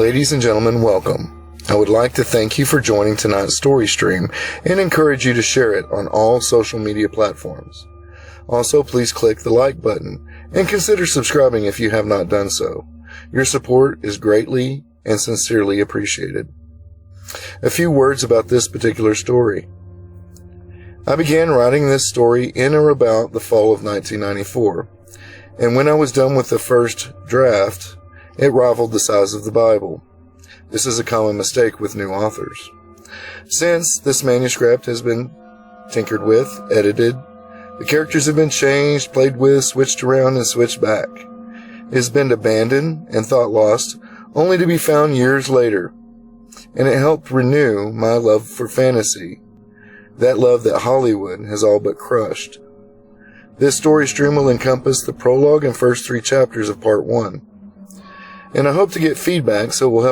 Ladies and gentlemen, welcome. I would like to thank you for joining tonight's story stream and encourage you to share it on all social media platforms. Also, please click the like button and consider subscribing if you have not done so. Your support is greatly and sincerely appreciated. A few words about this particular story. I began writing this story in or about the fall of 1994, and when I was done with the first draft, it rivaled the size of the Bible. This is a common mistake with new authors. Since this manuscript has been tinkered with, edited, the characters have been changed, played with, switched around, and switched back. It has been abandoned and thought lost, only to be found years later. And it helped renew my love for fantasy, that love that Hollywood has all but crushed. This story stream will encompass the prologue and first 3 chapters of part 1. And I hope to get feedback so it will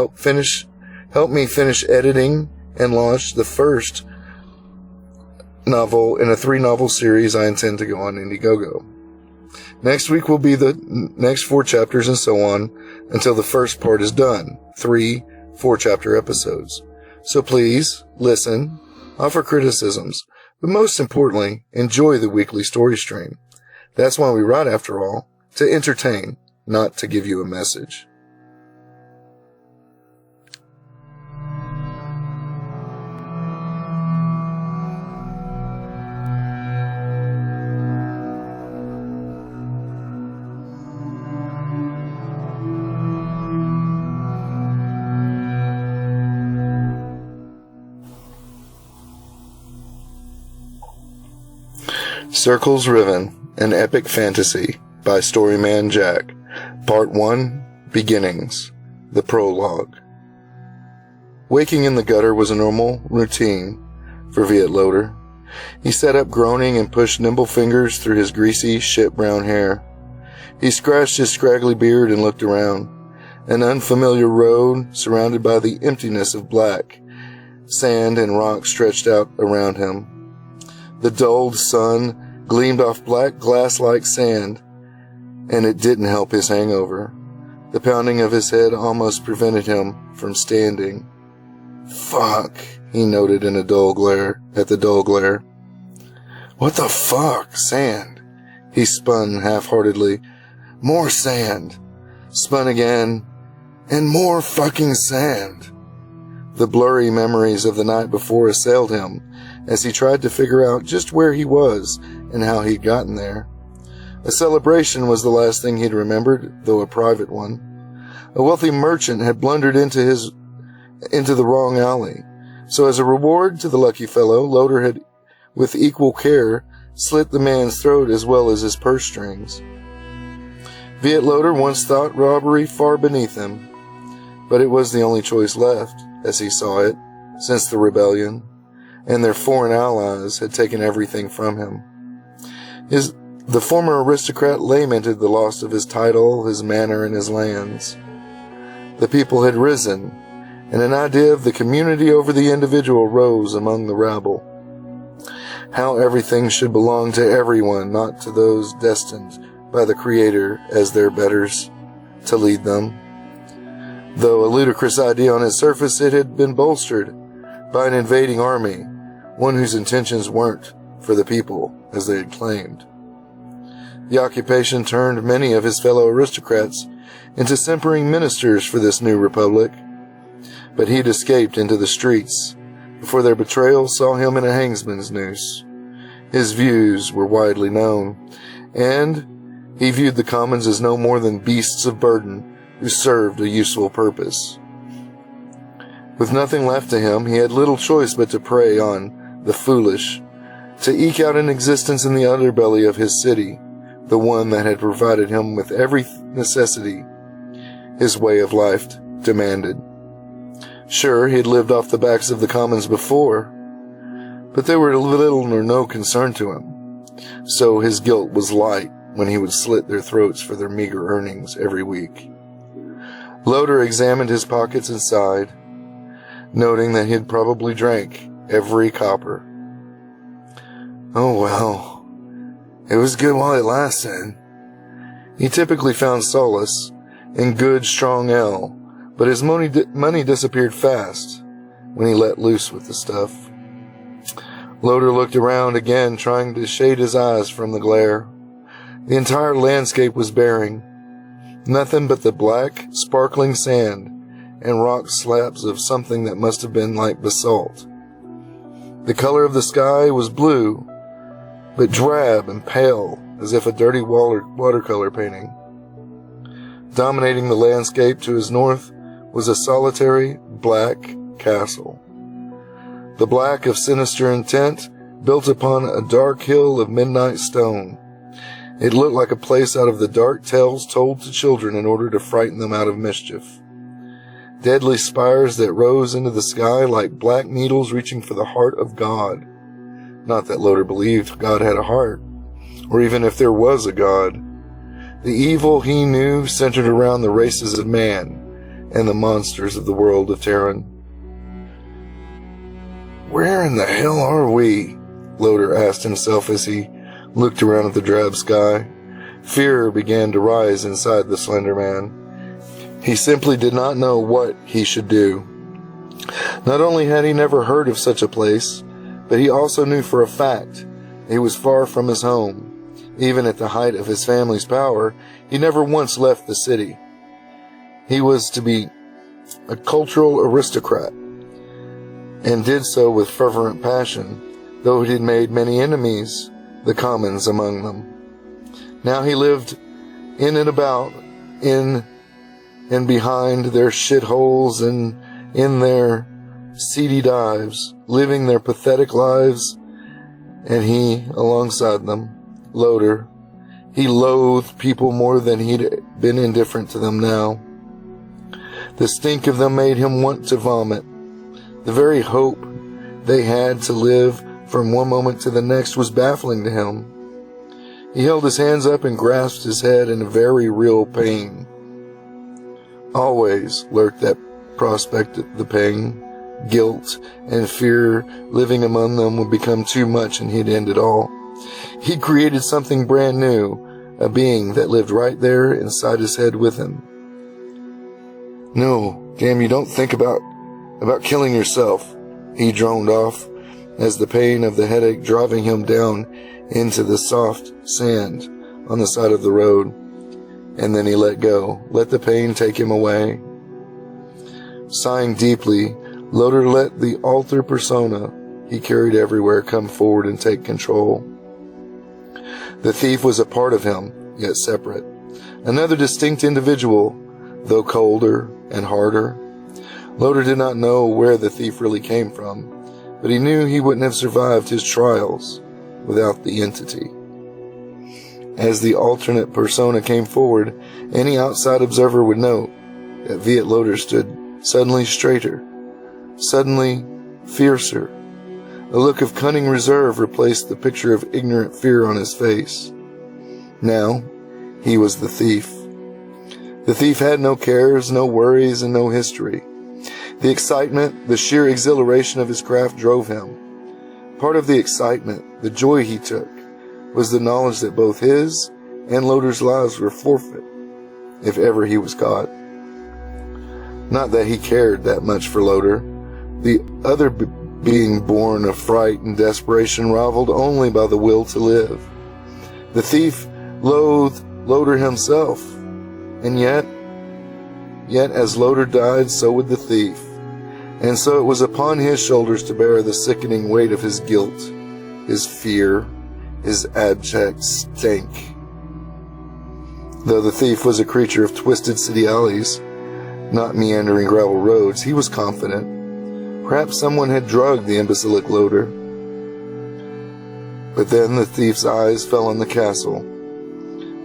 help me finish editing and launch the first novel in a 3-novel series I intend to go on Indiegogo. Next week will be the next 4 chapters and so on until the first part is done. 3 4-chapter episodes. So please, listen, offer criticisms, but most importantly, enjoy the weekly story stream. That's why we write, after all, to entertain, not to give you a message. Circles Riven, an epic fantasy by StoryMan-Jack. Part 1, Beginnings. The Prologue. Waking in the gutter was a normal routine for Viet Loader. He sat up groaning and pushed nimble fingers through his greasy, shit-brown hair. He scratched his scraggly beard and looked around. An unfamiliar road, surrounded by the emptiness of black. Sand and rock stretched out around him. The dulled sun gleamed off black glass-like sand, and it didn't help his hangover. The pounding of his head almost prevented him from standing. Fuck, he noted in a dull glare at the dull glare. What the fuck? Sand. He spun half-heartedly. More sand. Spun again, and more fucking sand. The blurry memories of the night before assailed him as he tried to figure out just where he was and how he'd gotten there. A celebration was the last thing he'd remembered, though a private one. A wealthy merchant had blundered into the wrong alley. So as a reward to the lucky fellow, Loader had, with equal care, slit the man's throat as well as his purse strings. Viet Loader once thought robbery far beneath him, but it was the only choice left, as he saw it, since the rebellion, and their foreign allies had taken everything from him. The former aristocrat lamented the loss of his title, his manor, and his lands. The people had risen, and an idea of the community over the individual rose among the rabble. How everything should belong to everyone, not to those destined by the Creator as their betters to lead them. Though a ludicrous idea on its surface, it had been bolstered by an invading army, one whose intentions weren't for the people as they had claimed. The occupation turned many of his fellow aristocrats into simpering ministers for this new republic, but he'd escaped into the streets before their betrayal saw him in a hangsman's noose. His views were widely known, and he viewed the commons as no more than beasts of burden who served a useful purpose. With nothing left to him, he had little choice but to prey on the foolish, to eke out an existence in the underbelly of his city, the one that had provided him with every necessity his way of life demanded. Sure, he had lived off the backs of the commons before, but they were little or no concern to him, so his guilt was light when he would slit their throats for their meager earnings every week. Loader examined his pockets and sighed, noting that he had probably drank every copper. Oh well, it was good while it lasted. He typically found solace in good, strong ale, but his money disappeared fast when he let loose with the stuff. Loader looked around again, trying to shade his eyes from the glare. The entire landscape was barren. Nothing but the black, sparkling sand and rock slabs of something that must have been like basalt. The color of the sky was blue, but drab and pale, as if a dirty watercolor painting. Dominating the landscape to his north was a solitary, black castle. The black of sinister intent, built upon a dark hill of midnight stone. It looked like a place out of the dark tales told to children in order to frighten them out of mischief. Deadly spires that rose into the sky like black needles reaching for the heart of God. Not that Loader believed God had a heart, or even if there was a God. The evil he knew centered around the races of man and the monsters of the world of Terran. "Where in the hell are we?" Loader asked himself as he looked around at the drab sky. Fear began to rise inside the slender man. He simply did not know what he should do. Not only had he never heard of such a place, but he also knew for a fact he was far from his home. Even at the height of his family's power, he never once left the city. He was to be a cultural aristocrat, and did so with fervent passion, though he had made many enemies, the commons among them. Now he lived in and about, in and behind their shitholes and in their seedy dives, living their pathetic lives, and he alongside them. Loader. He loathed people more than he'd been indifferent to them now. The stink of them made him want to vomit. The very hope they had to live from one moment to the next was baffling to him. He held his hands up and grasped his head in a very real pain. Always lurked that prospect of the pain, guilt, and fear living among them would become too much and he'd end it all. He created something brand new, a being that lived right there inside his head with him. "No, damn you, don't think about killing yourself," he droned off, as the pain of the headache driving him down into the soft sand on the side of the road. And then he let go, let the pain take him away. Sighing deeply, Loader let the alter persona he carried everywhere come forward and take control. The thief was a part of him, yet separate. Another distinct individual, though colder and harder. Loader did not know where the thief really came from, but he knew he wouldn't have survived his trials without the entity. As the alternate persona came forward, any outside observer would note that Viet Loader stood suddenly straighter, suddenly fiercer. A look of cunning reserve replaced the picture of ignorant fear on his face. Now, he was the thief. The thief had no cares, no worries, and no history. The excitement, the sheer exhilaration of his craft drove him. Part of the excitement, the joy he took, was the knowledge that both his and Loader's lives were forfeit if ever he was caught. Not that he cared that much for Loader. The other being born of fright and desperation, rivaled only by the will to live. The thief loathed Loader himself, and yet as Loader died, so would the thief, and so it was upon his shoulders to bear the sickening weight of his guilt, his fear, his abject stank. Though the thief was a creature of twisted city alleys, not meandering gravel roads, he was confident. Perhaps someone had drugged the imbecilic Loader. But then the thief's eyes fell on the castle,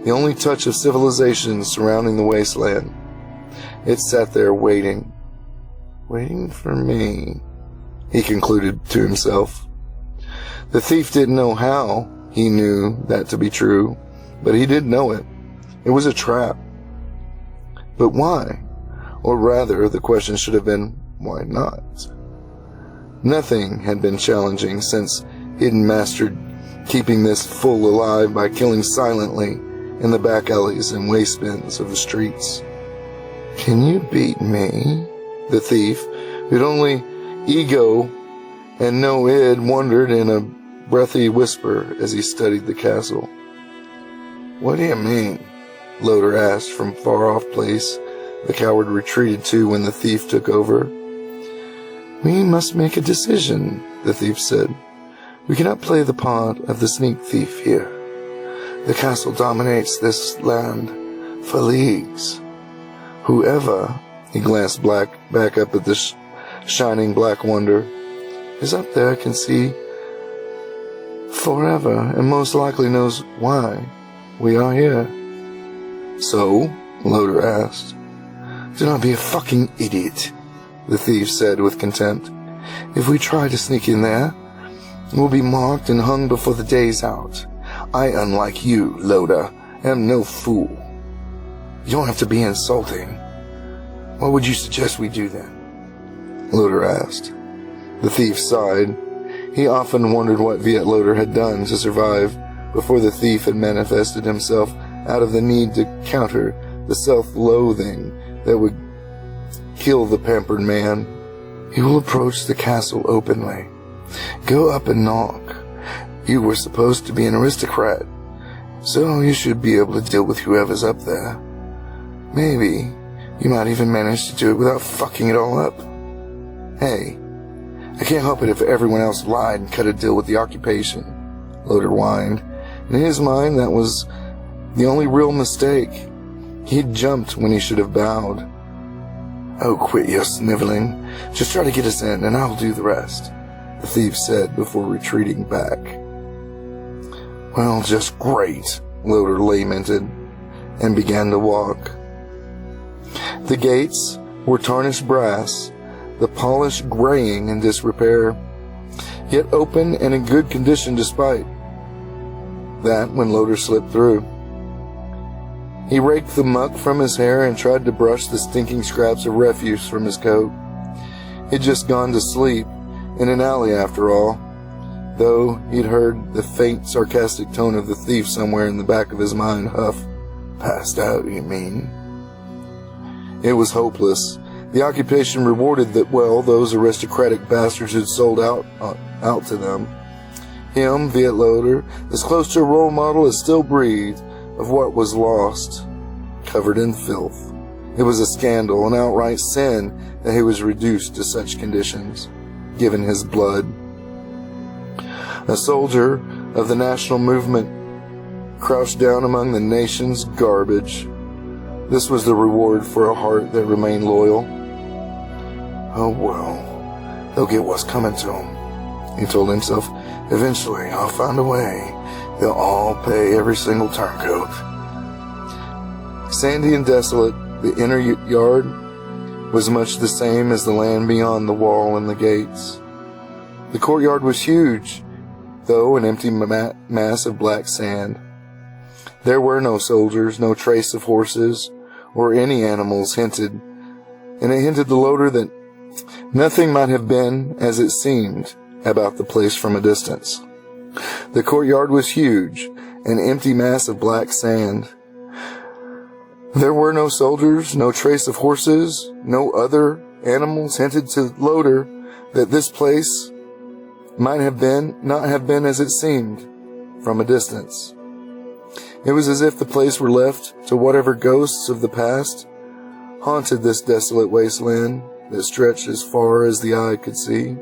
the only touch of civilization surrounding the wasteland. It sat there waiting for me, he concluded to himself. The thief didn't know how he knew that to be true, but he did know it. It was a trap. But why? Or rather, the question should have been, why not? Nothing had been challenging since he'd mastered keeping this fool alive by killing silently in the back alleys and waste bins of the streets. Can you beat me? The thief, who'd only ego and no id, wondered in a breathy whisper as he studied the castle. What do you mean? Loder asked from far-off place the coward retreated to when the thief took over. We must make a decision, the thief said. We cannot play the part of the sneak thief here. The castle dominates this land for leagues. Whoever, he glanced back up at the shining black wonder, is up there can see forever and most likely knows why we are here. So? Loder asked. Do not be a fucking idiot, the thief said with contempt. If we try to sneak in there, we'll be marked and hung before the day's out. I, unlike you, Loder, am no fool. You don't have to be insulting. What would you suggest we do then? Loder asked. The thief sighed. He often wondered what Viet Loder had done to survive before the thief had manifested himself out of the need to counter the self-loathing that would kill the pampered man. You will approach the castle openly. Go up and knock. You were supposed to be an aristocrat, so you should be able to deal with whoever's up there. Maybe you might even manage to do it without fucking it all up. Hey, I can't help it if everyone else lied and cut a deal with the occupation, Loder whined. In his mind, that was the only real mistake. He'd jumped when he should have bowed. Oh, quit your sniveling. Just try to get us in, and I'll do the rest, the thief said before retreating back. Well, just great, Loder lamented, and began to walk. The gates were tarnished brass, the polish graying in disrepair, yet open and in good condition despite that when Loder slipped through. He raked the muck from his hair and tried to brush the stinking scraps of refuse from his coat. He'd just gone to sleep, in an alley after all, though he'd heard the faint, sarcastic tone of the thief somewhere in the back of his mind huff, Passed out, you mean? It was hopeless. The occupation rewarded that well those aristocratic bastards who'd sold out to them. Him, Viet Loder, as close to a role model as still breathed, of what was lost, covered in filth. It was a scandal, an outright sin, that he was reduced to such conditions, given his blood. A soldier of the national movement crouched down among the nation's garbage. This was the reward for a heart that remained loyal. Oh well, they'll get what's coming to them, he told himself. Eventually, I'll find a way. They'll all pay every single turncoat. Sandy and desolate, the inner yard was much the same as the land beyond the wall and the gates. The courtyard was huge, though an empty mass of black sand. There were no soldiers, no trace of horses, or any animals hinted, and it hinted to Loder that nothing might have been as it seemed about the place from a distance. The courtyard was huge, an empty mass of black sand. There were no soldiers, no trace of horses, no other animals hinted to Loder that this place might have been, not have been as it seemed from a distance. It was as if the place were left to whatever ghosts of the past haunted this desolate wasteland that stretched as far as the eye could see.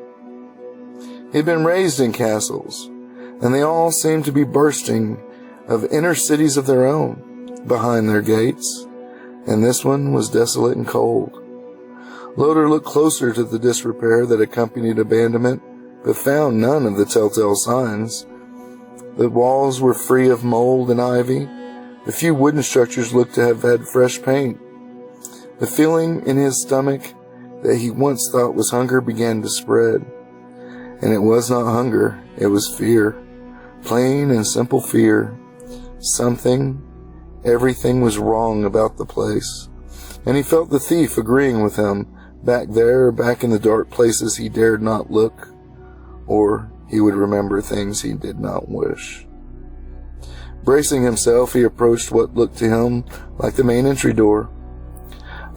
He'd been raised in castles, and they all seemed to be bursting of inner cities of their own behind their gates, and this one was desolate and cold. Loder looked closer to the disrepair that accompanied abandonment, but found none of the telltale signs. The walls were free of mold and ivy. The few wooden structures looked to have had fresh paint. The feeling in his stomach that he once thought was hunger began to spread. And it was not hunger, it was fear. Plain and simple fear. Everything was wrong about the place. And he felt the thief agreeing with him. Back there, back in the dark places he dared not look. Or he would remember things he did not wish. Bracing himself, he approached what looked to him like the main entry door.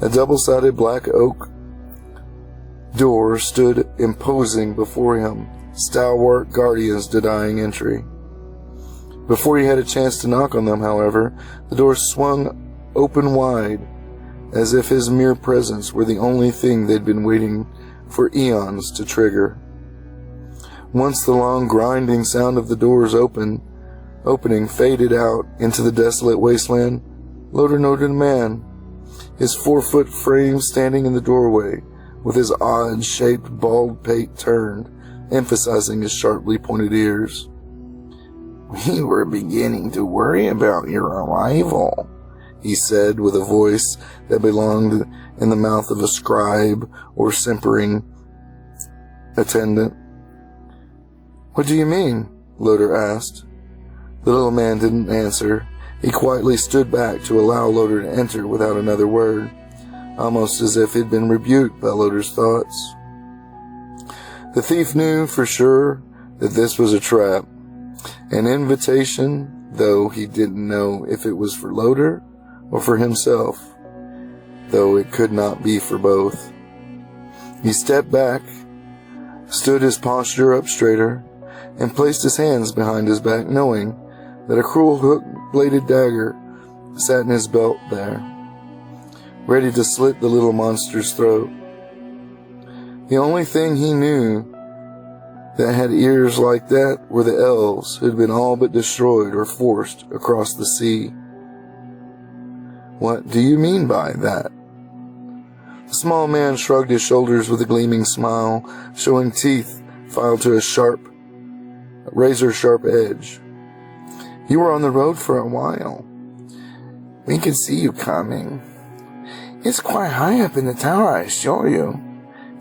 A double-sided black oak door stood imposing before him, stalwart guardians denying entry. Before he had a chance to knock on them, however, the door swung open wide, as if his mere presence were the only thing they'd been waiting for eons to trigger. Once the long grinding sound of the doors opening faded out into the desolate wasteland, Loader noted a man, his 4-foot frame standing in the doorway, with his odd-shaped bald pate turned, emphasizing his sharply pointed ears. "We were beginning to worry about your arrival," he said with a voice that belonged in the mouth of a scribe or simpering attendant. "What do you mean?" Loader asked. The little man didn't answer. He quietly stood back to allow Loader to enter without another word, almost as if he'd been rebuked by Loader's thoughts. The thief knew for sure that this was a trap, an invitation, though he didn't know if it was for Loader or for himself, though it could not be for both. He stepped back, stood his posture up straighter, and placed his hands behind his back, knowing that a cruel hook-bladed dagger sat in his belt there, ready to slit the little monster's throat. The only thing he knew that had ears like that were the elves who had been all but destroyed or forced across the sea. "What do you mean by that?" The small man shrugged his shoulders with a gleaming smile, showing teeth filed to a razor-sharp edge. "You were on the road for a while. We could see you coming. It's quite high up in the tower, I assure you,"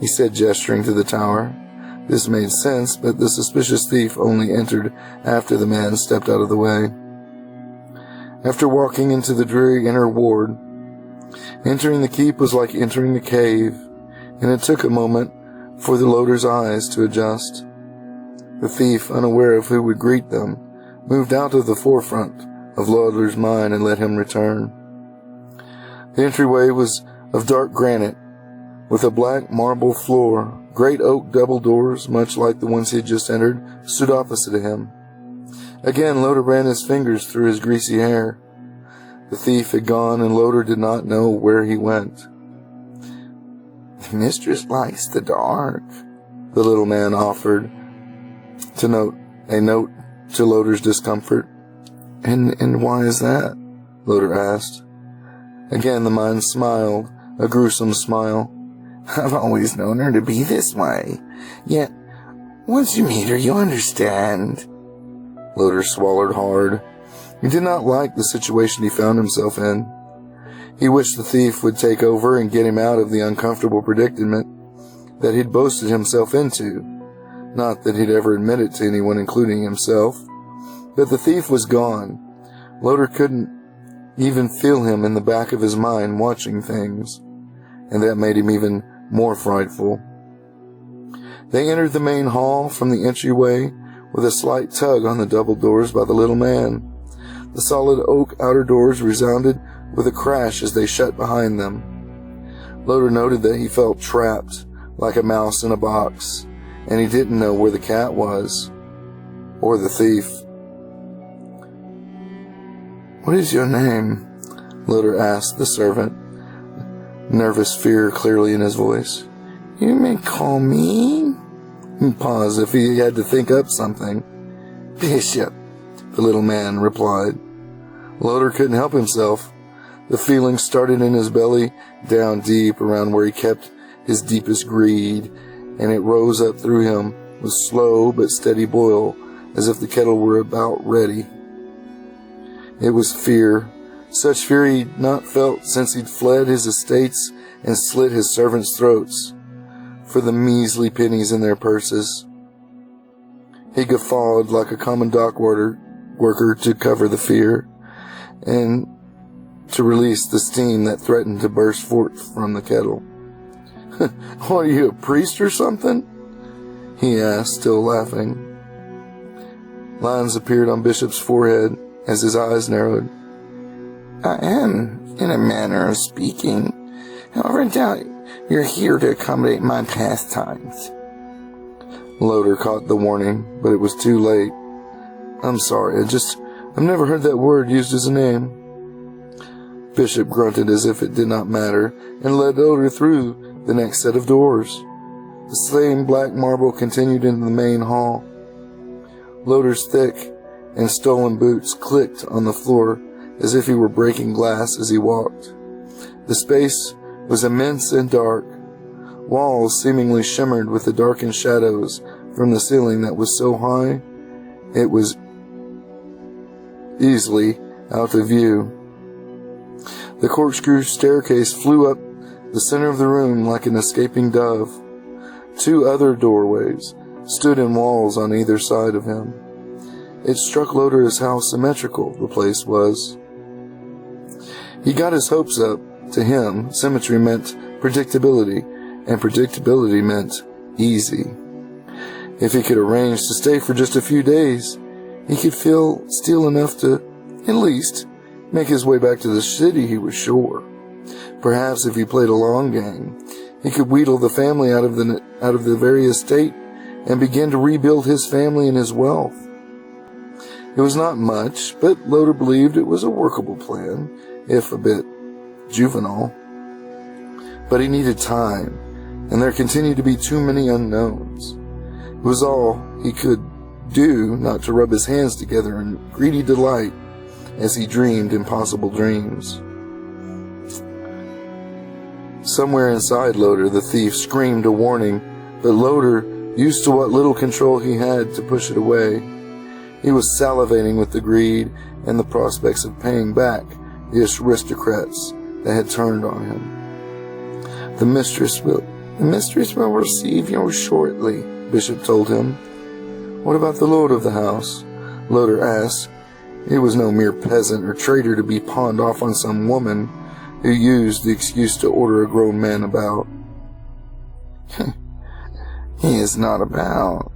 he said, gesturing to the tower. This made sense, but the suspicious thief only entered after the man stepped out of the way. After walking into the dreary inner ward, entering the keep was like entering the cave, and it took a moment for the Loader's eyes to adjust. The thief, unaware of who would greet them, moved out of the forefront of Loader's mind and let him return. The entryway was of dark granite, with a black marble floor. Great oak double doors, much like the ones he had just entered, stood opposite him. Again, Loader ran his fingers through his greasy hair. The thief had gone, and Loader did not know where he went. "The mistress likes the dark," the little man offered, a note to Loader's discomfort. And why is that?" Loader asked. Again the man smiled, a gruesome smile. "I've always known her to be this way. Yet, once you meet her, you'll understand." Loader swallowed hard. He did not like the situation he found himself in. He wished the thief would take over and get him out of the uncomfortable predicament that he'd boasted himself into. Not that he'd ever admit it to anyone, including himself. But the thief was gone. Loader couldn't even feel him in the back of his mind watching things, and that made him even more frightful. They entered the main hall from the entryway with a slight tug on the double doors by the little man. The solid oak outer doors resounded with a crash as they shut behind them. Loader noted that he felt trapped, like a mouse in a box, and he didn't know where the cat was, or the thief. "What is your name?" Loader asked the servant, nervous fear clearly in his voice. "You may call me..." He paused if he had to think up something. "Bishop," the little man replied. Loader couldn't help himself. The feeling started in his belly, down deep around where he kept his deepest greed, and it rose up through him with slow but steady boil, as if the kettle were about ready. It was fear, such fear he'd not felt since he'd fled his estates and slit his servants' throats for the measly pennies in their purses. He guffawed like a common dock worker to cover the fear and to release the steam that threatened to burst forth from the kettle. "What, are you a priest or something?" he asked, still laughing. Lines appeared on Bishop's forehead as his eyes narrowed. "I am, in a manner of speaking. However, I doubt you're here to accommodate my pastimes. Loder caught the warning, but it was too late. I'm sorry, I've never heard that word used as a name. Bishop grunted as if it did not matter, and led Loder through the next set of doors. The same black marble continued into the main hall. Loder's thick and stolen boots clicked on the floor as if he were breaking glass as he walked. The space was immense and dark. Walls seemingly shimmered with the darkened shadows from the ceiling that was so high it was easily out of view. The corkscrew staircase flew up the center of the room like an escaping dove. 2 other doorways stood in walls on either side of him. It struck Loder as how symmetrical the place was. He got his hopes up. To him, symmetry meant predictability, and predictability meant easy. If he could arrange to stay for just a few days, he could steal enough to, at least, make his way back to the city, he was sure. Perhaps if he played a long game, he could wheedle the family out of the very estate and begin to rebuild his family and his wealth. It was not much, but Loder believed it was a workable plan, if a bit juvenile. But he needed time, and there continued to be too many unknowns. It was all he could do not to rub his hands together in greedy delight as he dreamed impossible dreams. Somewhere inside Loder, the thief screamed a warning, but Loder, used to what little control he had, to push it away. He was salivating with the greed and the prospects of paying back the aristocrats that had turned on him. The mistress will receive you shortly, Bishop told him. What about the lord of the house? Loder asked. He was no mere peasant or traitor to be pawned off on some woman who used the excuse to order a grown man about. He is not about,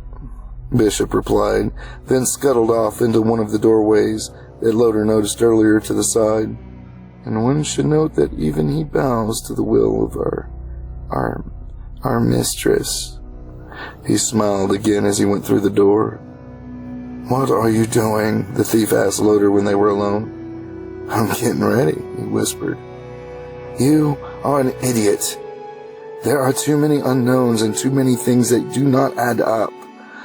Bishop replied, then scuttled off into one of the doorways that Loder noticed earlier to the side. And one should note that even he bows to the will of our mistress. He smiled again as he went through the door. What are you doing? The thief asked Loder when they were alone. I'm getting ready, he whispered. You are an idiot. There are too many unknowns and too many things that do not add up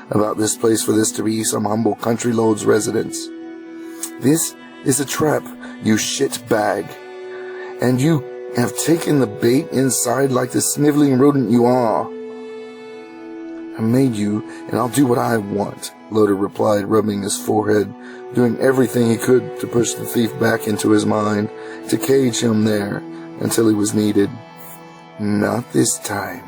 about this place for this to be some humble country lord's residence. This is a trap, you shit bag. And you have taken the bait inside like the sniveling rodent you are. I made you, and I'll do what I want, Loder replied, rubbing his forehead, doing everything he could to push the thief back into his mind, to cage him there until he was needed. Not this time,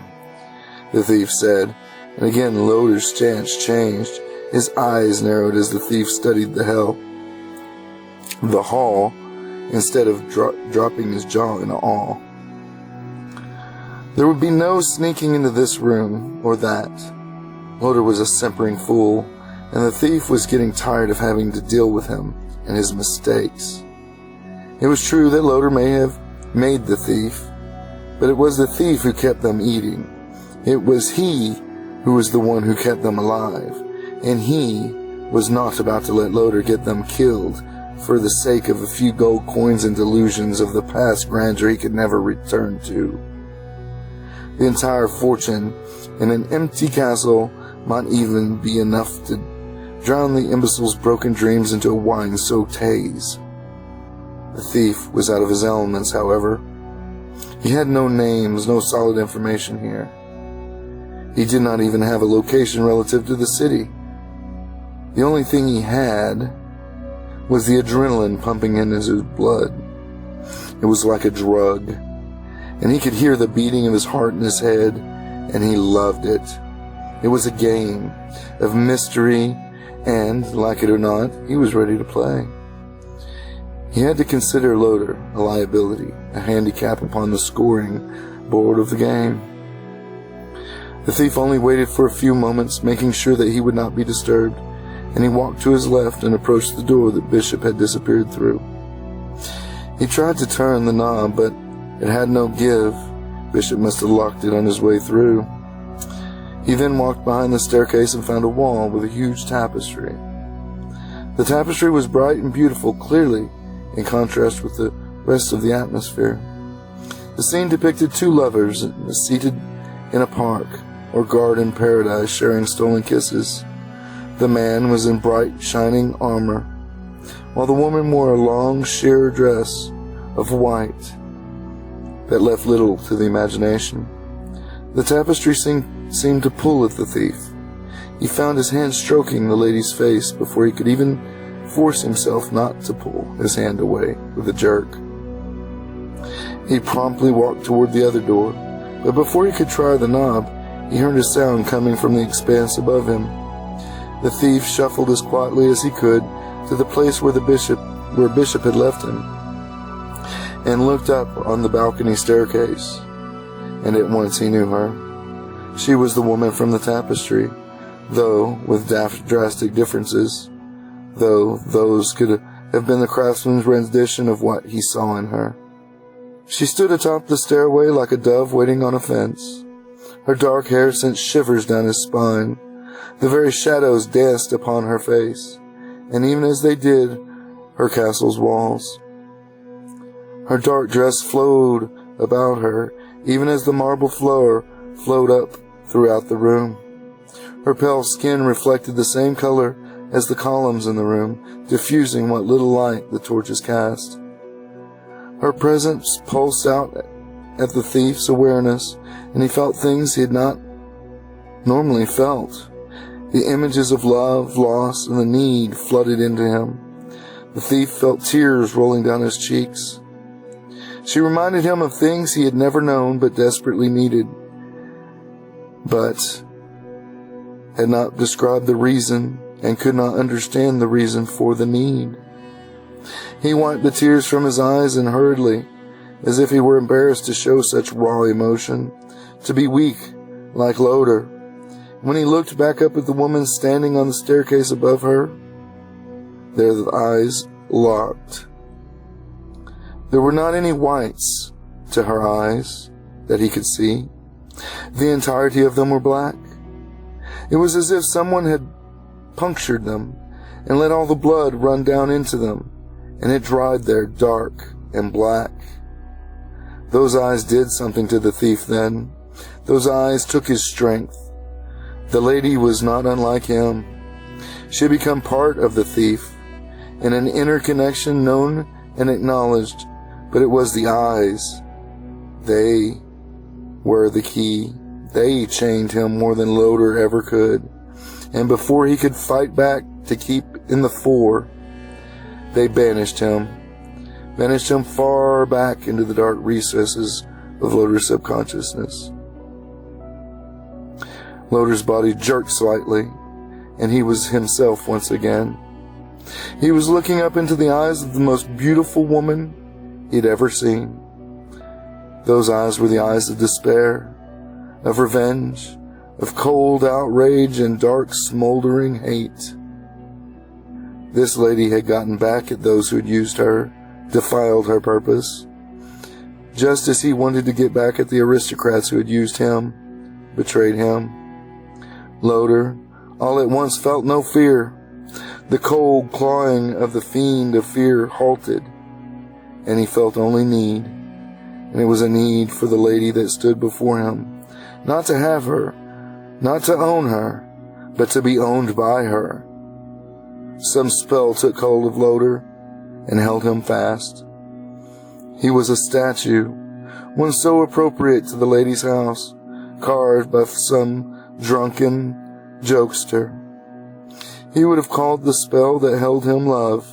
the thief said, and again Loder's stance changed. His eyes narrowed as the thief studied the hall, instead of dropping his jaw in awe. There would be no sneaking into this room or that. Loder was a simpering fool, and the thief was getting tired of having to deal with him and his mistakes. It was true that Loder may have made the thief, but it was the thief who kept them eating. It was he who was the one who kept them alive, and he was not about to let Loder get them killed for the sake of a few gold coins and delusions of the past grandeur he could never return to. The entire fortune in an empty castle might even be enough to drown the imbecile's broken dreams into a wine-soaked haze. The thief was out of his elements, however. He had no names, no solid information here. He did not even have a location relative to the city. The only thing he had was the adrenaline pumping in his blood. It was like a drug, and he could hear the beating of his heart in his head, and he loved it. It was a game of mystery, and, like it or not, he was ready to play. He had to consider Loder a liability, a handicap upon the scoring board of the game. The thief only waited for a few moments, making sure that he would not be disturbed, and he walked to his left and approached the door that Bishop had disappeared through. He tried to turn the knob, but it had no give. Bishop must have locked it on his way through. He then walked behind the staircase and found a wall with a huge tapestry. The tapestry was bright and beautiful, clearly in contrast with the rest of the atmosphere. The scene depicted two lovers seated in a park or garden paradise sharing stolen kisses. The man was in bright, shining armor, while the woman wore a long, sheer dress of white that left little to the imagination. The tapestry seemed to pull at the thief. He found his hand stroking the lady's face before he could even force himself not to pull his hand away with a jerk. He promptly walked toward the other door, but before he could try the knob, he heard a sound coming from the expanse above him. The thief shuffled as quietly as he could to the place where Bishop had left him, and looked up on the balcony staircase, and at once he knew her. She was the woman from the tapestry, though with drastic differences, though those could have been the craftsman's rendition of what he saw in her. She stood atop the stairway like a dove waiting on a fence. Her dark hair sent shivers down his spine. The very shadows danced upon her face, and even as they did, her castle's walls. Her dark dress flowed about her, even as the marble floor flowed up throughout the room. Her pale skin reflected the same color as the columns in the room, diffusing what little light the torches cast. Her presence pulsed out at the thief's awareness, and he felt things he had not normally felt. The images of love, loss, and the need flooded into him. The thief felt tears rolling down his cheeks. She reminded him of things he had never known but desperately needed, but had not described the reason and could not understand the reason for the need. He wiped the tears from his eyes and hurriedly, as if he were embarrassed to show such raw emotion, to be weak like Loder. When he looked back up at the woman standing on the staircase above her, their eyes locked. There were not any whites to her eyes that he could see. The entirety of them were black. It was as if someone had punctured them and let all the blood run down into them, and it dried there dark and black. Those eyes did something to the thief then. Those eyes took his strength. The lady was not unlike him. She had become part of the thief, in an inner connection known and acknowledged, but it was the eyes. They were the key. They chained him more than Loder ever could, and before he could fight back to keep in the fore, they banished him far back into the dark recesses of Loder's subconsciousness. Loder's body jerked slightly, and he was himself once again. He was looking up into the eyes of the most beautiful woman he'd ever seen. Those eyes were the eyes of despair, of revenge, of cold outrage and dark smoldering hate. This lady had gotten back at those who had used her, defiled her purpose, just as he wanted to get back at the aristocrats who had used him, betrayed him. Loder all at once felt no fear. The cold clawing of the fiend of fear halted, and he felt only need, and it was a need for the lady that stood before him, not to have her, not to own her, but to be owned by her. Some spell took hold of Loder and held him fast. He was a statue, one so appropriate to the lady's house, carved by some drunken jokester. He would have called the spell that held him love,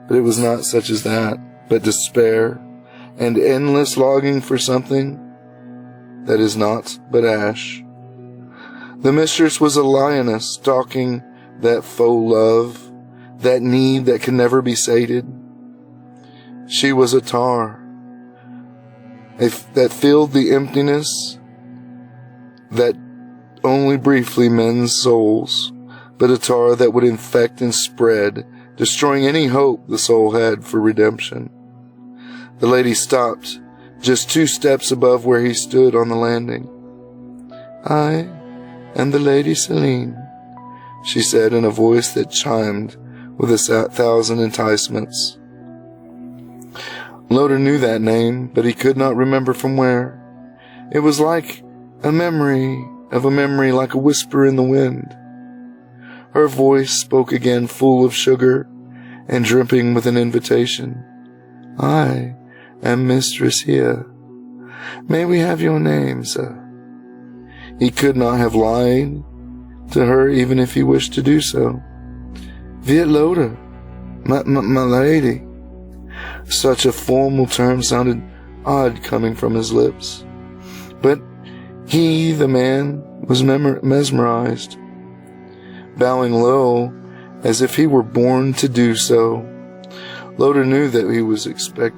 but it was not such as that, but despair and endless longing for something that is not but ash. The mistress was a lioness stalking that faux love, that need that can never be sated. She was a tar that filled the emptiness that only briefly mends souls, but a tar that would infect and spread, destroying any hope the soul had for redemption. The lady stopped just 2 steps above where he stood on the landing. "I am the Lady Selene," she said in a voice that chimed with 1,000 enticements. Loder knew that name, but he could not remember from where. It was like a memory of a memory, like a whisper in the wind. Her voice spoke again, full of sugar and dripping with an invitation. "I am mistress here. May we have your name, sir?" He could not have lied to her even if he wished to do so. "Viet Loder, my lady." Such a formal term sounded odd coming from his lips. But he, the man, was mesmerized. Bowing low, as if he were born to do so, Loder knew that he was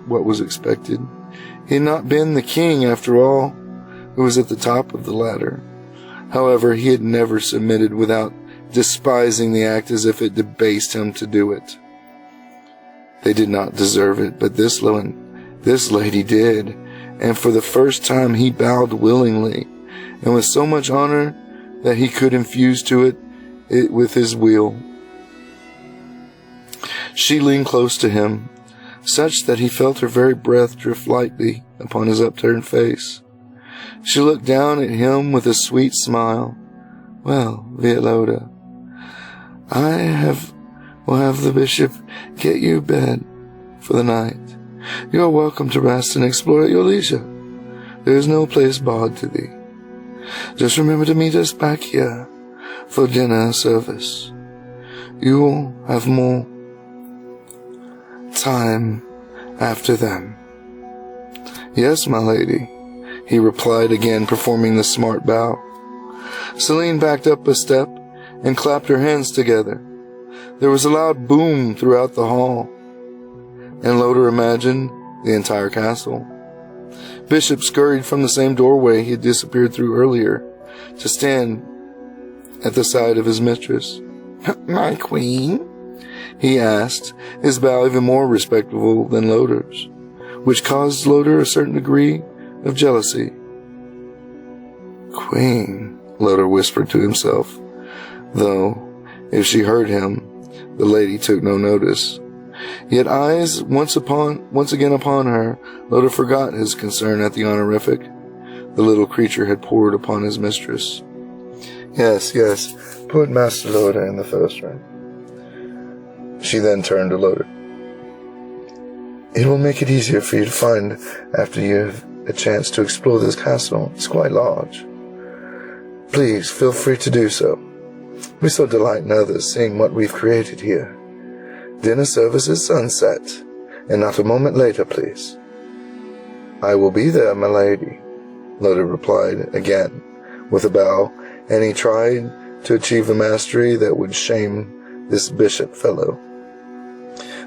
what was expected. He had not been the king, after all, who was at the top of the ladder. However, he had never submitted without despising the act as if it debased him to do it. They did not deserve it, but this lady did, and for the first time he bowed willingly, and with so much honor that he could infuse to it with his will. She leaned close to him, such that he felt her very breath drift lightly upon his upturned face. She looked down at him with a sweet smile. "Well, Viet Loder, will have the bishop get you bed for the night. You are welcome to rest and explore at your leisure. There is no place barred to thee. Just remember to meet us back here for dinner service. You will have more time after them." "Yes, my lady," he replied, again performing the smart bow. Selene backed up a step and clapped her hands together. There was a loud boom throughout the hall, and Loder imagined the entire castle. Bishop scurried from the same doorway he had disappeared through earlier to stand at the side of his mistress. "My queen?" he asked, his bow even more respectful than Loder's, which caused Loder a certain degree of jealousy. "Queen," Loder whispered to himself, though if she heard him, the lady took no notice. Yet eyes once again upon her, Loder forgot his concern at the honorific the little creature had poured upon his mistress. Yes, put Master Loder in the first rank." She then turned to Loder. "It will make it easier for you to find after you have a chance to explore this castle. It's quite large. Please feel free to do so. We so delight in others seeing what we've created here. Dinner service is sunset, and not a moment later, please." "I will be there, my lady," Loder replied again with a bow, and he tried to achieve a mastery that would shame this bishop fellow.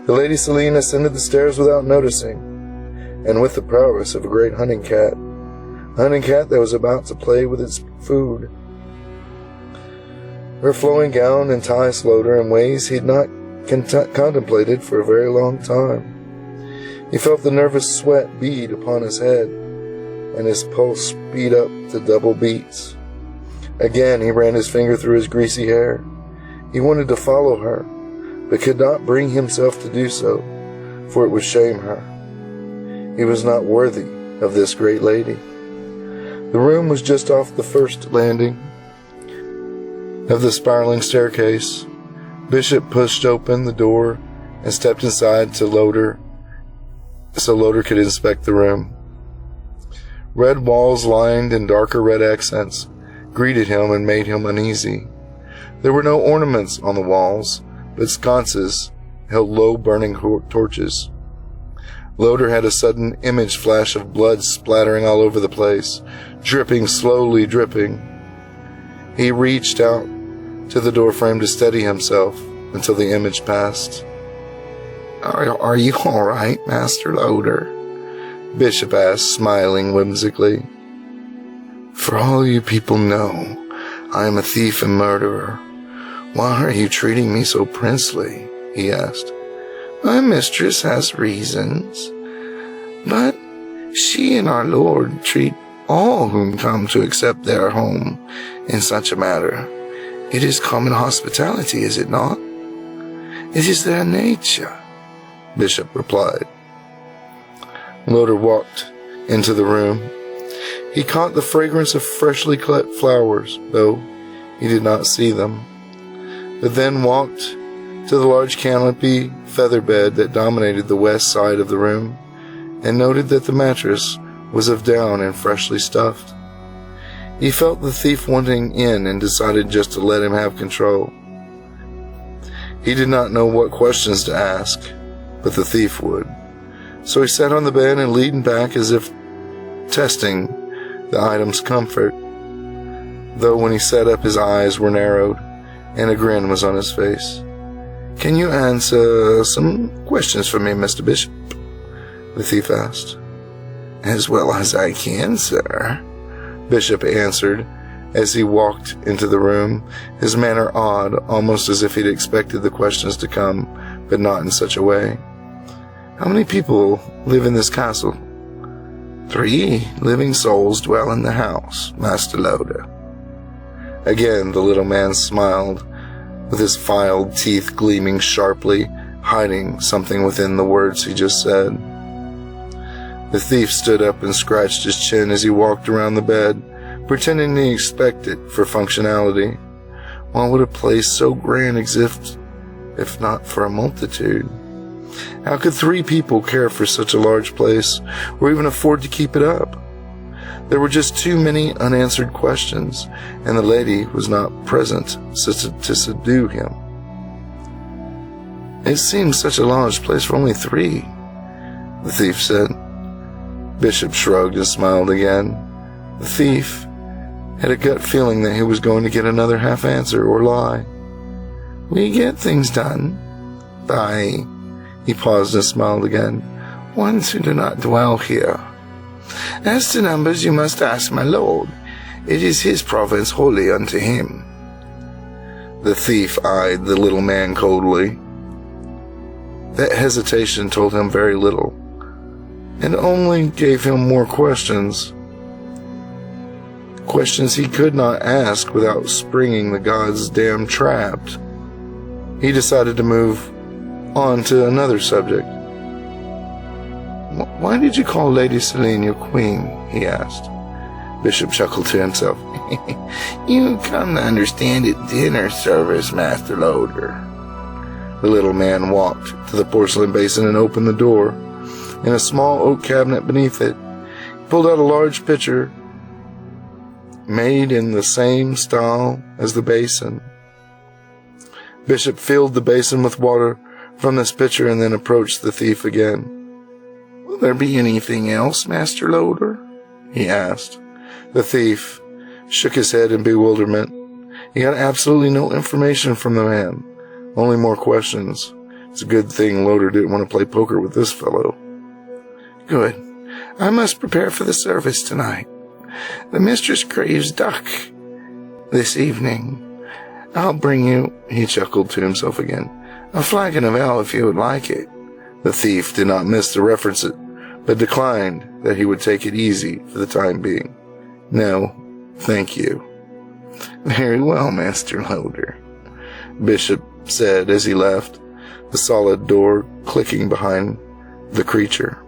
The Lady Selene ascended the stairs without noticing, and with the prowess of a great hunting cat that was about to play with its food. Her flowing gown enticed Loder in ways he had not contemplated for a very long time. He felt the nervous sweat bead upon his head, and his pulse speed up to double beats. Again he ran his finger through his greasy hair. He wanted to follow her, but could not bring himself to do so, for it would shame her. He was not worthy of this great lady. The room was just off the first landing of the spiraling staircase. Bishop pushed open the door and stepped inside so Loder could inspect the room. Red walls lined in darker red accents greeted him and made him uneasy. There were no ornaments on the walls, but sconces held low burning torches. Loder had a sudden image flash of blood splattering all over the place, slowly dripping. He reached out to the doorframe to steady himself until the image passed. Are you all right, Master Loder?" Bishop asked, smiling whimsically. "For all you people know, I am a thief and murderer. Why are you treating me so princely?" he asked. "My mistress has reasons, but She and our Lord treat all whom come to accept their home in such a matter. It is common hospitality, is it not? It is their nature, Bishop replied. Loder walked into the room. He caught the fragrance of freshly cut flowers, though he did not see them, but then walked to the large canopy feather bed that dominated the west side of the room, and noted that the mattress was of down and freshly stuffed. He felt the thief wanting in and decided just to let him have control. He did not know what questions to ask, but the thief would. So he sat on the bed and leaned back as if testing the item's comfort, though when he sat up his eyes were narrowed and a grin was on his face. "Can you answer some questions for me, Mr. Bishop?" the thief asked. "As well as I can, sir," Bishop answered as he walked into the room, his manner odd, almost as if he'd expected the questions to come, but not in such a way. "How many people live in this castle?" "3 living souls dwell in the house, Master Loder." Again the little man smiled, with his filed teeth gleaming sharply, hiding something within the words he just said. The thief stood up and scratched his chin as he walked around the bed, pretending to expect it for functionality. Why would a place so grand exist if not for a multitude? How could 3 people care for such a large place, or even afford to keep it up? There were just too many unanswered questions, and the lady was not present to subdue him. "It seems such a large place for only 3, the thief said. Bishop shrugged and smiled again. The thief had a gut feeling that he was going to get another half answer or lie. "We get things done by," he paused and smiled again, "ones who do not dwell here. As to numbers, you must ask my lord. It is his province wholly unto him." The thief eyed the little man coldly. That hesitation told him very little, and only gave him more questions. Questions he could not ask without springing the god's damn trap. He decided to move on to another subject. "Why did you call Lady Selene your queen?" he asked. Bishop chuckled to himself. "You come to understand at dinner service, Master Loder." The little man walked to the porcelain basin and opened the door. In a small oak cabinet beneath it, he pulled out a large pitcher made in the same style as the basin. Bishop filled the basin with water from this pitcher and then approached the thief again. "Will there be anything else, Master Loder?" he asked. The thief shook his head in bewilderment. He got absolutely no information from the man, only more questions. It's a good thing Loder didn't want to play poker with this fellow. "Good. I must prepare for the service tonight. The mistress craves duck this evening. I'll bring you," he chuckled to himself again, "a flagon of ale if you would like it." The thief did not miss the reference, but declined that he would take it easy for the time being. "No, thank you." "Very well, Master Loder," Bishop said as he left, the solid door clicking behind the creature.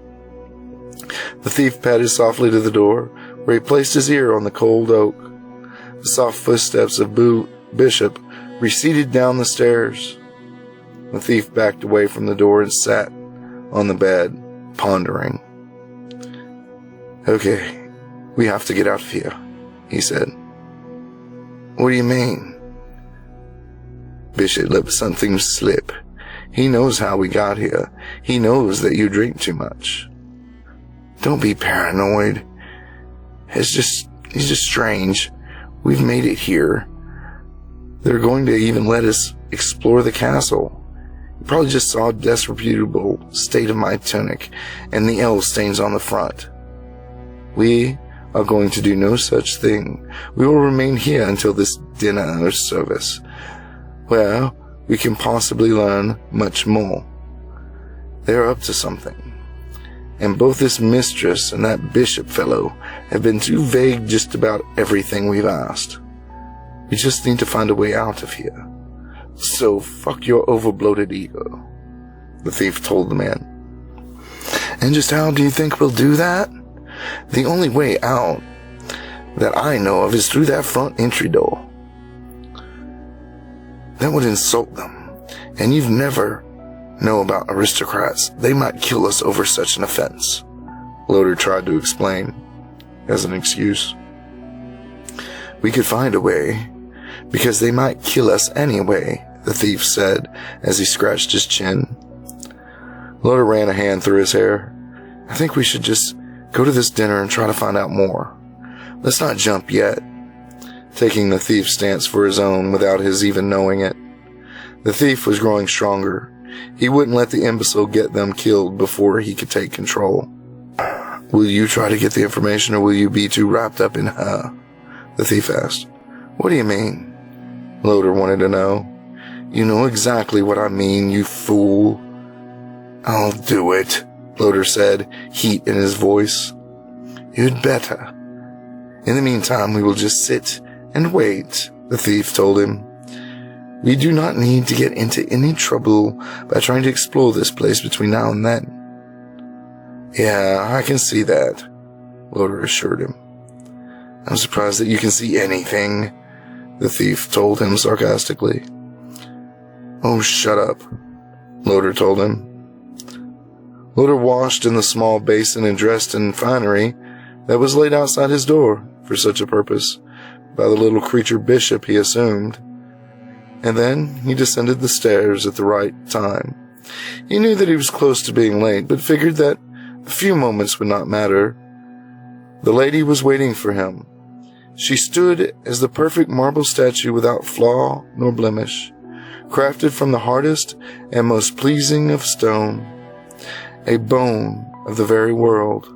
The thief padded softly to the door, where he placed his ear on the cold oak. The soft footsteps of Bishop receded down the stairs. The thief backed away from the door and sat on the bed, pondering. "Okay, we have to get out of here," he said. "What do you mean?" "Bishop let something slip. He knows how we got here. He knows that you drink too much." "Don't be paranoid. He's just strange. We've made it here. They're going to even let us explore the castle. You probably just saw a disreputable state of my tunic and the L stains on the front. We are going to do no such thing. We will remain here until this dinner service, where we can possibly learn much more. They're up to something. And both this mistress and that bishop fellow have been too vague just about everything we've asked. We just need to find a way out of here. So fuck your overbloated ego, the thief told the man. And just how do you think we'll do that? The only way out that I know of is through that front entry door. That would insult them, and you've never know about aristocrats. They might kill us over such an offense, Loader tried to explain as an excuse. We could find a way, because they might kill us anyway, the thief said as he scratched his chin. Loader ran a hand through his hair. I think we should just go to this dinner and try to find out more. Let's not jump yet, taking the thief's stance for his own without his even knowing it. The thief was growing stronger. He wouldn't let the imbecile get them killed before he could take control. Will you try to get the information, or will you be too wrapped up in her? The thief asked. What do you mean? Loader wanted to know. You know exactly what I mean, you fool. I'll do it, Loader said, heat in his voice. You'd better. In the meantime, we will just sit and wait, the thief told him. We do not need to get into any trouble by trying to explore this place between now and then. Yeah, I can see that, Loader assured him. I'm surprised that you can see anything, the thief told him sarcastically. Oh, shut up, Loader told him. Loader washed in the small basin and dressed in finery that was laid outside his door for such a purpose by the little creature bishop he assumed. And then he descended the stairs at the right time. He knew that he was close to being late, but figured that a few moments would not matter. The lady was waiting for him. She stood as the perfect marble statue without flaw nor blemish, crafted from the hardest and most pleasing of stone, a bone of the very world.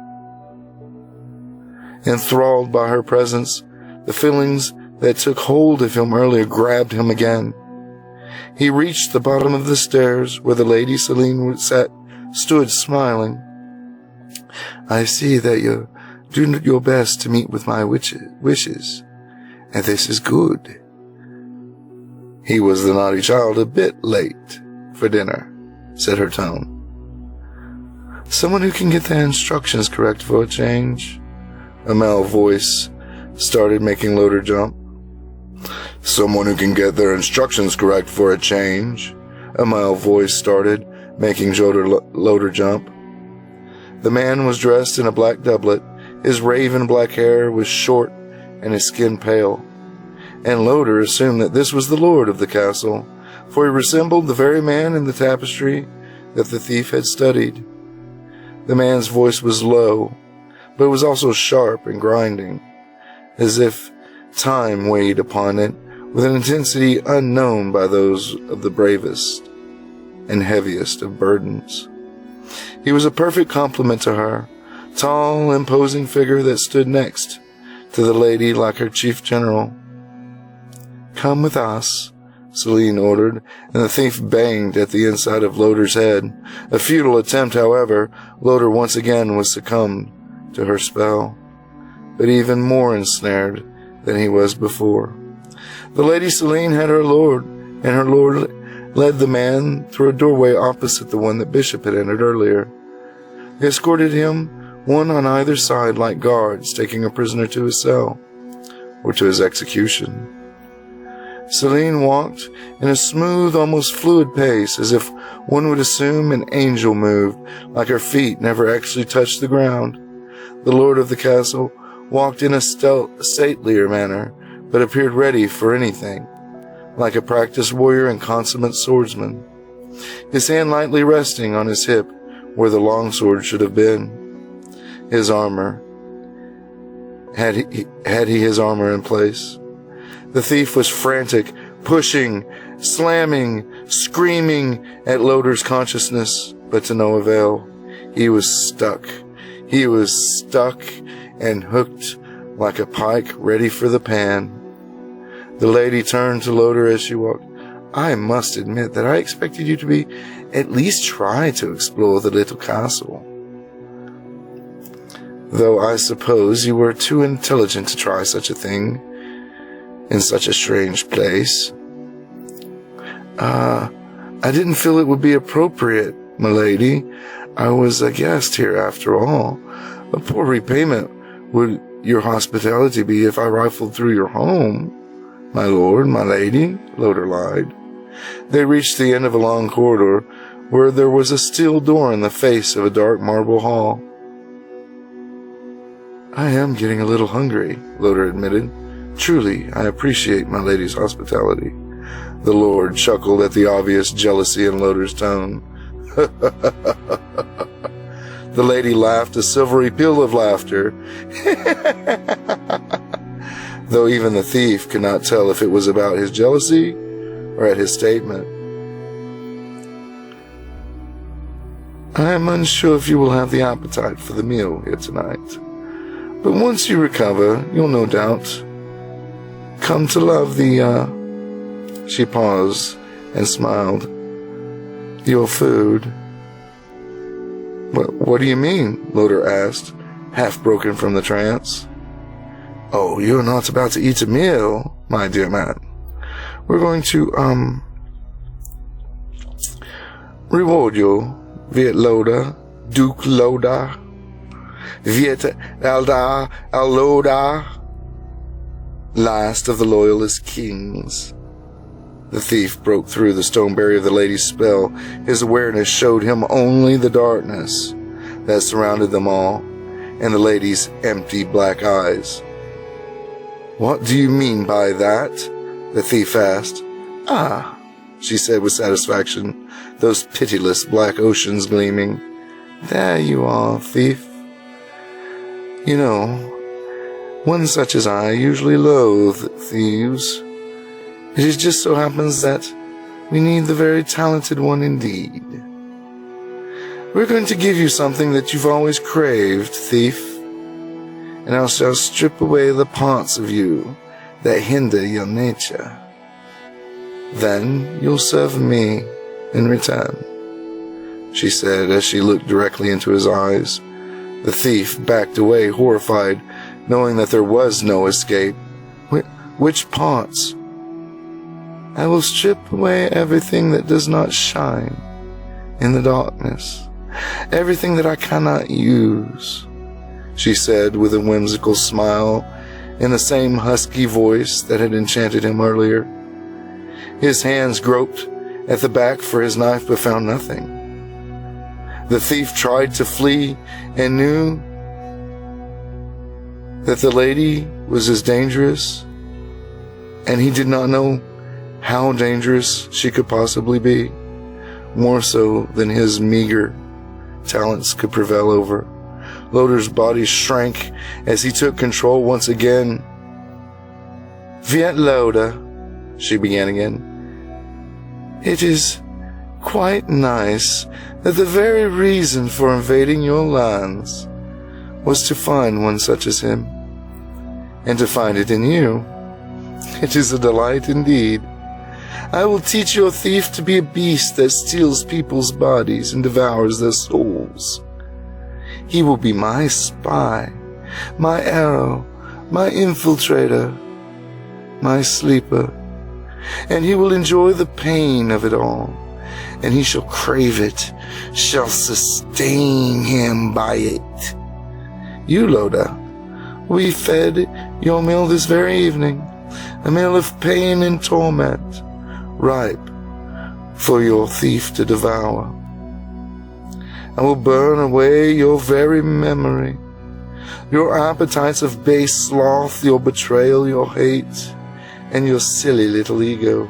Enthralled by her presence, the feelings that took hold of him earlier grabbed him again. He reached the bottom of the stairs where the Lady Celine stood smiling. I see that you do your best to meet with my wishes, and this is good. He was the naughty child a bit late for dinner, said her tone. Someone who can get their instructions correct for a change. A male voice started making Loader jump. Someone who can get their instructions correct for a change. A male voice started making Loader jump. The man was dressed in a black doublet. His raven black hair was short and his skin pale. And Loader assumed that this was the lord of the castle, for he resembled the very man in the tapestry that the thief had studied. The man's voice was low, but it was also sharp and grinding, as if time weighed upon it with an intensity unknown by those of the bravest and heaviest of burdens. He was a perfect complement to her, tall, imposing figure that stood next to the lady like her chief general. Come with us, Celine ordered, and the thief banged at the inside of Loader's head. A futile attempt, however. Loader once again was succumbed to her spell, but even more ensnared than he was before. The Lady Celine had her lord, and her lord led the man through a doorway opposite the one that Bishop had entered earlier. They escorted him, one on either side like guards, taking a prisoner to his cell, or to his execution. Celine walked in a smooth, almost fluid pace, as if one would assume an angel moved, like her feet never actually touched the ground. The lord of the castle walked in a statelier manner, but appeared ready for anything, like a practiced warrior and consummate swordsman, his hand lightly resting on his hip where the longsword should have been. His armor, had he his armor in place. The thief was frantic, pushing, slamming, screaming at Loader's consciousness, but to no avail. He was stuck. He was stuck and hooked like a pike ready for the pan. The lady turned to Loader as she walked. I must admit that I expected you to at least try to explore the little castle. though I suppose you were too intelligent to try such a thing in such a strange place. I didn't feel it would be appropriate, milady. I was a guest here after all. A poor repayment would your hospitality be if I rifled through your home, my lord, my lady, Loder lied. They reached the end of a long corridor where there was a steel door in the face of a dark marble hall. I am getting a little hungry, Loder admitted. Truly, I appreciate my lady's hospitality. The lord chuckled at the obvious jealousy in Loder's tone. The lady laughed a silvery peal of laughter, though even the thief could not tell if it was about his jealousy or at his statement. I am unsure if you will have the appetite for the meal here tonight, but once you recover, you'll no doubt come to love the, She paused and smiled. Your food. What do you mean? Loder asked, half broken from the trance. Oh, you're not about to eat a meal, my dear man. We're going to, reward you, Viet Loda, Duke Loda, Viet Alda, Aloda, last of the loyalist kings. The thief broke through the stone barrier of the lady's spell. His awareness showed him only the darkness that surrounded them all, and the lady's empty black eyes. What do you mean by that? The thief asked. Ah, she said with satisfaction, those pitiless black oceans gleaming. There you are, thief. You know, one such as I usually loathe thieves. It just so happens that we need the very talented one indeed. We're going to give you something that you've always craved, thief, and I shall strip away the parts of you that hinder your nature. Then you'll serve me in return, she said as she looked directly into his eyes. The thief backed away, horrified, knowing that there was no escape. Which parts? I will strip away everything that does not shine in the darkness, everything that I cannot use, she said with a whimsical smile in the same husky voice that had enchanted him earlier. His hands groped at the back for his knife but found nothing. The thief tried to flee and knew that the lady was as dangerous, and he did not know how dangerous she could possibly be, more so than his meager talents could prevail over. Loder's body shrank as he took control once again. Viet Loda, she began again. It is quite nice that the very reason for invading your lands was to find one such as him, and to find it in you. It is a delight indeed. I will teach your thief to be a beast that steals people's bodies and devours their souls. He will be my spy, my arrow, my infiltrator, my sleeper, and he will enjoy the pain of it all, and he shall crave it, shall sustain him by it. You, Loda, we fed your meal this very evening, a meal of pain and torment, ripe for your thief to devour. I will burn away your very memory, your appetites of base sloth, your betrayal, your hate, and your silly little ego.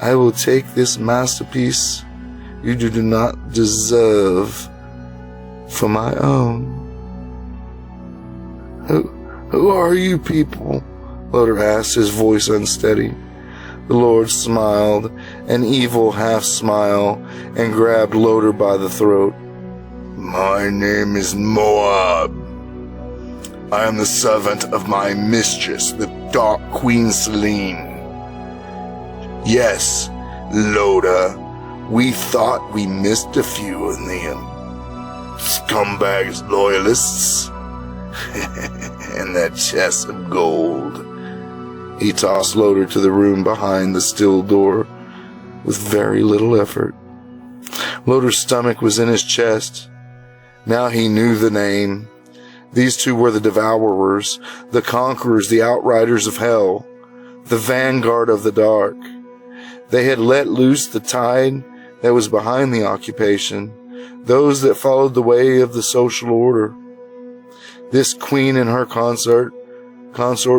I will take this masterpiece you do not deserve for my own. Who are you people? Loder asked, his voice unsteady. The Lord smiled, an evil half-smile, and grabbed Loder by the throat. My name is Moab. I am the servant of my mistress, the Dark Queen Selene. Yes, Loder, we thought we missed a few in the scumbags, loyalists, and that chest of gold. He tossed Loader to the room behind the steel door with very little effort. Loader's stomach was in his chest. Now he knew the name. These two were the Devourers, the Conquerors, the Outriders of Hell, the vanguard of the dark. They had let loose the tide that was behind the occupation, those that followed the way of the social order. This queen and her consort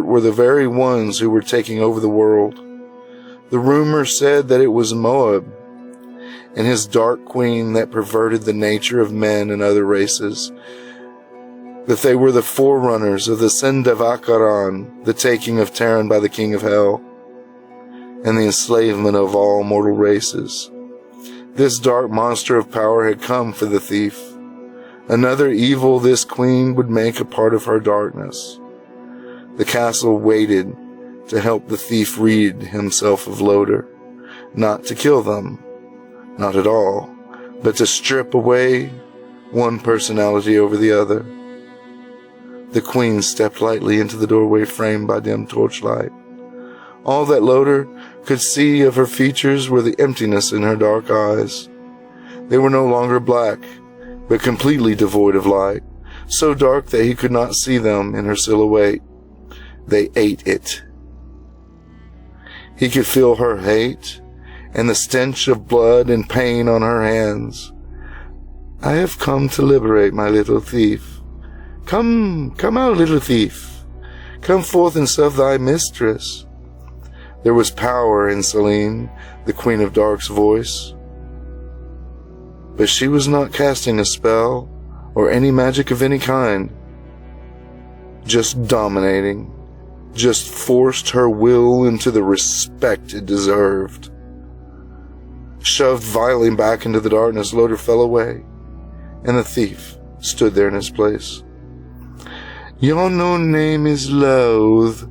were the very ones who were taking over the world. The rumor said that it was Moab and his dark queen that perverted the nature of men and other races, that they were the forerunners of the Sendavakaran, the taking of Terran by the king of hell, and the enslavement of all mortal races. This dark monster of power had come for the thief. Another evil this queen would make a part of her darkness. The castle waited to help the thief rid himself of Loader, not to kill them, not at all, but to strip away one personality over the other. The queen stepped lightly into the doorway framed by dim torchlight. All that Loader could see of her features were the emptiness in her dark eyes. They were no longer black, but completely devoid of light, so dark that he could not see them in her silhouette. They ate it. He could feel her hate and the stench of blood and pain on her hands. I have come to liberate my little thief. Come out, little thief. Come forth and serve thy mistress. There was power in Selene, the Queen of Dark's voice. But she was not casting a spell or any magic of any kind. Just dominating. Just forced her will into the respect it deserved. Shoved violently back into the darkness, Loader fell away, and the thief stood there in his place. Your no name is Loathe.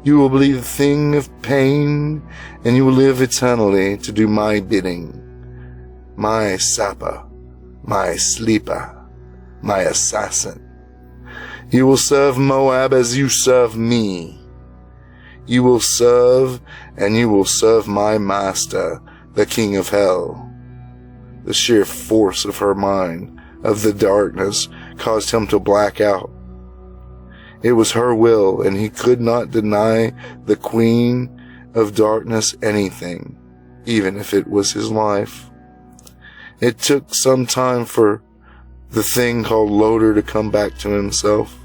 You will be the thing of pain, and you will live eternally to do my bidding. My sapper, my sleeper, my assassin. You will serve Moab as you serve me. You will serve, and you will serve my master, the king of hell. The sheer force of her mind, of the darkness, caused him to black out. It was her will, and he could not deny the Queen of Darkness anything, even if it was his life. It took some time for the thing called Loader to come back to himself.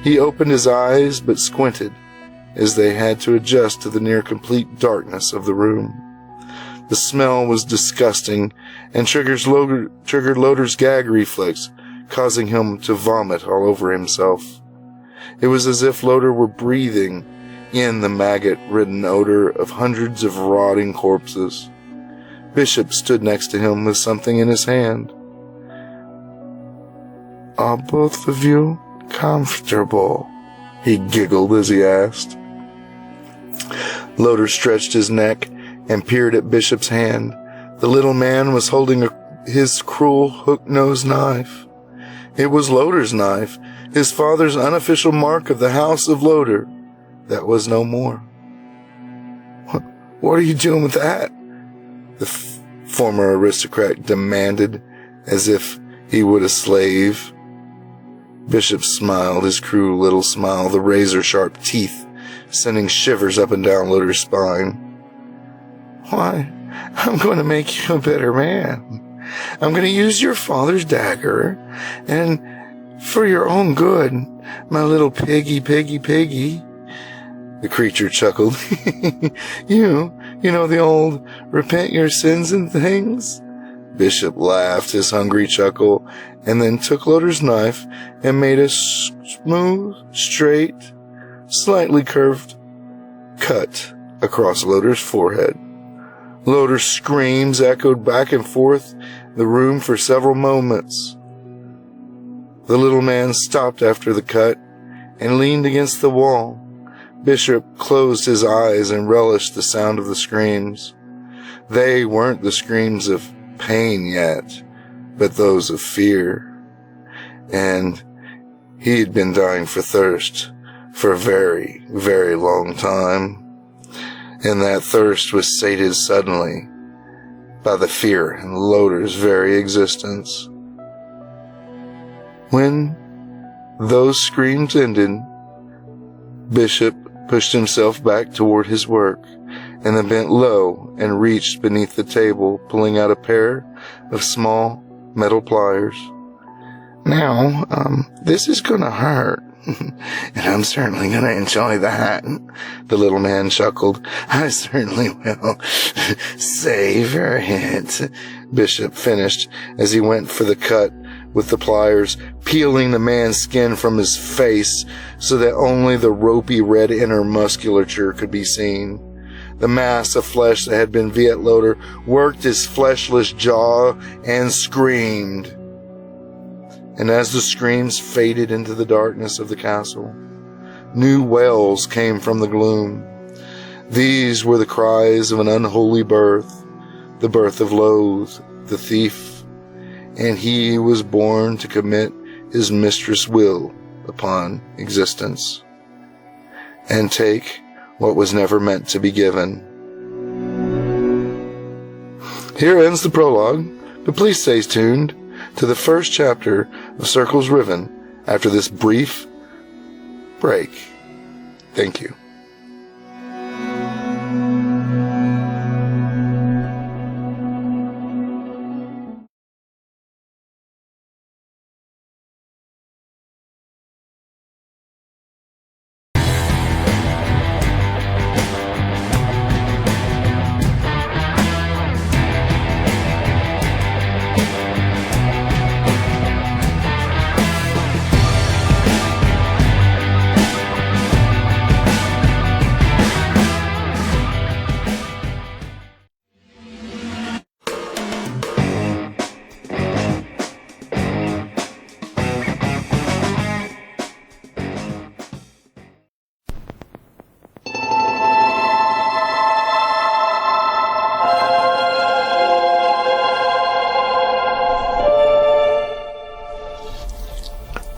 He opened his eyes, but squinted, as they had to adjust to the near-complete darkness of the room. The smell was disgusting, and triggered Loader's gag reflex, causing him to vomit all over himself. It was as if Loader were breathing in the maggot-ridden odor of hundreds of rotting corpses. Bishop stood next to him with something in his hand. Are both of you comfortable? He giggled as he asked. Loader stretched his neck and peered at Bishop's hand. The little man was holding his cruel hook-nosed knife. It was Loader's knife, his father's unofficial mark of the House of Loader. That was no more. What are you doing with that? The former aristocrat demanded, as if he were a slave. Bishop smiled his cruel little smile, the razor-sharp teeth sending shivers up and down Loader's spine. Why, I'm going to make you a better man. I'm going to use your father's dagger, and for your own good, my little piggy. The creature chuckled. You know the old repent your sins and things? Bishop laughed his hungry chuckle, and then took Loader's knife and made a smooth, straight, slightly curved cut across Loader's forehead. Loader's screams echoed back and forth the room for several moments. The little man stopped after the cut and leaned against the wall. Bishop closed his eyes and relished the sound of the screams. They weren't the screams of pain yet, but those of fear. And he had been dying for thirst for a very, very long time. And that thirst was sated suddenly by the fear in Loder's very existence. When those screams ended, Bishop pushed himself back toward his work, and then bent low and reached beneath the table, pulling out a pair of small metal pliers. Now, this is gonna hurt. And I'm certainly gonna enjoy that, the little man chuckled. I certainly will. Savor it, Bishop finished as he went for the cut with the pliers, peeling the man's skin from his face so that only the ropey red inner musculature could be seen. The mass of flesh that had been Viet Loder worked his fleshless jaw and screamed. And as the screams faded into the darkness of the castle, new wails came from the gloom. These were the cries of an unholy birth, the birth of Loth, the thief, and he was born to commit his mistress' will upon existence, and take what was never meant to be given. Here ends the prologue, but please stay tuned to the first chapter of Circles Riven after this brief break. Thank you.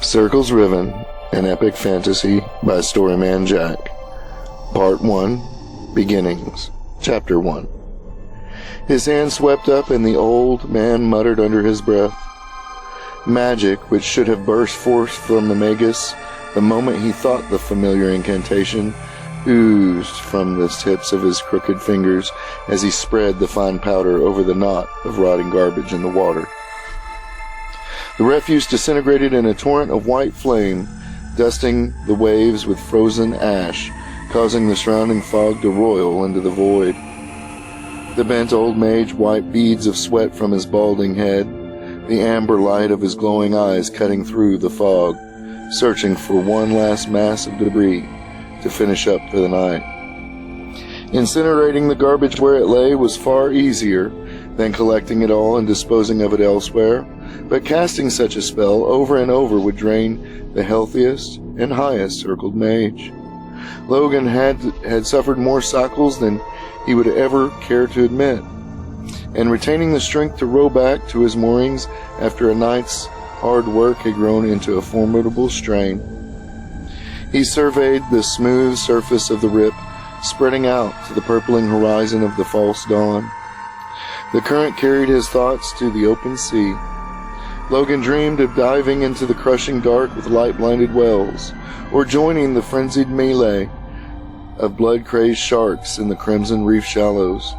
Circles Riven, an epic fantasy by StoryMan-Jack. Part 1, Beginnings, Chapter 1. His hand swept up and the old man muttered under his breath. Magic, which should have burst forth from the Magus the moment he thought the familiar incantation, oozed from the tips of his crooked fingers as he spread the fine powder over the knot of rotting garbage in the water. The refuse disintegrated in a torrent of white flame, dusting the waves with frozen ash, causing the surrounding fog to roil into the void. The bent old mage wiped beads of sweat from his balding head, the amber light of his glowing eyes cutting through the fog, searching for one last mass of debris to finish up for the night. Incinerating the garbage where it lay was far easier than collecting it all and disposing of it elsewhere, but casting such a spell over and over would drain the healthiest and highest circled mage. Logan had suffered more cycles than he would ever care to admit, and retaining the strength to row back to his moorings after a night's hard work had grown into a formidable strain. He surveyed the smooth surface of the rip, spreading out to the purpling horizon of the false dawn. The current carried his thoughts to the open sea. Logan dreamed of diving into the crushing dark with light-blinded whales, or joining the frenzied melee of blood-crazed sharks in the crimson reef shallows,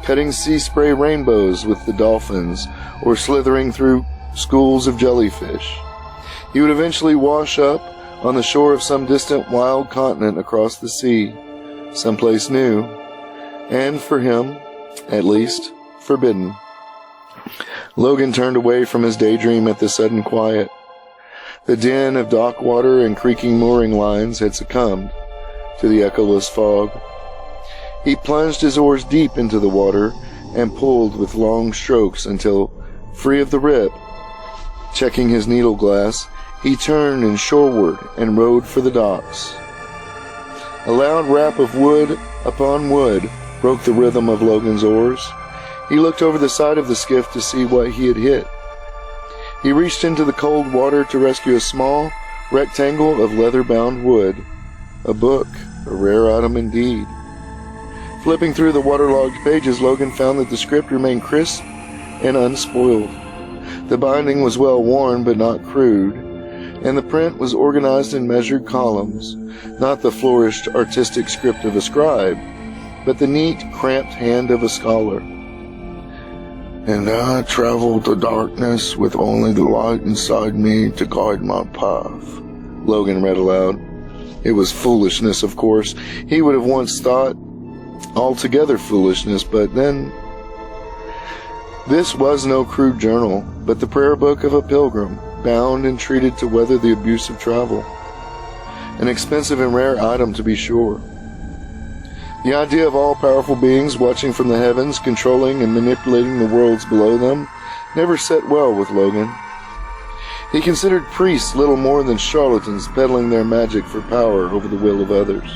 cutting sea spray rainbows with the dolphins, or slithering through schools of jellyfish. He would eventually wash up on the shore of some distant wild continent across the sea, someplace new, and for him, at least, forbidden. Logan turned away from his daydream at the sudden quiet. The din of dock water and creaking mooring lines had succumbed to the echoless fog. He plunged his oars deep into the water and pulled with long strokes until, free of the rip, checking his needle glass, he turned and shoreward and rowed for the docks. A loud rap of wood upon wood broke the rhythm of Logan's oars. He looked over the side of the skiff to see what he had hit, He reached into the cold water to rescue a small rectangle of leather-bound wood. A book, a rare item indeed. Flipping through the waterlogged pages, Logan found that the script remained crisp and unspoiled. The binding was well worn but not crude, and the print was organized in measured columns, not the flourished artistic script of a scribe, but the neat, cramped hand of a scholar. And I traveled the darkness with only the light inside me to guide my path, Logan read aloud. It was foolishness, of course. He would have once thought altogether foolishness, but then... This was no crude journal, but the prayer book of a pilgrim, bound and treated to weather the abuse of travel. An expensive and rare item, to be sure. The idea of all-powerful beings watching from the heavens, controlling and manipulating the worlds below them, never set well with Logan. He considered priests little more than charlatans peddling their magic for power over the will of others.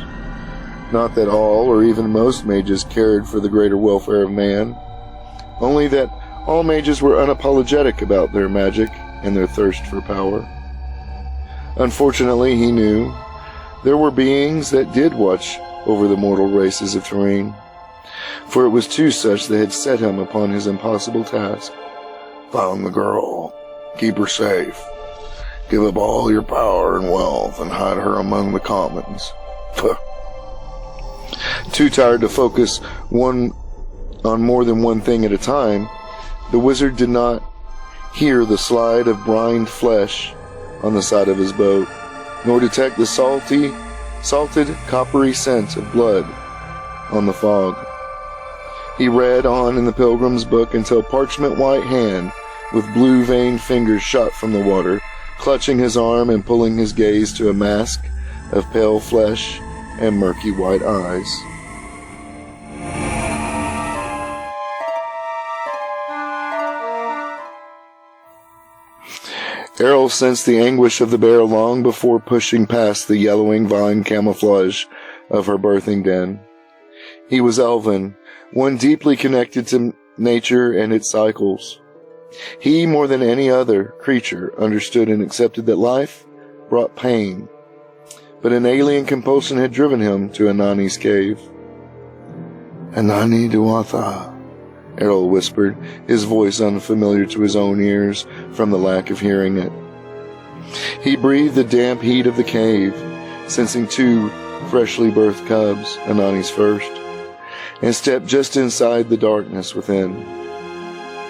Not that all, or even most mages cared for the greater welfare of man, only that all mages were unapologetic about their magic and their thirst for power. Unfortunately, he knew, there were beings that did watch over the mortal races of terrain, for it was two such that had set him upon his impossible task. Found the girl. Keep her safe. Give up all your power and wealth and hide her among the commons. Too tired to focus on more than one thing at a time, the wizard did not hear the slide of brined flesh on the side of his boat, nor detect the salted, coppery scent of blood on the fog. He read on in the pilgrim's book until parchment-white hand with blue-veined fingers shot from the water, clutching his arm and pulling his gaze to a mask of pale flesh and murky white eyes. Errol sensed the anguish of the bear long before pushing past the yellowing vine camouflage of her birthing den. He was elven, one deeply connected to nature and its cycles. He, more than any other creature, understood and accepted that life brought pain, but an alien compulsion had driven him to Anani's cave. Anani Duatha, Errol whispered, his voice unfamiliar to his own ears from the lack of hearing it. He breathed the damp heat of the cave, sensing two freshly birthed cubs, Anani's first, and stepped just inside the darkness within.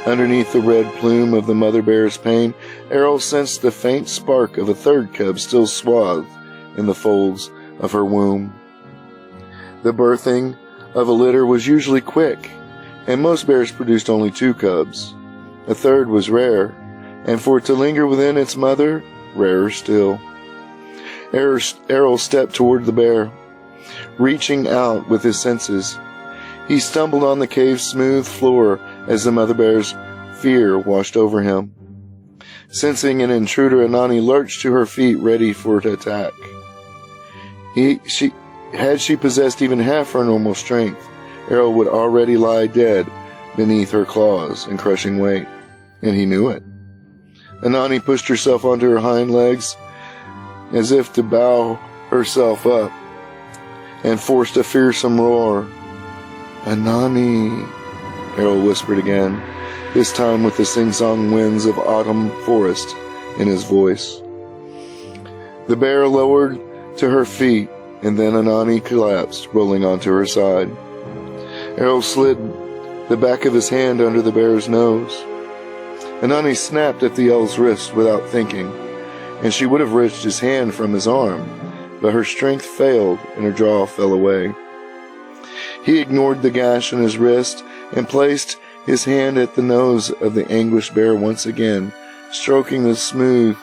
Underneath the red plume of the mother bear's pain, Errol sensed the faint spark of a third cub still swathed in the folds of her womb. The birthing of a litter was usually quick, and most bears produced only two cubs. A third was rare, and for it to linger within its mother, rarer still. Errol stepped toward the bear, reaching out with his senses. He stumbled on the cave's smooth floor as the mother bear's fear washed over him. Sensing an intruder, Anani lurched to her feet, ready for an attack. Had she possessed even half her normal strength, Errol would already lie dead beneath her claws and crushing weight, and he knew it. Anani pushed herself onto her hind legs as if to bow herself up, and forced a fearsome roar. Anani, Errol whispered again, this time with the sing-song winds of autumn forest in his voice. The bear lowered to her feet, and then Anani collapsed, rolling onto her side. Errol slid the back of his hand under the bear's nose. Anani snapped at the elf's wrist without thinking, and she would have wrenched his hand from his arm, but her strength failed and her jaw fell away. He ignored the gash on his wrist and placed his hand at the nose of the anguished bear once again, stroking smooth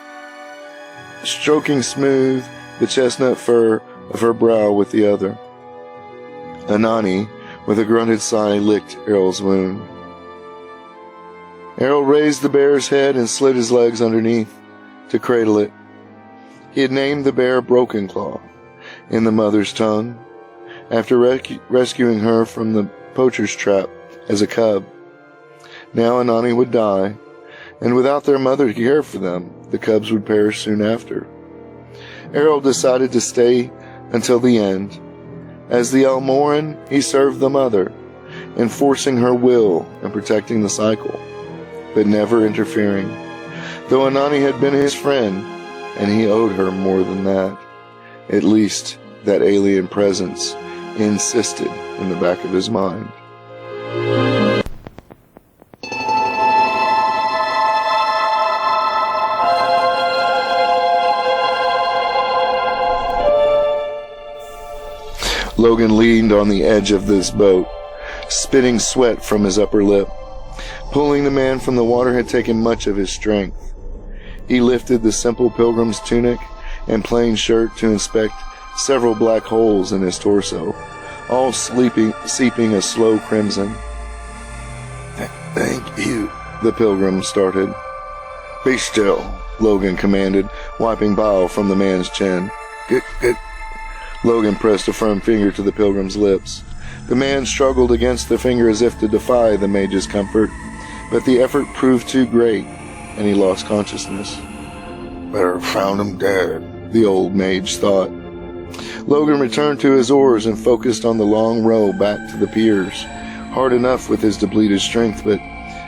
the chestnut fur of her brow with the other. Anani, with a grunted sigh, licked Errol's wound. Errol raised the bear's head and slid his legs underneath to cradle it. He had named the bear Broken Claw in the mother's tongue, after rescuing her from the poacher's trap as a cub. Now Anani would die, and without their mother to care for them, the cubs would perish soon after. Errol decided to stay until the end. As the Almoran, he served the mother, enforcing her will and protecting the cycle, but never interfering, though Anani had been his friend, and he owed her more than that. At least that alien presence insisted in the back of his mind. Logan leaned on the edge of this boat, spitting sweat from his upper lip. Pulling the man from the water had taken much of his strength. He lifted the simple pilgrim's tunic and plain shirt to inspect several black holes in his torso, all seeping a slow crimson. Thank you, the pilgrim started. Be still, Logan commanded, wiping bile from the man's chin. Good. Logan pressed a firm finger to the pilgrim's lips. The man struggled against the finger as if to defy the mage's comfort, but the effort proved too great, and he lost consciousness. Better have found him dead, the old mage thought. Logan returned to his oars and focused on the long row back to the piers. Hard enough with his depleted strength, but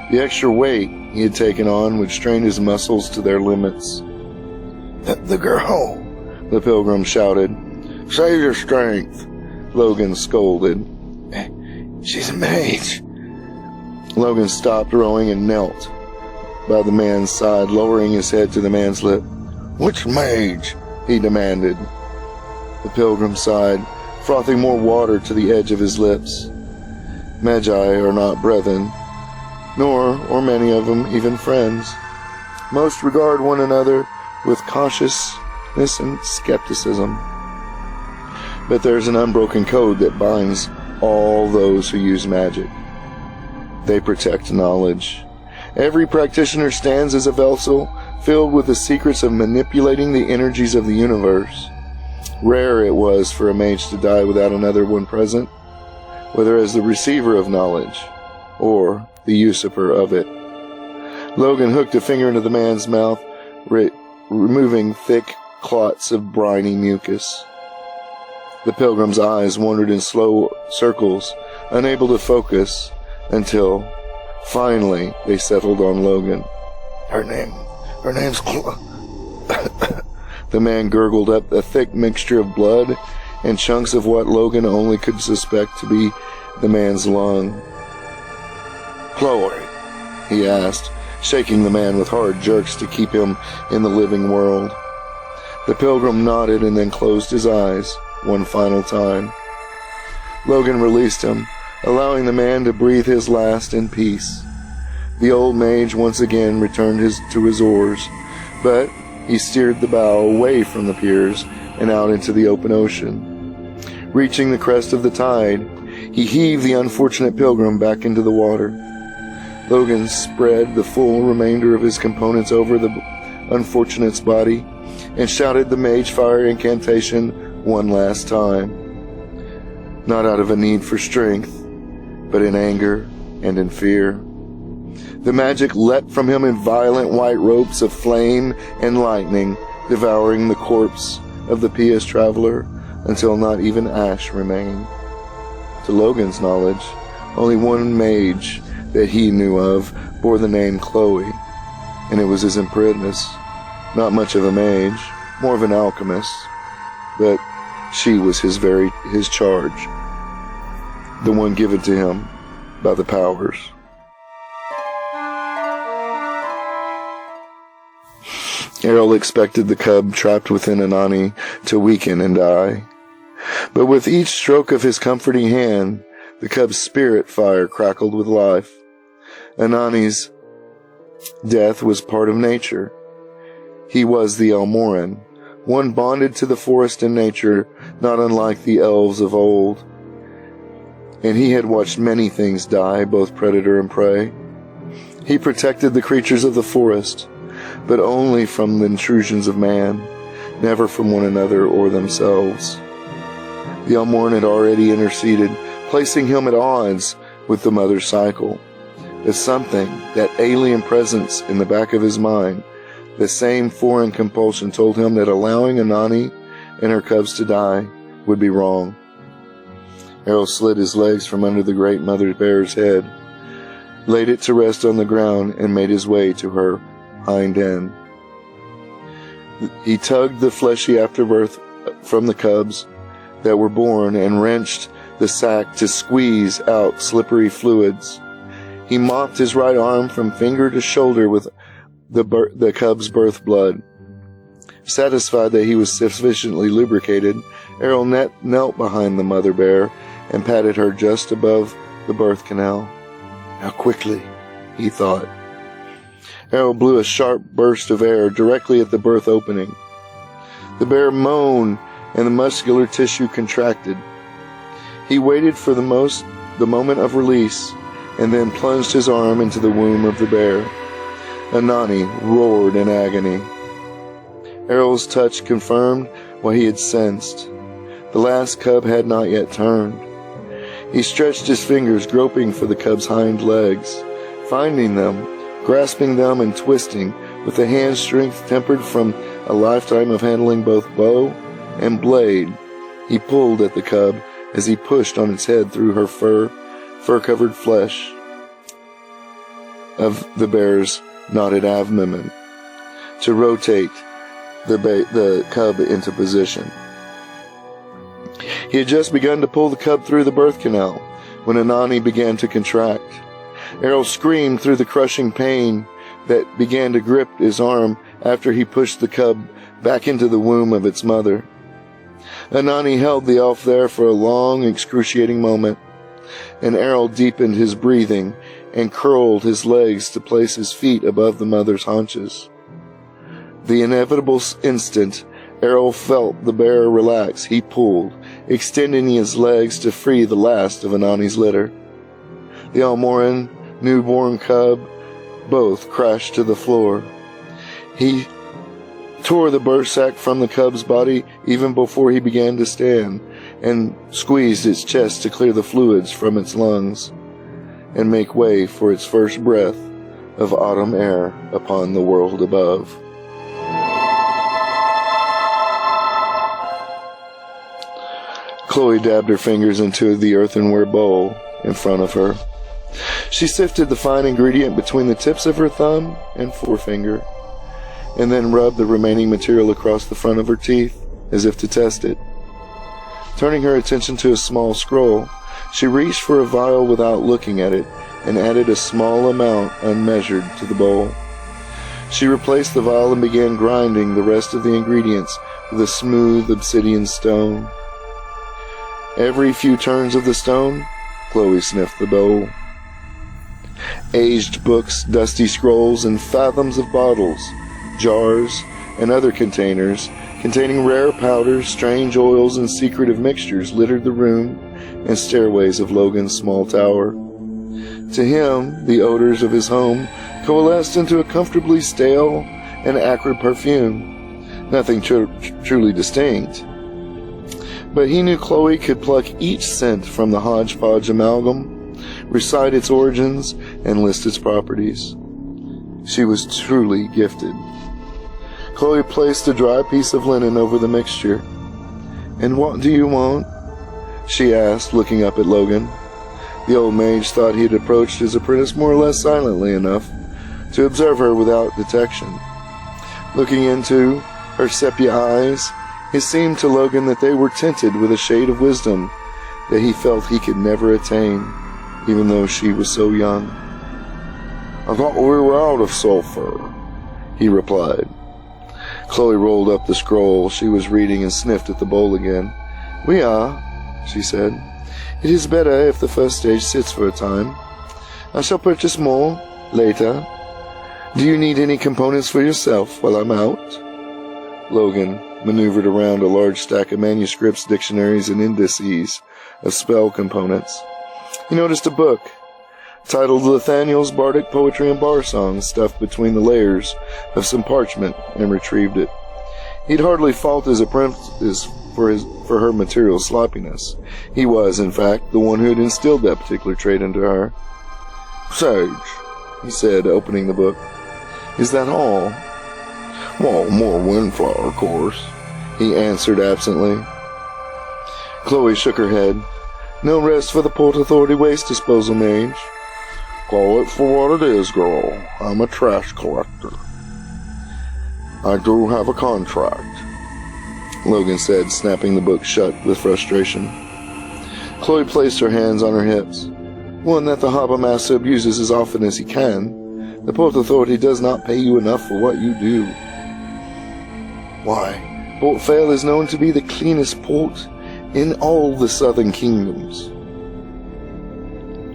the extra weight he had taken on would strain his muscles to their limits. The girl, the pilgrim shouted. Save your strength, Logan scolded. She's a mage. Logan stopped rowing and knelt by the man's side, lowering his head to the man's lip. Which mage? He demanded. The pilgrim sighed, frothing more water to the edge of his lips. Magi are not brethren, nor are many of them even friends. Most regard one another with cautiousness and skepticism. But there's an unbroken code that binds all those who use magic. They protect knowledge. Every practitioner stands as a vessel filled with the secrets of manipulating the energies of the universe. Rare it was for a mage to die without another one present, whether as the receiver of knowledge or the usurper of it. Logan hooked a finger into the man's mouth, removing thick clots of briny mucus. The pilgrim's eyes wandered in slow circles, unable to focus, until, finally, they settled on Logan. Her name's The man gurgled up a thick mixture of blood and chunks of what Logan only could suspect to be the man's lung. Chloe, he asked, shaking the man with hard jerks to keep him in the living world. The pilgrim nodded and then closed his eyes one final time. Logan released him, allowing the man to breathe his last in peace. The old mage once again returned to his oars, but he steered the bow away from the piers and out into the open ocean. Reaching the crest of the tide, he heaved the unfortunate pilgrim back into the water. Logan spread the full remainder of his components over the unfortunate's body and shouted the mage fire incantation one last time, not out of a need for strength, but in anger and in fear. The magic leapt from him in violent white ropes of flame and lightning, devouring the corpse of the pious traveler until not even ash remained. To Logan's knowledge, only one mage that he knew of bore the name Chloe, and it was his apprentice, not much of a mage, more of an alchemist, but she was his charge, the one given to him by the powers. Errol expected the cub trapped within Anani to weaken and die. But with each stroke of his comforting hand, the cub's spirit fire crackled with life. Anani's death was part of nature. He was the Almoran, one bonded to the forest and nature, not unlike the elves of old. And he had watched many things die, both predator and prey. He protected the creatures of the forest, but only from the intrusions of man, never from one another or themselves. The Almoran had already interceded, placing him at odds with the mother cycle, But something, that alien presence in the back of his mind, the same foreign compulsion told him that allowing Anani and her cubs to die would be wrong. Errol slid his legs from under the great mother bear's head, laid it to rest on the ground, and made his way to her hind end. He tugged the fleshy afterbirth from the cubs that were born and wrenched the sack to squeeze out slippery fluids. He mopped his right arm from finger to shoulder with the cub's birth blood. Satisfied that he was sufficiently lubricated, Errol knelt behind the mother bear and patted her just above the birth canal. Now quickly, he thought. Errol blew a sharp burst of air directly at the birth opening. The bear moaned and the muscular tissue contracted. He waited for the moment of release and then plunged his arm into the womb of the bear. Anani roared in agony. Errol's touch confirmed what he had sensed. The last cub had not yet turned. He stretched his fingers, groping for the cub's hind legs. Finding them, grasping them and twisting, with the hand strength tempered from a lifetime of handling both bow and blade, he pulled at the cub as he pushed on its head through her fur-covered flesh of the bear's knotted abdomen to rotate the cub into position. He had just begun to pull the cub through the birth canal when Anani began to contract. Errol screamed through the crushing pain that began to grip his arm after he pushed the cub back into the womb of its mother. Anani held the elf there for a long, excruciating moment, and Errol deepened his breathing and curled his legs to place his feet above the mother's haunches. The inevitable instant Errol felt the bear relax, he pulled, extending his legs to free the last of Anani's litter. The Almoran newborn cub both crashed to the floor. He tore the birth sac from the cub's body even before he began to stand, and squeezed its chest to clear the fluids from its lungs and make way for its first breath of autumn air upon the world above. Chloe dabbed her fingers into the earthenware bowl in front of her. She sifted the fine ingredient between the tips of her thumb and forefinger, and then rubbed the remaining material across the front of her teeth, as if to test it. Turning her attention to a small scroll, she reached for a vial without looking at it, and added a small amount unmeasured to the bowl. She replaced the vial and began grinding the rest of the ingredients with a smooth obsidian stone. Every few turns of the stone, Chloe sniffed the bowl. Aged books, dusty scrolls, and fathoms of bottles, jars, and other containers containing rare powders, strange oils, and secretive mixtures littered the room and stairways of Logan's small tower. To him, the odors of his home coalesced into a comfortably stale and acrid perfume, nothing truly distinct. But he knew Chloe could pluck each scent from the hodgepodge amalgam, recite its origins, and list its properties. She was truly gifted. Chloe placed a dry piece of linen over the mixture. "And what do you want?" she asked, looking up at Logan. The old mage thought he had approached his apprentice more or less silently enough to observe her without detection. Looking into her sepia eyes, it seemed to Logan that they were tinted with a shade of wisdom that he felt he could never attain, even though she was so young. "I thought we were out of sulfur," he replied. Chloe rolled up the scroll she was reading and sniffed at the bowl again. "We are," she said. "It is better if the first stage sits for a time. I shall purchase more later. Do you need any components for yourself while I'm out?" Logan maneuvered around a large stack of manuscripts, dictionaries, and indices of spell components. He noticed a book titled Nathaniel's Bardic Poetry and Bar Songs stuffed between the layers of some parchment, and retrieved it. He'd hardly fault his apprentice for her material sloppiness. He was, in fact, the one who had instilled that particular trait into her. Sage, he said, opening the book. Is that all? Well, more windflower, of course, he answered absently. Chloe shook her head. No rest for the Port Authority waste disposal mage. Call it for what it is, girl. I'm a trash collector. I do have a contract, Logan said, snapping the book shut with frustration. Chloe placed her hands on her hips. One that the Harbor Master abuses as often as he can. The Port Authority does not pay you enough for what you do. Why, Port Vale is known to be the cleanest port in all the southern kingdoms.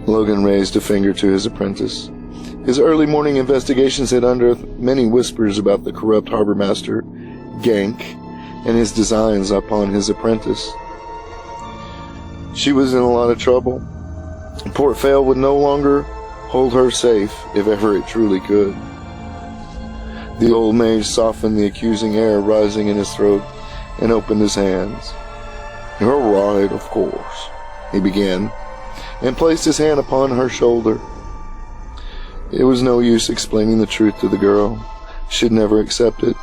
Logan raised a finger to his apprentice. His early morning investigations had unearthed many whispers about the corrupt harbor master, Gank, and his designs upon his apprentice. She was in a lot of trouble. Port Vale would no longer hold her safe, if ever it truly could. The old mage softened the accusing air rising in his throat and opened his hands. You're right, of course, he began, and placed his hand upon her shoulder. It was no use explaining the truth to the girl. She'd never accept it.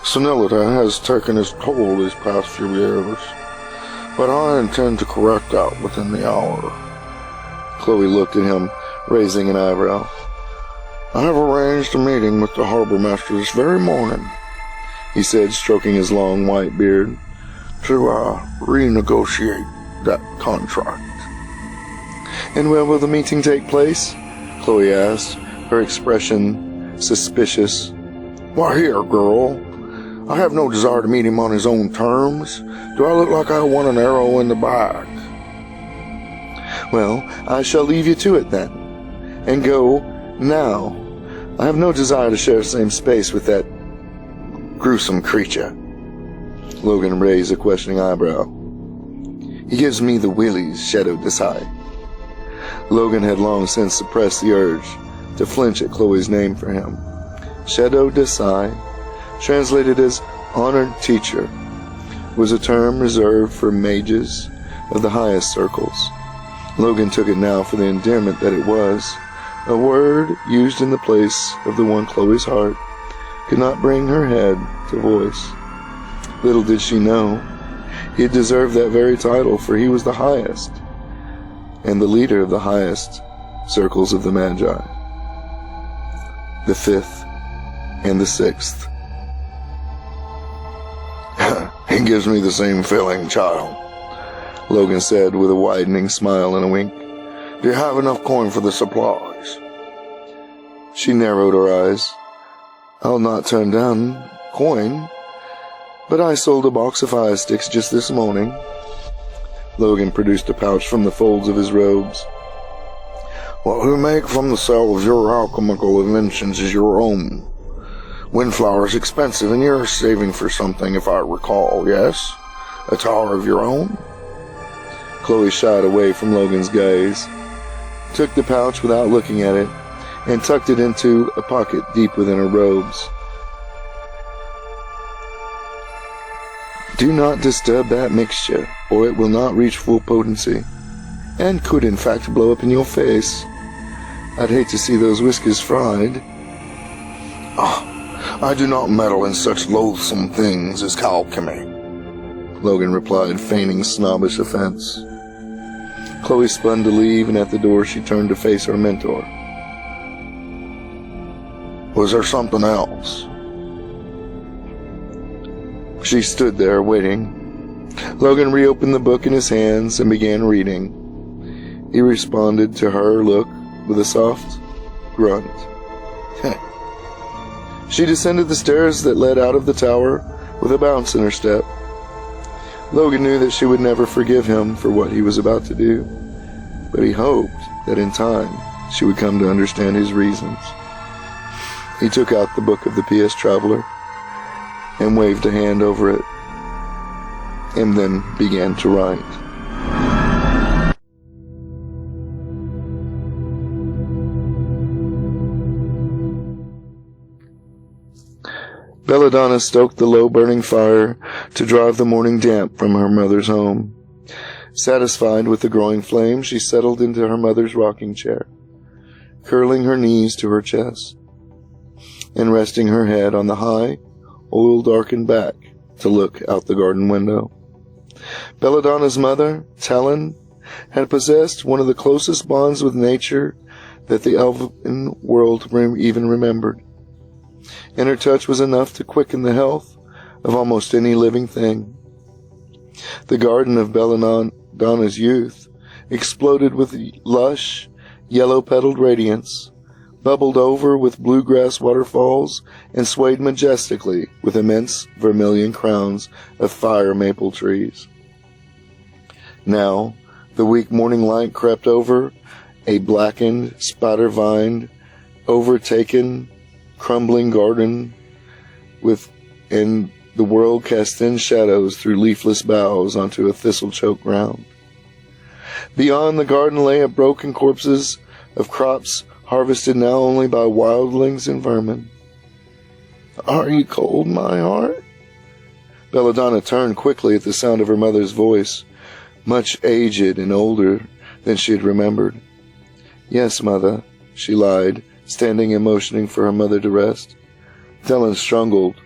Senility has taken its toll these past few years, but I intend to correct that within the hour. Chloe looked at him, raising an eyebrow. I have arranged a meeting with the harbor master this very morning, he said, stroking his long white beard, to renegotiate that contract. And where will the meeting take place? Chloe asked, her expression suspicious. Why, here, girl. I have no desire to meet him on his own terms. Do I look like I want an arrow in the back? Well, I shall leave you to it then, and go now. I have no desire to share the same space with that gruesome creature. Logan raised a questioning eyebrow. He gives me the willies, Shadow Desai. Logan had long since suppressed the urge to flinch at Chloe's name for him. Shadow Desai, translated as honored teacher, was a term reserved for mages of the highest circles. Logan took it now for the endearment that it was, a word used in the place of the one Chloe's heart could not bring her head to voice. Little did she know, he had deserved that very title, for he was the highest, and the leader of the highest circles of the Magi, the fifth and the sixth. He gives me the same feeling, child, Logan said with a widening smile and a wink. Do you have enough coin for the supplies? She narrowed her eyes. I'll not turn down coin, but I sold a box of fire sticks just this morning. Logan produced a pouch from the folds of his robes. What we make from the sale of your alchemical inventions is your own. Windflower is expensive, and you're saving for something, if I recall, yes? A tower of your own? Chloe shied away from Logan's gaze, took the pouch without looking at it, and tucked it into a pocket deep within her robes. Do not disturb that mixture, or it will not reach full potency, and could in fact blow up in your face. I'd hate to see those whiskers fried. I do not meddle in such loathsome things as alchemy, Logan replied, feigning snobbish offense. Chloe spun to leave, and at the door she turned to face her mentor. Was there something else? She stood there, waiting. Logan reopened the book in his hands and began reading. He responded to her look with a soft grunt. She descended the stairs that led out of the tower with a bounce in her step. Logan knew that she would never forgive him for what he was about to do, but he hoped that in time she would come to understand his reasons. He took out the book of the P.S. Traveler and waved a hand over it, and then began to write. Belladonna stoked the low-burning fire to drive the morning damp from her mother's home. Satisfied with the growing flame, she settled into her mother's rocking chair. curling her knees to her chest and resting her head on the high, oil-darkened back to look out the garden window. Belladonna's mother, Talon, had possessed one of the closest bonds with nature that the elven world even remembered, and her touch was enough to quicken the health of almost any living thing. The garden of Belladonna's youth exploded with lush, yellow-petaled radiance, bubbled over with bluegrass waterfalls, and swayed majestically with immense vermilion crowns of fire maple trees. Now, the weak morning light crept over a blackened, spider-vined, overtaken, crumbling garden and the world cast thin shadows through leafless boughs onto a thistle-choked ground. Beyond the garden lay a broken corpses of crops harvested now only by wildlings and vermin. "Are you cold, my heart?" Belladonna turned quickly at the sound of her mother's voice, much aged and older than she had remembered. "Yes, mother," she lied, standing and motioning for her mother to rest. Talon struggled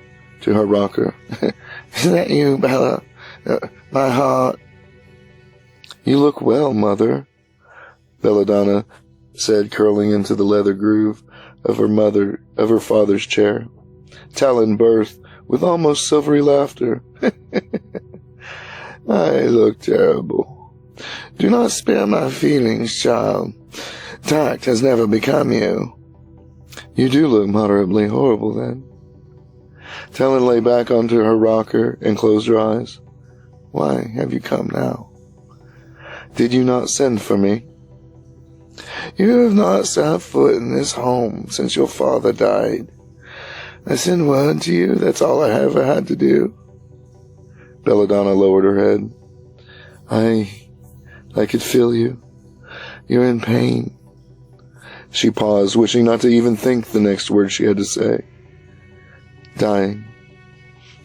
to her rocker. "Is that you, Bella? My heart?" "You look well, mother," Belladonna said, curling into the leather groove of her father's chair. Talon burst with almost silvery laughter. "I look terrible. Do not spare my feelings, child. Tact has never become you." "You do look moderately horrible, then." Talon lay back onto her rocker and closed her eyes. "Why have you come now? Did you not send for me?" "You have not set foot in this home since your father died. I send word to you, that's all I ever had to do." Belladonna lowered her head. I could feel you. You're in pain." She paused, wishing not to even think the next word she had to say. "Dying."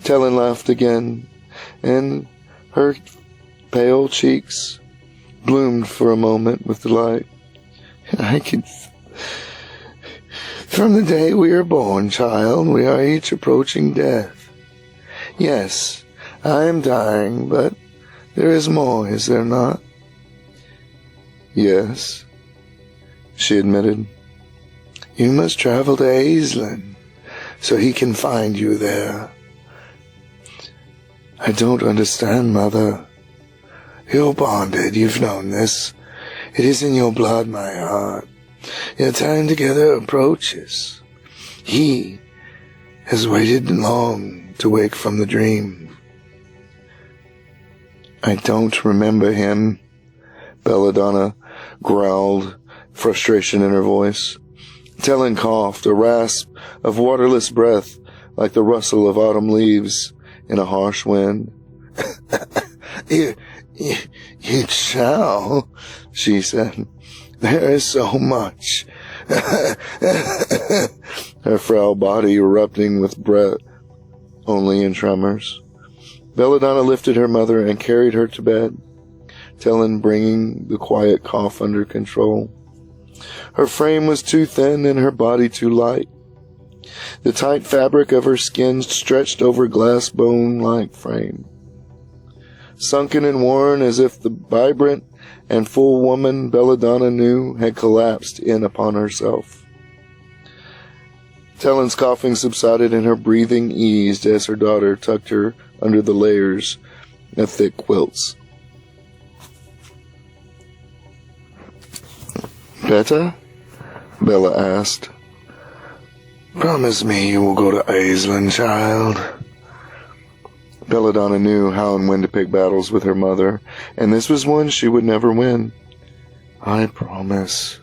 Talon laughed again, and her pale cheeks bloomed for a moment with delight. From the day we are born, child, we are each approaching death. Yes, I am dying, but there is more, is there not?" "Yes," she admitted. "You must travel to Aisling, so he can find you there." "I don't understand, Mother." "You're bonded, you've known this. It is in your blood, my heart. Your time together approaches. He has waited long to wake from the dream." "I don't remember him," Belladonna growled, frustration in her voice. Talon coughed, a rasp of waterless breath like the rustle of autumn leaves in a harsh wind. You shall," she said. "There is so much." Her frail body erupting with breath only in tremors. Belladonna lifted her mother and carried her to bed, Talon bringing the quiet cough under control. Her frame was too thin and her body too light. The tight fabric of her skin stretched over glass bone-like frame. Sunken and worn as if the vibrant and full woman Belladonna knew had collapsed in upon herself. Talon's coughing subsided and her breathing eased as her daughter tucked her under the layers of thick quilts. "Better?" Bella asked. "Promise me you will go to Aisling, child." Belladonna knew how and when to pick battles with her mother, and this was one she would never win. "I promise."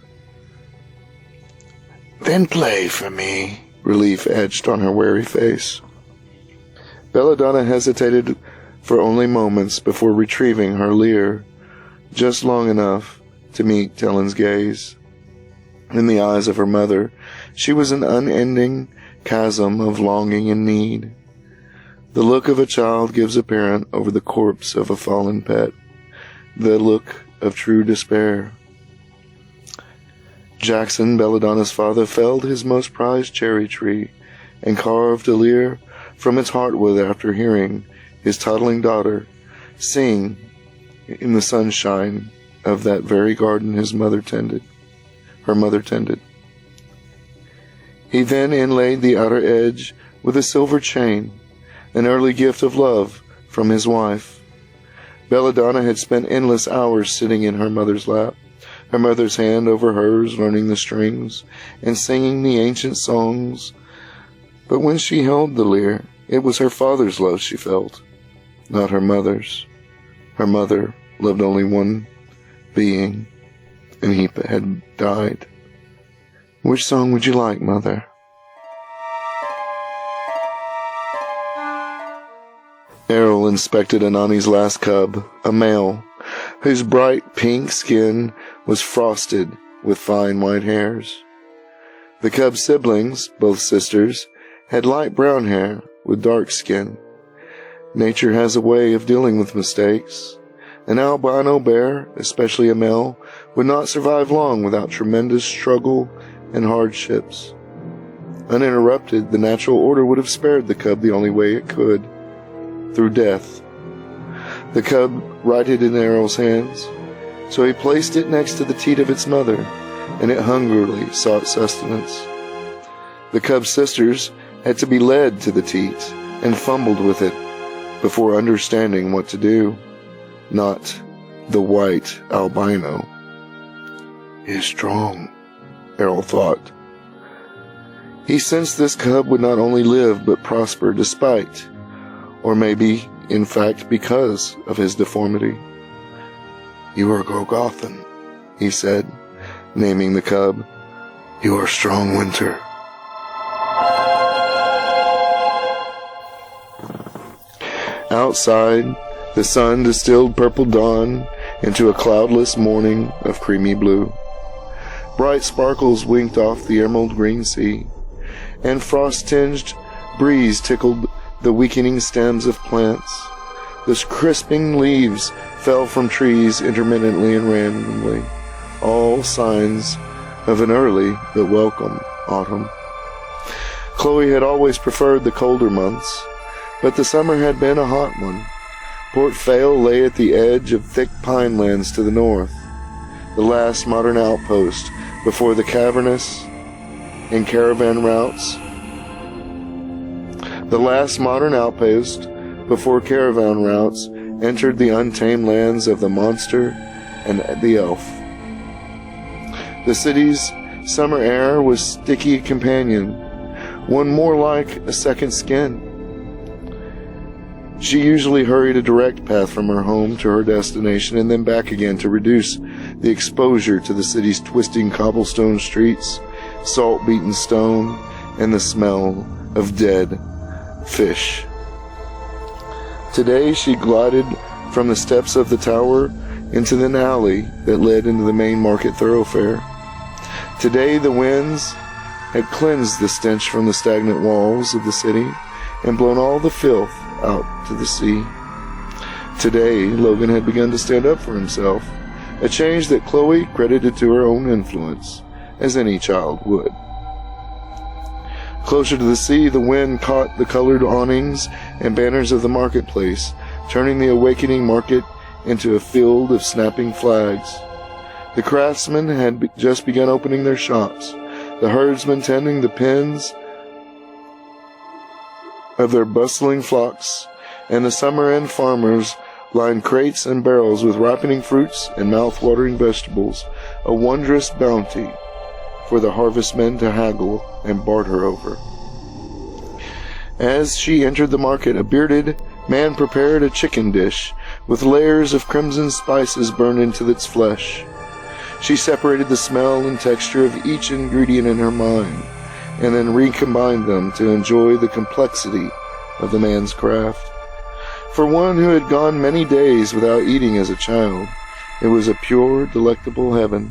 "Then play for me," relief etched on her weary face. Belladonna hesitated for only moments before retrieving her lyre, just long enough to meet Talon's gaze. In the eyes of her mother, she was an unending chasm of longing and need. The look of a child gives a parent over the corpse of a fallen pet, the look of true despair. Jackson, Belladonna's father, felled his most prized cherry tree and carved a lyre from its heartwood after hearing his toddling daughter sing in the sunshine of that very garden her mother tended. He then inlaid the outer edge with a silver chain, an early gift of love from his wife. Belladonna had spent endless hours sitting in her mother's lap, her mother's hand over hers, learning the strings and singing the ancient songs. But when she held the lyre, it was her father's love she felt, not her mother's. Her mother loved only one being, and he had died. Which song would you like, Mother? Errol inspected Anani's last cub, a male, whose bright pink skin was frosted with fine white hairs. The cub's siblings, both sisters, had light brown hair with dark skin. Nature has a way of dealing with mistakes. An albino bear, especially a male, would not survive long without tremendous struggle and hardships. Uninterrupted, the natural order would have spared the cub the only way it could, through death. The cub righted in Errol's hands, so he placed it next to the teat of its mother, and it hungrily sought sustenance. The cub's sisters had to be led to the teat and fumbled with it before understanding what to do. Not the white albino. He is strong, Errol thought. He sensed this cub would not only live but prosper despite, or maybe, in fact, because of his deformity. You are Golgothan, he said, naming the cub. You are strong, Winter. Outside, the sun distilled purple dawn into a cloudless morning of creamy blue. Bright sparkles winked off the emerald green sea, and frost-tinged breeze tickled the weakening stems of plants. The crisping leaves fell from trees intermittently and randomly, all signs of an early but welcome autumn. Chloe had always preferred the colder months, but the summer had been a hot one. Port Vale lay at the edge of thick pine lands to the north, the last modern outpost before the cavernous and caravan routes. The last modern outpost before caravan routes entered the untamed lands of the monster and the elf. The city's summer air was sticky companion, one more like a second skin. She usually hurried a direct path from her home to her destination and then back again to reduce the exposure to the city's twisting cobblestone streets, salt-beaten stone, and the smell of dead fish. Today she glided from the steps of the tower into an alley that led into the main market thoroughfare. Today the winds had cleansed the stench from the stagnant walls of the city and blown all the filth out to the sea. Today Logan had begun to stand up for himself, a change that Chloe credited to her own influence, as any child would. Closer to the sea, the wind caught the colored awnings and banners of the marketplace, turning the awakening market into a field of snapping flags. The craftsmen had just begun opening their shops, the herdsmen tending the pens of their bustling flocks, and the summer-end farmers lined crates and barrels with ripening fruits and mouth-watering vegetables, a wondrous bounty for the harvestmen to haggle and barter over. As she entered the market, a bearded man prepared a chicken dish with layers of crimson spices burned into its flesh. She separated the smell and texture of each ingredient in her mind, and then recombined them to enjoy the complexity of the man's craft. For one who had gone many days without eating as a child, it was a pure, delectable heaven.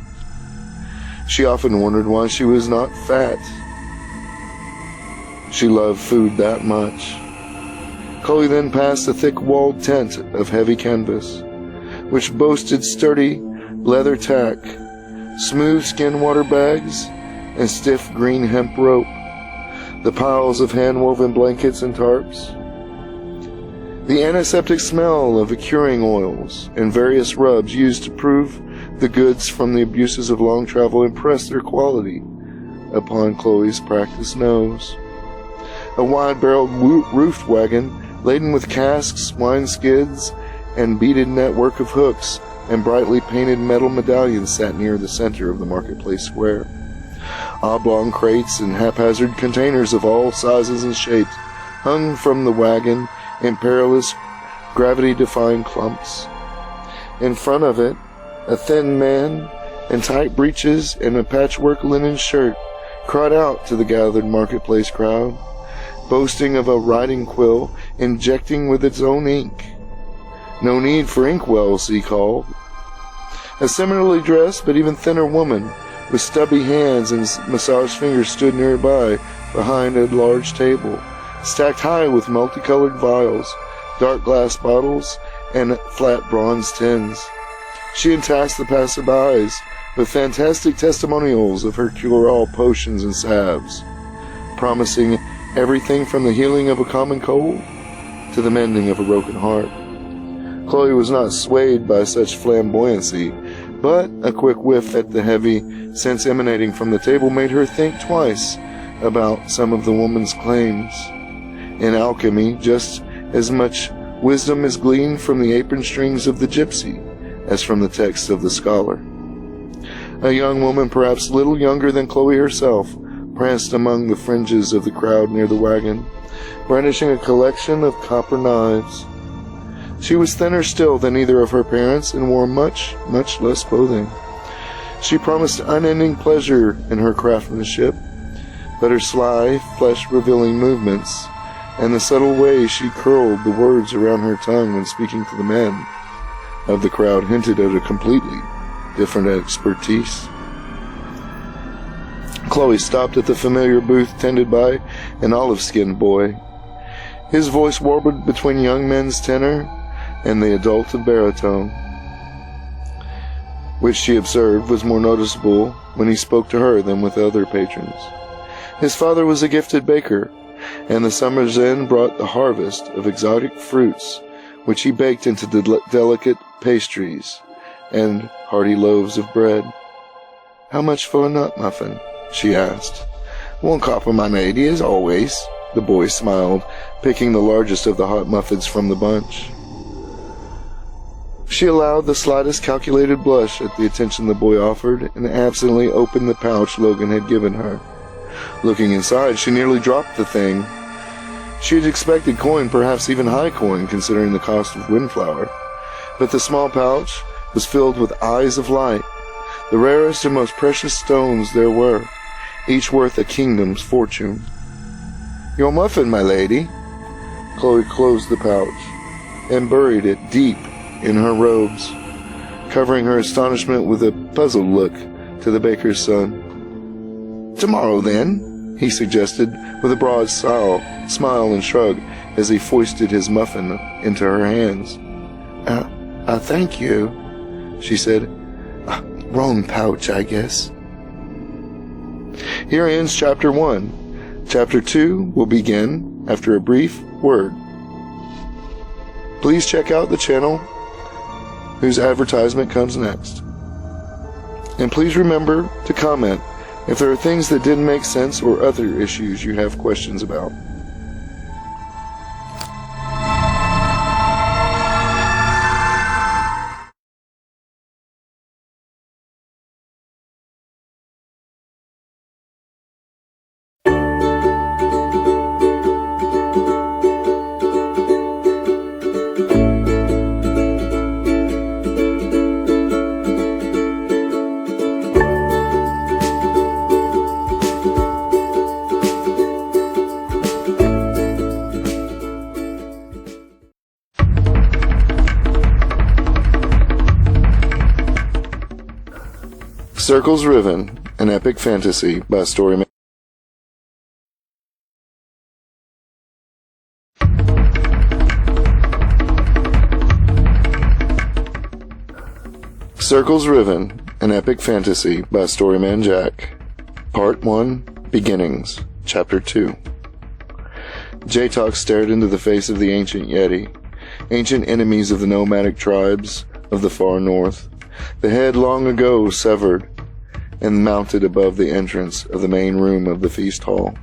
She often wondered why she was not fat. She loved food that much. Chloe then passed a thick-walled tent of heavy canvas, which boasted sturdy leather tack, smooth skin water bags, and stiff green hemp rope, the piles of hand-woven blankets and tarps, the antiseptic smell of the curing oils and various rubs used to prove the goods from the abuses of long travel impressed their quality upon Chloe's practiced nose. A wide-barreled roofed wagon laden with casks, wine skids, and beaded network of hooks and brightly painted metal medallions sat near the center of the marketplace square. Oblong crates and haphazard containers of all sizes and shapes hung from the wagon in perilous, gravity-defying clumps. In front of it, a thin man in tight breeches and a patchwork linen shirt cried out to the gathered marketplace crowd, boasting of a writing quill injecting with its own ink. No need for inkwells, he called. A similarly dressed but even thinner woman with stubby hands and massaged fingers stood nearby behind a large table, stacked high with multicolored vials, dark glass bottles, and flat bronze tins. She entasked the passerbys with fantastic testimonials of her cure-all potions and salves, promising everything from the healing of a common cold to the mending of a broken heart. Chloe was not swayed by such flamboyancy, but a quick whiff at the heavy scents emanating from the table made her think twice about some of the woman's claims. In alchemy, just as much wisdom is gleaned from the apron strings of the gypsy as from the text of the scholar. A young woman, perhaps little younger than Chloe herself, pranced among the fringes of the crowd near the wagon, brandishing a collection of copper knives. She was thinner still than either of her parents and wore much, much less clothing. She promised unending pleasure in her craftsmanship, but her sly, flesh-revealing movements and the subtle way she curled the words around her tongue when speaking to the men of the crowd hinted at a completely different expertise. Chloe stopped at the familiar booth tended by an olive-skinned boy. His voice warbled between young men's tenor and the adult baritone, which she observed was more noticeable when he spoke to her than with other patrons. His father was a gifted baker, and the summer's end brought the harvest of exotic fruits, which he baked into delicate pastries and hearty loaves of bread. "How much for a nut muffin?" she asked. "1 copper, my lady, as always," the boy smiled, picking the largest of the hot muffins from the bunch. She allowed the slightest calculated blush at the attention the boy offered and absently opened the pouch Logan had given her. Looking inside, she nearly dropped the thing. She had expected coin, perhaps even high coin, considering the cost of windflower. But the small pouch was filled with eyes of light, the rarest and most precious stones there were, each worth a kingdom's fortune. "Your muffin, my lady." Chloe closed the pouch and buried it deep in her robes, covering her astonishment with a puzzled look to the baker's son. "Tomorrow, then," he suggested, with a broad smile and shrug as he foisted his muffin into her hands. Thank you," she said. "Wrong pouch, I guess." Here ends Chapter 1. Chapter 2 will begin after a brief word. Please check out the channel whose advertisement comes next. And please remember to comment if there are things that didn't make sense or other issues you have questions about. Circles Riven, an epic fantasy by StoryMan. Circles Riven, an epic fantasy by StoryMan-Jack. Part 1, Beginnings, Chapter 2. J-Talk stared into the face of the ancient Yeti, ancient enemies of the nomadic tribes of the far north, the head long ago severed and mounted above the entrance of the main room of the feast hall.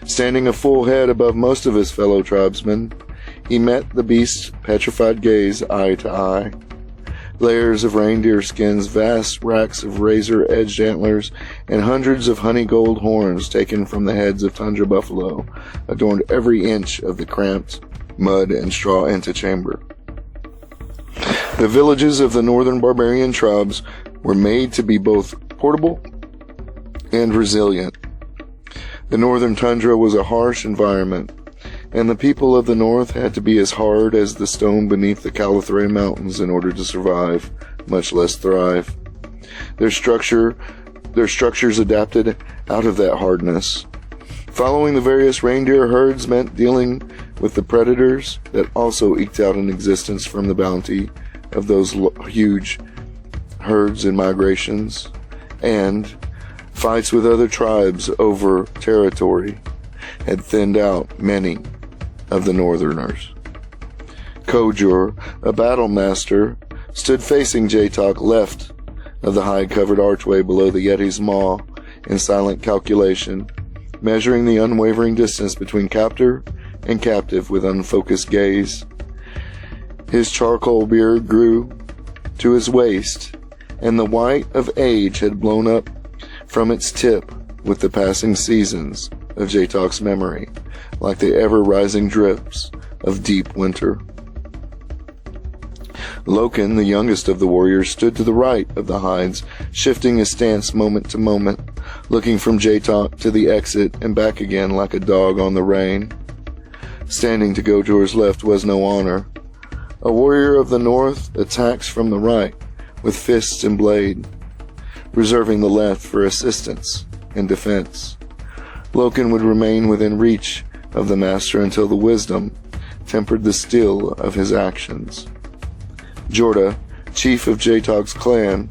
Standing a full head above most of his fellow tribesmen, he met the beast's petrified gaze eye to eye. Layers of reindeer skins, vast racks of razor-edged antlers, and hundreds of honey-gold horns taken from the heads of tundra buffalo adorned every inch of the cramped mud and straw antechamber. The villages of the northern barbarian tribes were made to be both portable and resilient. The northern tundra was a harsh environment, and the people of the north had to be as hard as the stone beneath the Calathrae mountains in order to survive, much less thrive. Their structures adapted out of that hardness. Following the various reindeer herds meant dealing with the predators that also eked out an existence from the bounty of those huge herds and migrations, and fights with other tribes over territory had thinned out many of the northerners. Kojur, a battle master, stood facing J-Talk left of the hide-covered archway below the Yeti's maw in silent calculation, measuring the unwavering distance between captor and captive with unfocused gaze. His charcoal beard grew to his waist, and the white of age had blown up from its tip with the passing seasons of J-Talk's memory, like the ever-rising drips of deep winter. Loken, the youngest of the warriors, stood to the right of the hides, shifting his stance moment to moment, looking from J-Talk to the exit and back again like a dog on the rein. Standing to Gojor's left was no honor. A warrior of the north attacks from the right, with fists and blade, reserving the left for assistance and defense. Loken would remain within reach of the master until the wisdom tempered the steel of his actions. Jorda, chief of J-Talk's clan,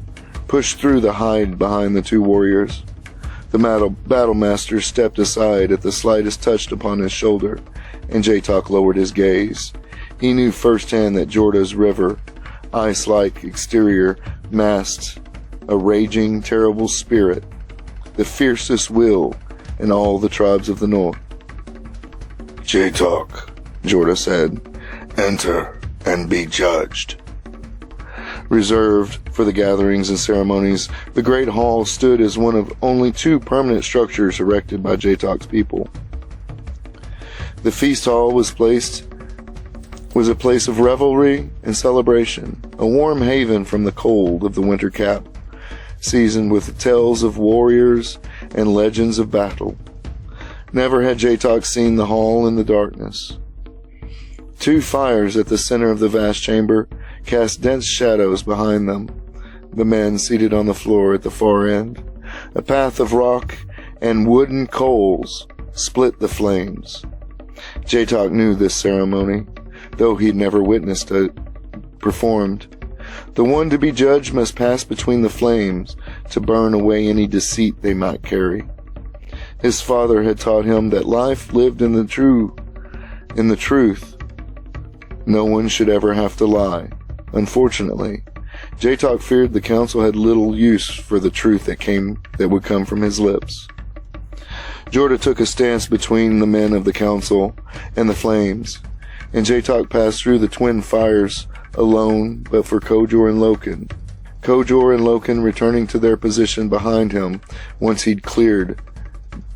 pushed through the hide behind the two warriors. The battle master stepped aside at the slightest touch upon his shoulder, and J-Talk lowered his gaze. He knew firsthand that Jorda's river, ice-like exterior, masked a raging, terrible spirit, the fiercest will in all the tribes of the north. J-Talk, Jorda said. enter and be judged. Reserved for the gatherings and ceremonies, the Great Hall stood as one of only two permanent structures erected by J-Talk's people. The feast hall was a place of revelry and celebration, a warm haven from the cold of the winter cap, seasoned with tales of warriors and legends of battle. Never had J-Talk seen the hall in the darkness. Two fires at the center of the vast chamber cast dense shadows behind them, the men seated on the floor at the far end. A path of rock and wooden coals split the flames. J-Talk knew this ceremony, though he'd never witnessed it performed. The one to be judged must pass between the flames to burn away any deceit they might carry. His father had taught him that life lived in the truth. No one should ever have to lie. Unfortunately, J-Talk feared the council had little use for the truth that would come from his lips. Jorda took a stance between the men of the council and the flames, and J-Talk passed through the twin fires alone but for Kojor and Loken. Kojor and Loken returning to their position behind him once he'd cleared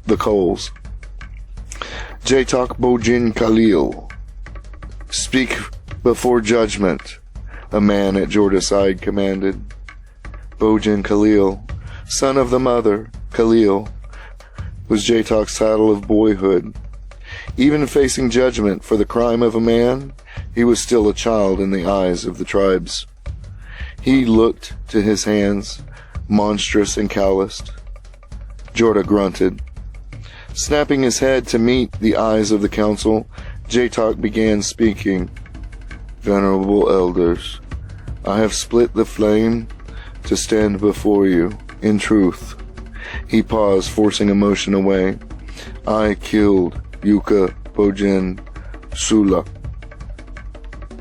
the coals. J-Talk Bojin Khalil, speak before judgment, a man at Jorda's side commanded. Bojin Khalil, son of the mother, Khalil, was J-Talk's title of boyhood. Even facing judgment for the crime of a man, he was still a child in the eyes of the tribes. He looked to his hands, monstrous and calloused. Jorda grunted. Snapping his head to meet the eyes of the council, J-Talk began speaking. Venerable elders, I have split the flame to stand before you in truth. He paused, forcing emotion away. I killed Yuka Bojin Sula.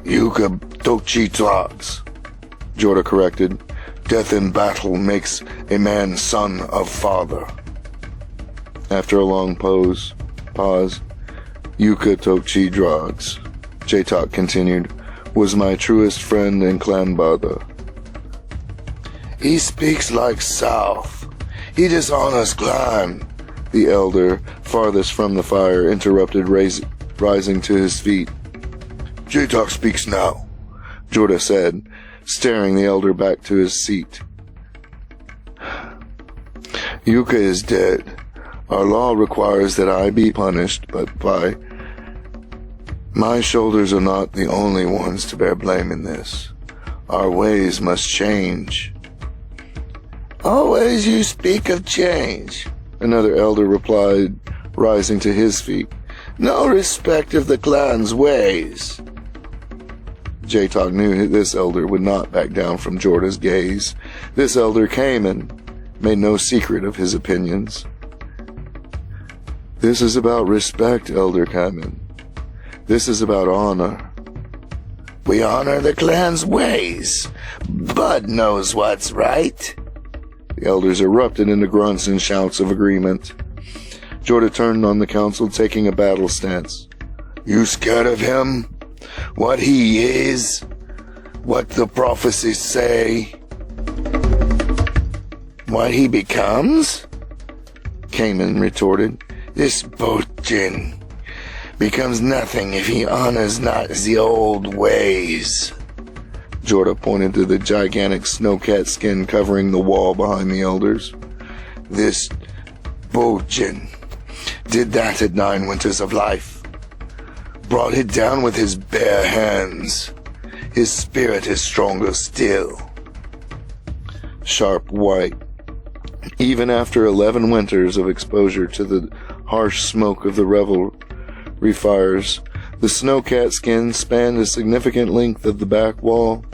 Yuka Dokchi Drags, Jorda corrected. Death in battle makes a man son of father. After a long pause, Yuka Tokchi Drags, J-Talk continued, was my truest friend and clan brother. He speaks like South. He dishonors clan, the elder, farthest from the fire, interrupted, rising to his feet. J-Talk speaks now, Jorda said, staring the elder back to his seat. Yuka is dead. Our law requires that I be punished, but my shoulders are not the only ones to bear blame in this. Our ways must change. Always you speak of change, another elder replied, rising to his feet. No respect of the clan's ways. J-Talk knew this elder would not back down from Jorda's gaze. This elder came and made no secret of his opinions. This is about respect, Elder Kamen. This is about honor. We honor the clan's ways. Bud knows what's right. The elders erupted into grunts and shouts of agreement. Jorda turned on the council, taking a battle stance. You scared of him? What he is? What the prophecies say? What he becomes? Kamen retorted. This Bojin becomes nothing if he honors not the old ways. Jorda pointed to the gigantic snowcat skin covering the wall behind the elders. This Bojin did that at 9 winters of life. Brought it down with his bare hands. His spirit is stronger still. Sharp white. Even after 11 winters of exposure to the harsh smoke of the revelry fires, the snowcat skin spanned a significant length of the back wall.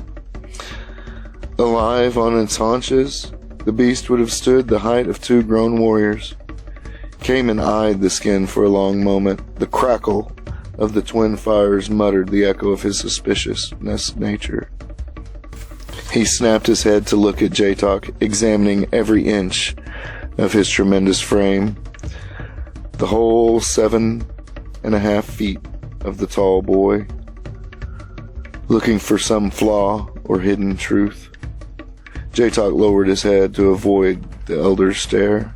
Alive on its haunches, the beast would have stood the height of 2 grown warriors. Kamen eyed the skin for a long moment. The crackle of the twin fires muttered the echo of his suspiciousness nature. He snapped his head to look at J-Talk, examining every inch of his tremendous frame. The whole 7.5 feet of the tall boy, looking for some flaw or hidden truth. J-Talk lowered his head to avoid the elder's stare.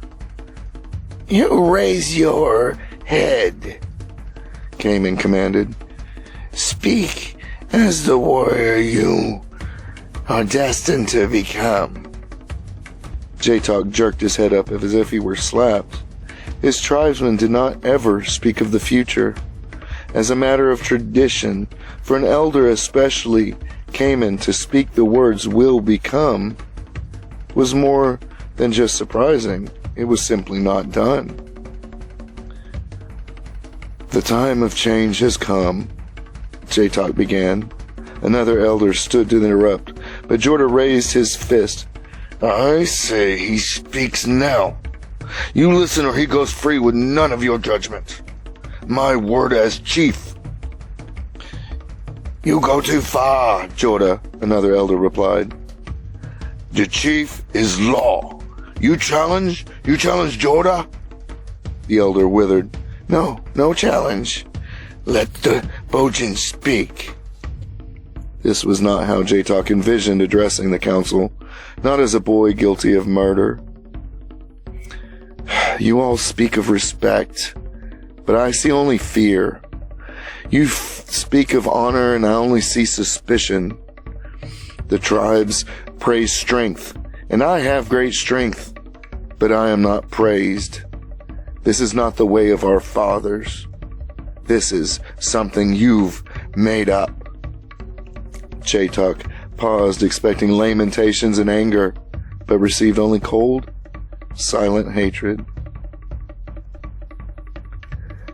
You raise your head, Kamen commanded. Speak as the warrior you are destined to become. J-Talk jerked his head up as if he were slapped. His tribesmen did not ever speak of the future. As a matter of tradition, for an elder especially, Kamen to speak the words will become was more than just surprising. It was simply not done. The time of change has come, J-Talk began. Another elder stood to interrupt, but Jorda raised his fist. I say he speaks now. You listen or he goes free with none of your judgment. My word as chief. You go too far, Jorda, another elder replied. The chief is law. You challenge Jorda? The elder withered. No challenge. Let the Bojin speak. This was not how J-Talk envisioned addressing the council, not as a boy guilty of murder. You all speak of respect, but I see only fear. You speak of honor, and I only see suspicion. The tribes praise strength, and I have great strength, but I am not praised. This is not the way of our fathers. This is something you've made up. J-Talk paused, expecting lamentations and anger, but received only cold, silent hatred.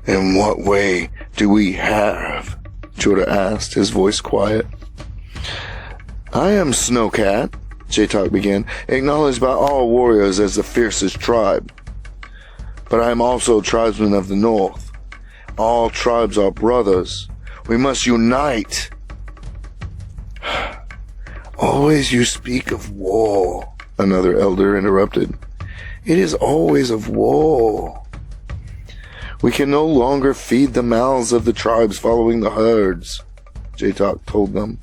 In what way do we have? Jorda asked, his voice quiet. I am Snowcat, J-Talk began, acknowledged by all warriors as the fiercest tribe. But I am also tribesman of the north. All tribes are brothers. We must unite. Always you speak of war, another elder interrupted. It is always of war. We can no longer feed the mouths of the tribes following the herds, J-Talk told them.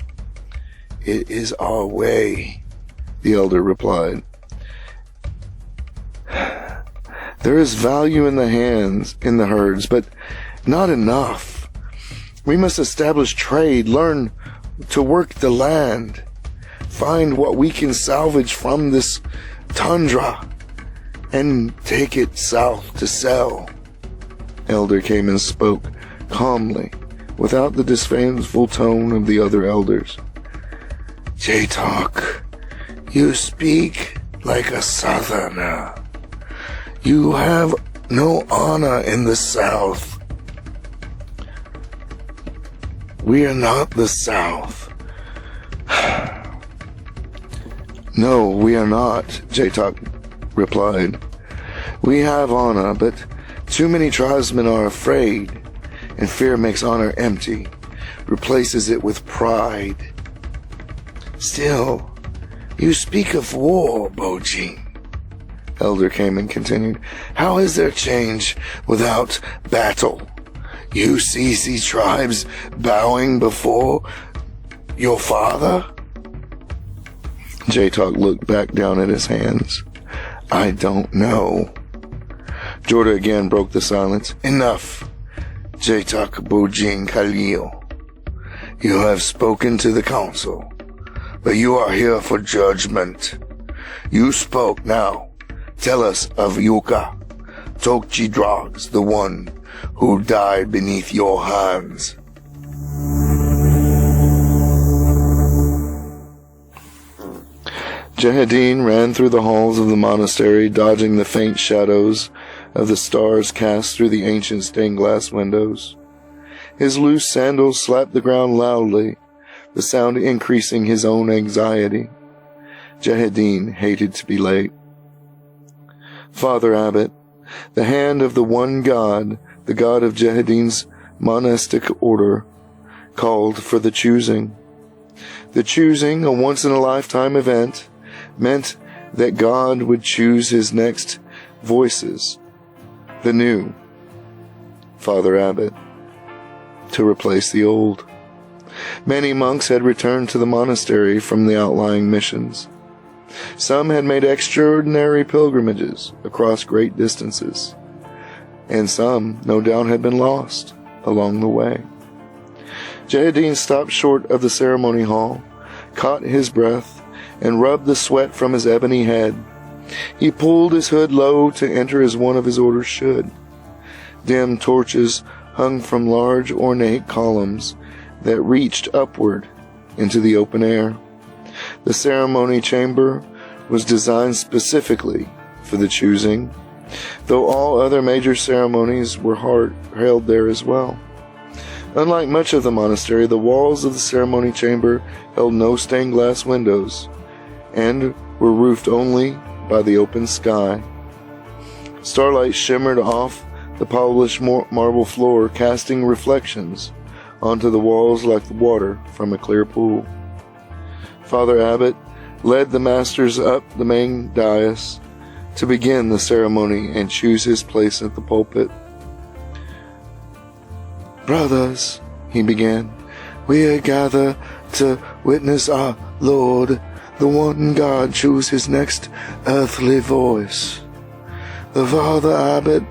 It is our way, the elder replied. There is value in the herds, but not enough. We must establish trade, learn to work the land, find what we can salvage from this tundra, and take it south to sell. Elder came and spoke calmly, without the disdainful tone of the other elders. J-Talk, you speak like a southerner. You have no honor in the South. We are not the South. No, we are not, J-Talk replied. We have honor, but too many tribesmen are afraid, and fear makes honor empty, replaces it with pride. Still, you speak of war, Bojin. Elder came and continued. How is there change without battle? You see these tribes bowing before your father? J-Talk looked back down at his hands. I don't know. Jorda again broke the silence. Enough, J-Talk Bojin Khalil. You have spoken to the council, but you are here for judgment. You spoke now. Tell us of Yuka, Tokchi Drogs, the one who died beneath your hands. Jehedin ran through the halls of the monastery, dodging the faint shadows of the stars cast through the ancient stained glass windows. His loose sandals slapped the ground loudly, the sound increasing his own anxiety. Jehedin hated to be late. Father Abbot, the hand of the one God, the God of Jehedin's monastic order, called for the choosing. The choosing, a once-in-a-lifetime event, meant that God would choose his next voices, the new, Father Abbot, to replace the old. Many monks had returned to the monastery from the outlying missions. Some had made extraordinary pilgrimages across great distances, and some, no doubt, had been lost along the way. Jehedin stopped short of the ceremony hall, caught his breath, and rubbed the sweat from his ebony head. He pulled his hood low to enter as one of his orders should. Dim torches hung from large ornate columns that reached upward into the open air. The ceremony chamber was designed specifically for the choosing, though all other major ceremonies were held there as well. Unlike much of the monastery, the walls of the ceremony chamber held no stained glass windows and were roofed only by the open sky. Starlight shimmered off the polished marble floor, casting reflections onto the walls like the water from a clear pool. Father Abbot led the masters up the main dais to begin the ceremony and choose his place at the pulpit. Brothers, he began, we are gathered to witness our Lord, the one God, choose his next earthly voice. The Father Abbot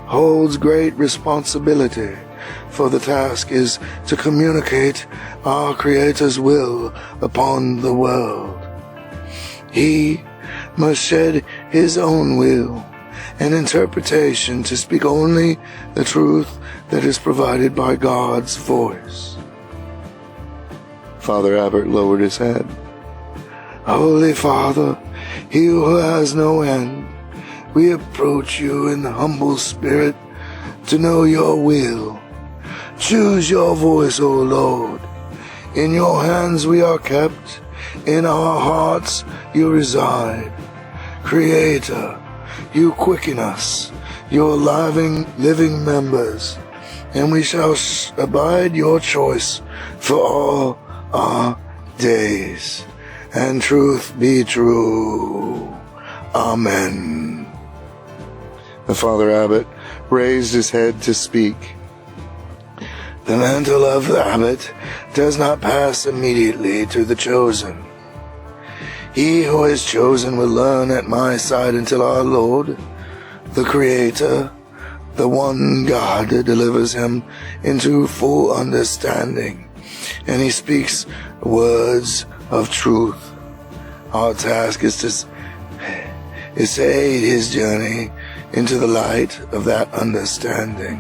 holds great responsibility, for the task is to communicate our Creator's will upon the world. He must shed his own will and interpretation to speak only the truth that is provided by God's voice. Father Abbot lowered his head. Holy Father, he who has no end, we approach you in humble spirit to know your will. Choose your voice, O Lord. In your hands we are kept, In our hearts you reside. Creator, you quicken us, your living members, and we shall abide your choice for all our days. And truth be true. Amen. The Father Abbot raised his head to speak. The mantle of the abbot does not pass immediately to the chosen. He who is chosen will learn at my side until our Lord, the Creator, the one God, delivers him into full understanding, and he speaks words of truth. Our task is to aid his journey into the light of that understanding.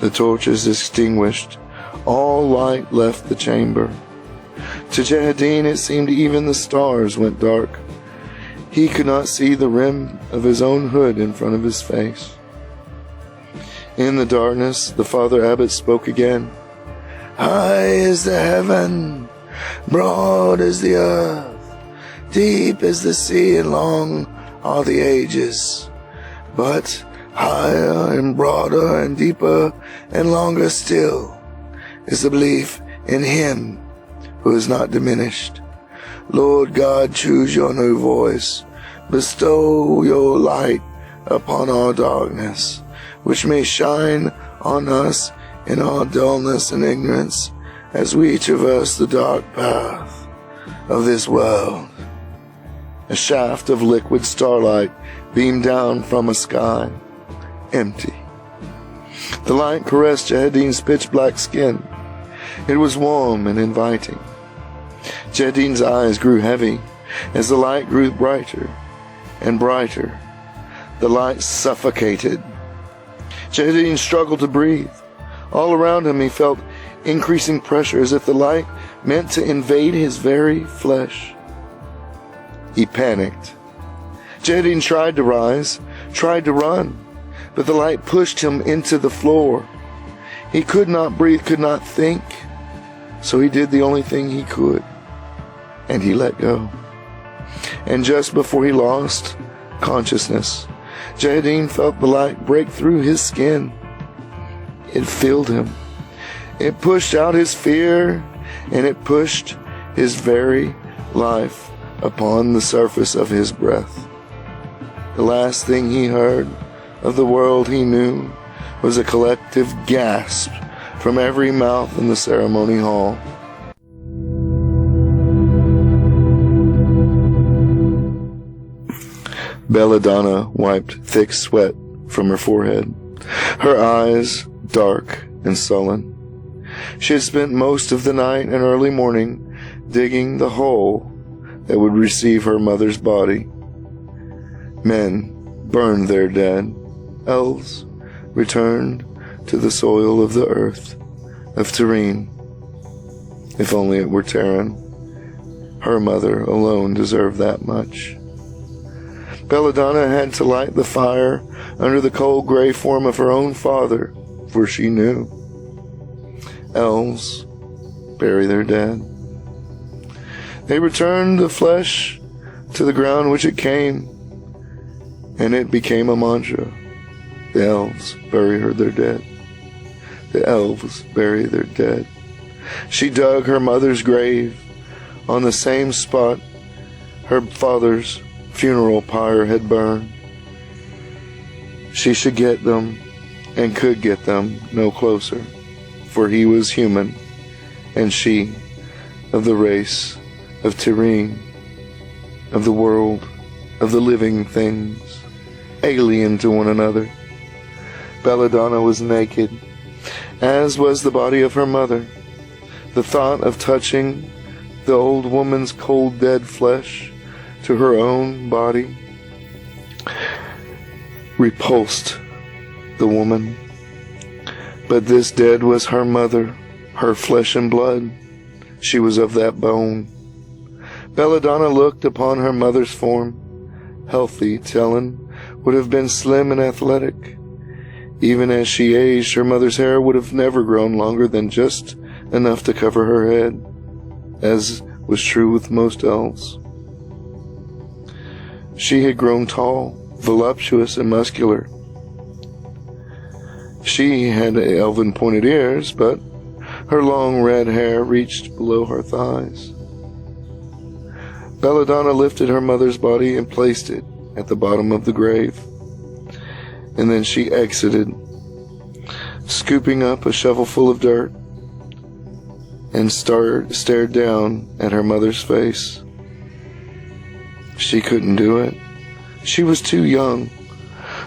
The torches extinguished, all light left the chamber. To Jehedin it seemed even the stars went dark. He could not see the rim of his own hood in front of his face. In the darkness, the Father Abbot spoke again. High is the heaven, broad is the earth, deep is the sea, and long are the ages. But higher and broader and deeper and longer still is the belief in him who is not diminished. Lord God, choose your new voice. Bestow your light upon our darkness, which may shine on us in our dullness and ignorance as we traverse the dark path of this world. A shaft of liquid starlight beamed down from a sky, empty. The light caressed Jehedin's pitch-black skin. It was warm and inviting. Jehedin's eyes grew heavy as the light grew brighter and brighter. The light suffocated. Jehedin struggled to breathe. All around him he felt increasing pressure as if the light meant to invade his very flesh. He panicked. Jehedin tried to rise, tried to run, but the light pushed him into the floor. He could not breathe, could not think, so he did the only thing he could, and he let go. And just before he lost consciousness, Jehedin felt the light break through his skin. It filled him. It pushed out his fear, and it pushed his very life upon the surface of his breath. The last thing he heard of the world he knew was a collective gasp from every mouth in the ceremony hall. Belladonna wiped thick sweat from her forehead, her eyes dark and sullen. She had spent most of the night and early morning digging the hole that would receive her mother's body. Men burned their dead. Elves returned to the soil of the earth of Terrene. If only it were Terran. Her mother alone deserved that much. Belladonna had to light the fire under the cold gray form of her own father, for she knew. Elves bury their dead. They returned the flesh to the ground which it came, and it became a mantra. The elves bury their dead. The elves bury their dead. She dug her mother's grave on the same spot her father's funeral pyre had burned. She should get them, and could get them no closer, for he was human, and she of the race of Terrene, of the world, of the living things, alien to one another. Belladonna was naked, as was the body of her mother. The thought of touching the old woman's cold dead flesh to her own body repulsed the woman. But this dead was her mother, her flesh and blood. She was of that bone. Belladonna looked upon her mother's form. Healthy, Tellen would have been slim and athletic. Even as she aged, her mother's hair would have never grown longer than just enough to cover her head, as was true with most elves. She had grown tall, voluptuous, and muscular. She had elven pointed ears, but her long red hair reached below her thighs. Belladonna lifted her mother's body and placed it at the bottom of the grave. And then she exited, scooping up a shovelful of dirt, and stared down at her mother's face. She couldn't do it. She was too young.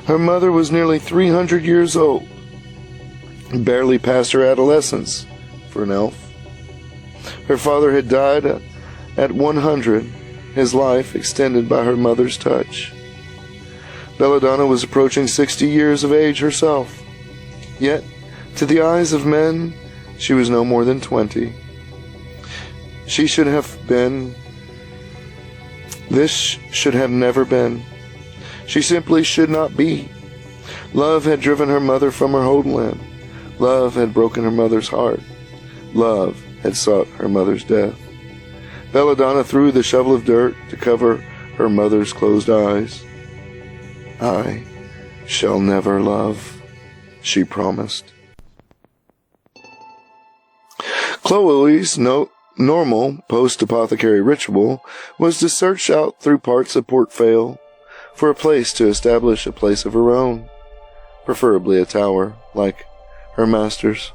Her mother was nearly 300 years old, barely past her adolescence for an elf. Her father had died at 100, his life extended by her mother's touch. Belladonna was approaching 60 years of age herself, yet, to the eyes of men, she was no more than 20. This should have never been. She simply should not be. Love had driven her mother from her homeland. Love had broken her mother's heart. Love had sought her mother's death. Belladonna threw the shovel of dirt to cover her mother's closed eyes. I shall never love, she promised. Chloe's normal post-apothecary ritual was to search out through parts of Port Vale for a place to establish a place of her own, preferably a tower, like her master's.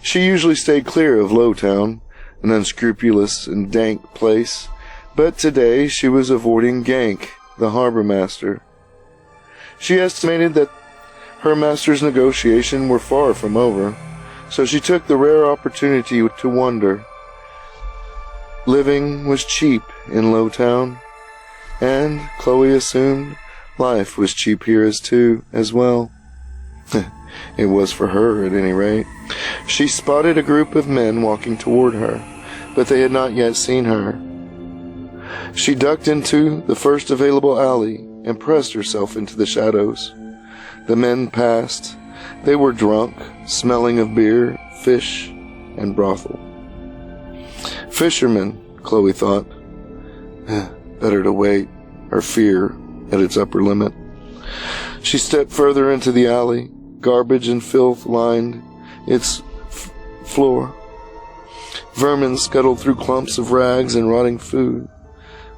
She usually stayed clear of Lowtown, an unscrupulous and dank place, but today she was avoiding Gank, the harbor master. She estimated that her master's negotiation were far from over, so she took the rare opportunity to wonder. Living was cheap in Lowtown, and Chloe assumed life was cheap here as well. It was for her, at any rate. She spotted a group of men walking toward her, but they had not yet seen her. She ducked into the first available alley and pressed herself into the shadows. The men passed. They were drunk, smelling of beer, fish, and brothel. Fishermen, Chloe thought. Better to wait, her fear at its upper limit. She stepped further into the alley. Garbage and filth lined its floor. Vermin scuttled through clumps of rags and rotting food.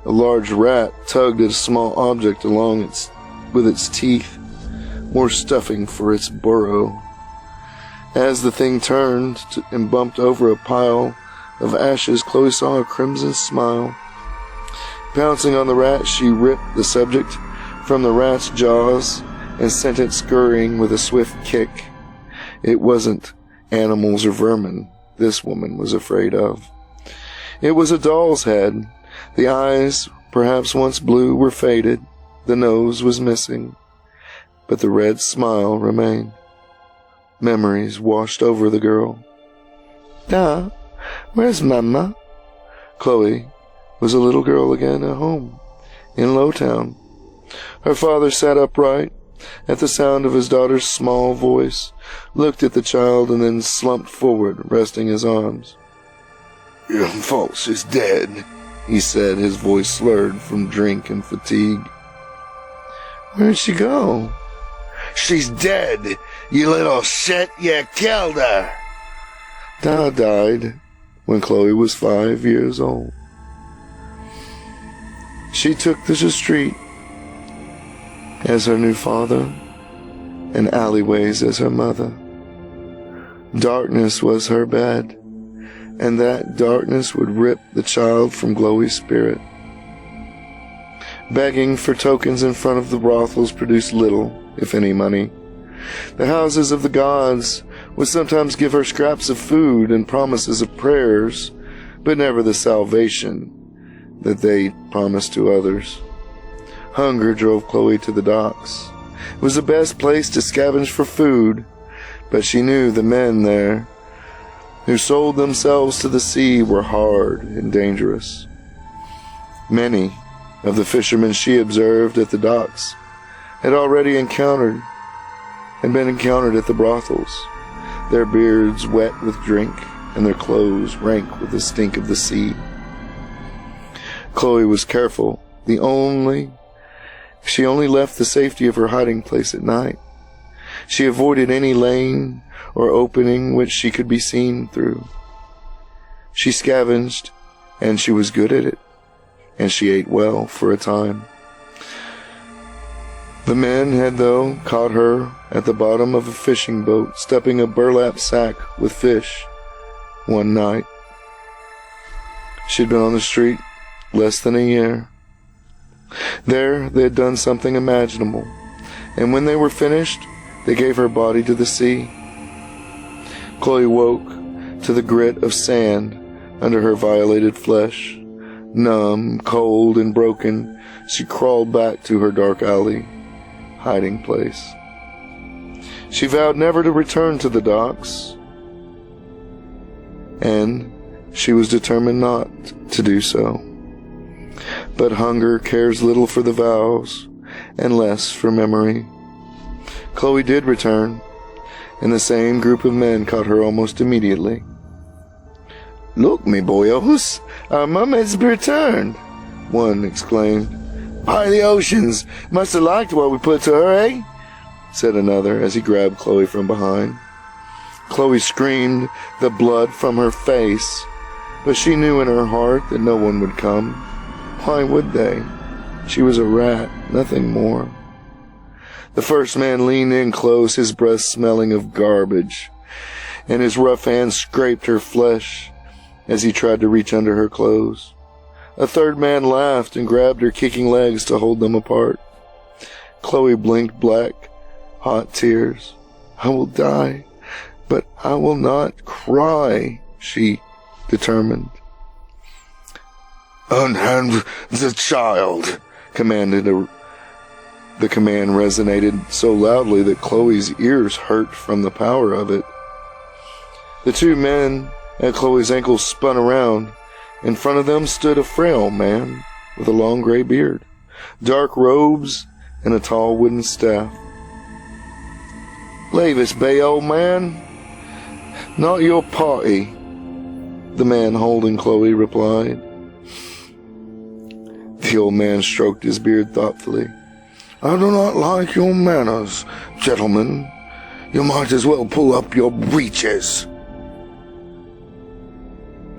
A large rat tugged at a small object with its teeth, more stuffing for its burrow. As the thing turned and bumped over a pile of ashes, Chloe saw a crimson smile. Pouncing on the rat, she ripped the subject from the rat's jaws and sent it scurrying with a swift kick. It wasn't animals or vermin this woman was afraid of. It was a doll's head. The eyes, perhaps once blue, were faded. The nose was missing, but the red smile remained. Memories washed over the girl. "Da, where's Mama?" Chloe was a little girl again at home, in Lowtown. Her father sat upright at the sound of his daughter's small voice, looked at the child, and then slumped forward, resting his arms. "Your folks is dead," he said, his voice slurred from drink and fatigue. "Where'd she go?" "She's dead, you little shit, you killed her." Da died when Chloe was 5 years old. She took to the street as her new father, and alleyways as her mother. Darkness was her bed, and that darkness would rip the child from Chloe's spirit. Begging for tokens in front of the brothels produced little, if any, money. The houses of the gods would sometimes give her scraps of food and promises of prayers, but never the salvation that they promised to others. Hunger drove Chloe to the docks. It was the best place to scavenge for food, but she knew the men there who sold themselves to the sea were hard and dangerous. Many of the fishermen she observed at the docks had already been encountered at the brothels, their beards wet with drink and their clothes rank with the stink of the sea. Chloe was careful. She only left the safety of her hiding place at night. She avoided any lane or opening which she could be seen through. She scavenged, and she was good at it, and she ate well for a time. The men had, though, caught her at the bottom of a fishing boat, stuffing a burlap sack with fish one night. She'd been on the street less than a year. There, they had done something imaginable, and when they were finished, they gave her body to the sea. Chloe woke to the grit of sand under her violated flesh. Numb, cold, and broken, she crawled back to her dark alley hiding place. She vowed never to return to the docks, and she was determined not to do so. But hunger cares little for the vows and less for memory. Chloe did return, and the same group of men caught her almost immediately. "Look, me boyos, our mermaid's returned," one exclaimed. "By the oceans, must have liked what we put to her, eh?" said another as he grabbed Chloe from behind. Chloe screamed the blood from her face, but she knew in her heart that no one would come. Why would they? She was a rat, nothing more. The first man leaned in close, his breath smelling of garbage, and his rough hand scraped her flesh as he tried to reach under her clothes. A third man laughed and grabbed her kicking legs to hold them apart. Chloe blinked black, hot tears. "I will die, but I will not cry," she determined. "Unhand the child," commanded The command resonated so loudly that Chloe's ears hurt from the power of it. The two men at Chloe's ankles spun around. In front of them stood a frail man with a long gray beard, dark robes, and a tall wooden staff. "Leave us be, old man. Not your party," the man holding Chloe replied. The old man stroked his beard thoughtfully. "I do not like your manners, gentlemen. You might as well pull up your breeches."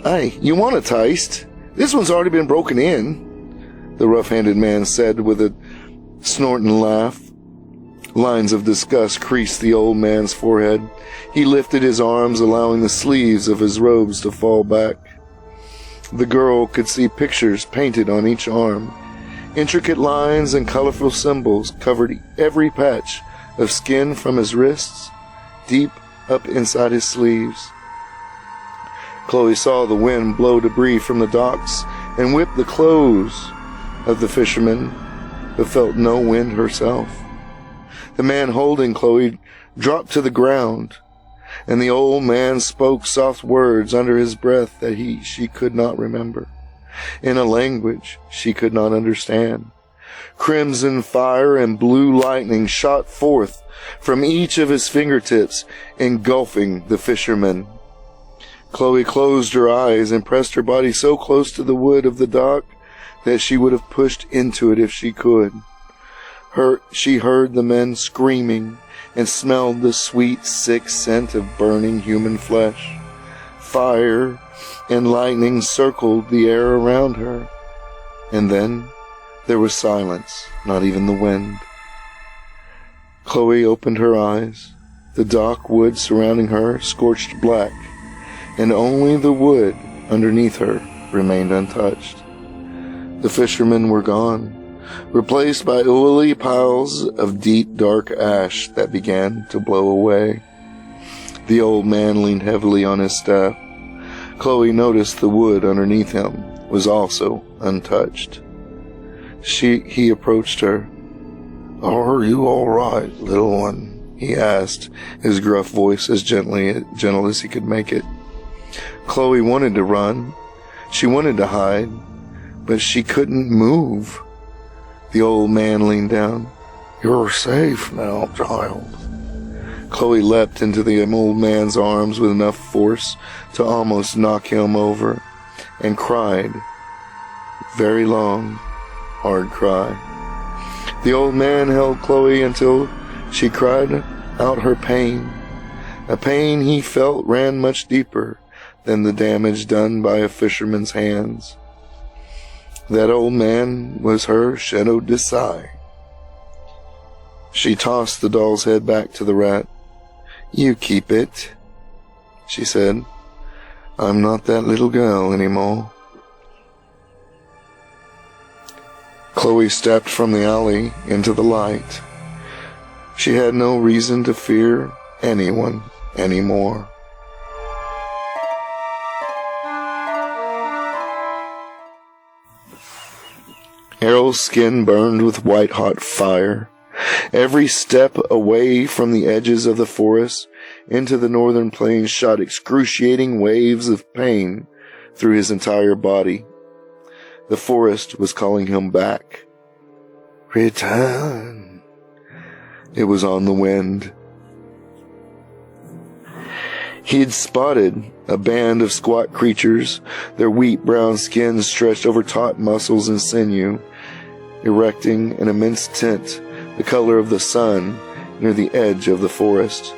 "Hey, you want a taste? This one's already been broken in," the rough-handed man said with a snorting laugh. Lines of disgust creased the old man's forehead. He lifted his arms, allowing the sleeves of his robes to fall back. The girl could see pictures painted on each arm. Intricate lines and colorful symbols covered every patch of skin from his wrists deep up inside his sleeves. Chloe saw the wind blow debris from the docks and whip the clothes of the fishermen, but felt no wind herself. The man holding Chloe dropped to the ground, and the old man spoke soft words under his breath that she could not remember, in a language she could not understand. Crimson fire and blue lightning shot forth from each of his fingertips, engulfing the fisherman. Chloe closed her eyes and pressed her body so close to the wood of the dock that she would have pushed into it if she could. She heard the men screaming and smelled the sweet, sick scent of burning human flesh. Fire and lightning circled the air around her. And then there was silence, not even the wind. Chloe opened her eyes. The dock wood surrounding her scorched black, and only the wood underneath her remained untouched. The fishermen were gone, replaced by oily piles of deep dark ash that began to blow away. The old man leaned heavily on his staff. Chloe noticed the wood underneath him was also untouched. He approached her. "Are you all right, little one?" he asked, his gruff voice as gentle as he could make it. Chloe wanted to run. She wanted to hide, but she couldn't move. The old man leaned down. "You're safe now, child." Chloe leapt into the old man's arms with enough force to almost knock him over, and cried very long, hard cry. The old man held Chloe until she cried out her pain. A pain he felt ran much deeper than the damage done by a fisherman's hands. That old man was her Shadow Desai. She tossed the doll's head back to the rat. "You keep it," she said. "I'm not that little girl anymore." Chloe stepped from the alley into the light. She had no reason to fear anyone anymore. Errol's skin burned with white-hot fire. Every step away from the edges of the forest into the northern plains shot excruciating waves of pain through his entire body. The forest was calling him back. Return. It was on the wind. He'd spotted a band of squat creatures, their wheat brown skins stretched over taut muscles and sinew, erecting an immense tent, the color of the sun, near the edge of the forest.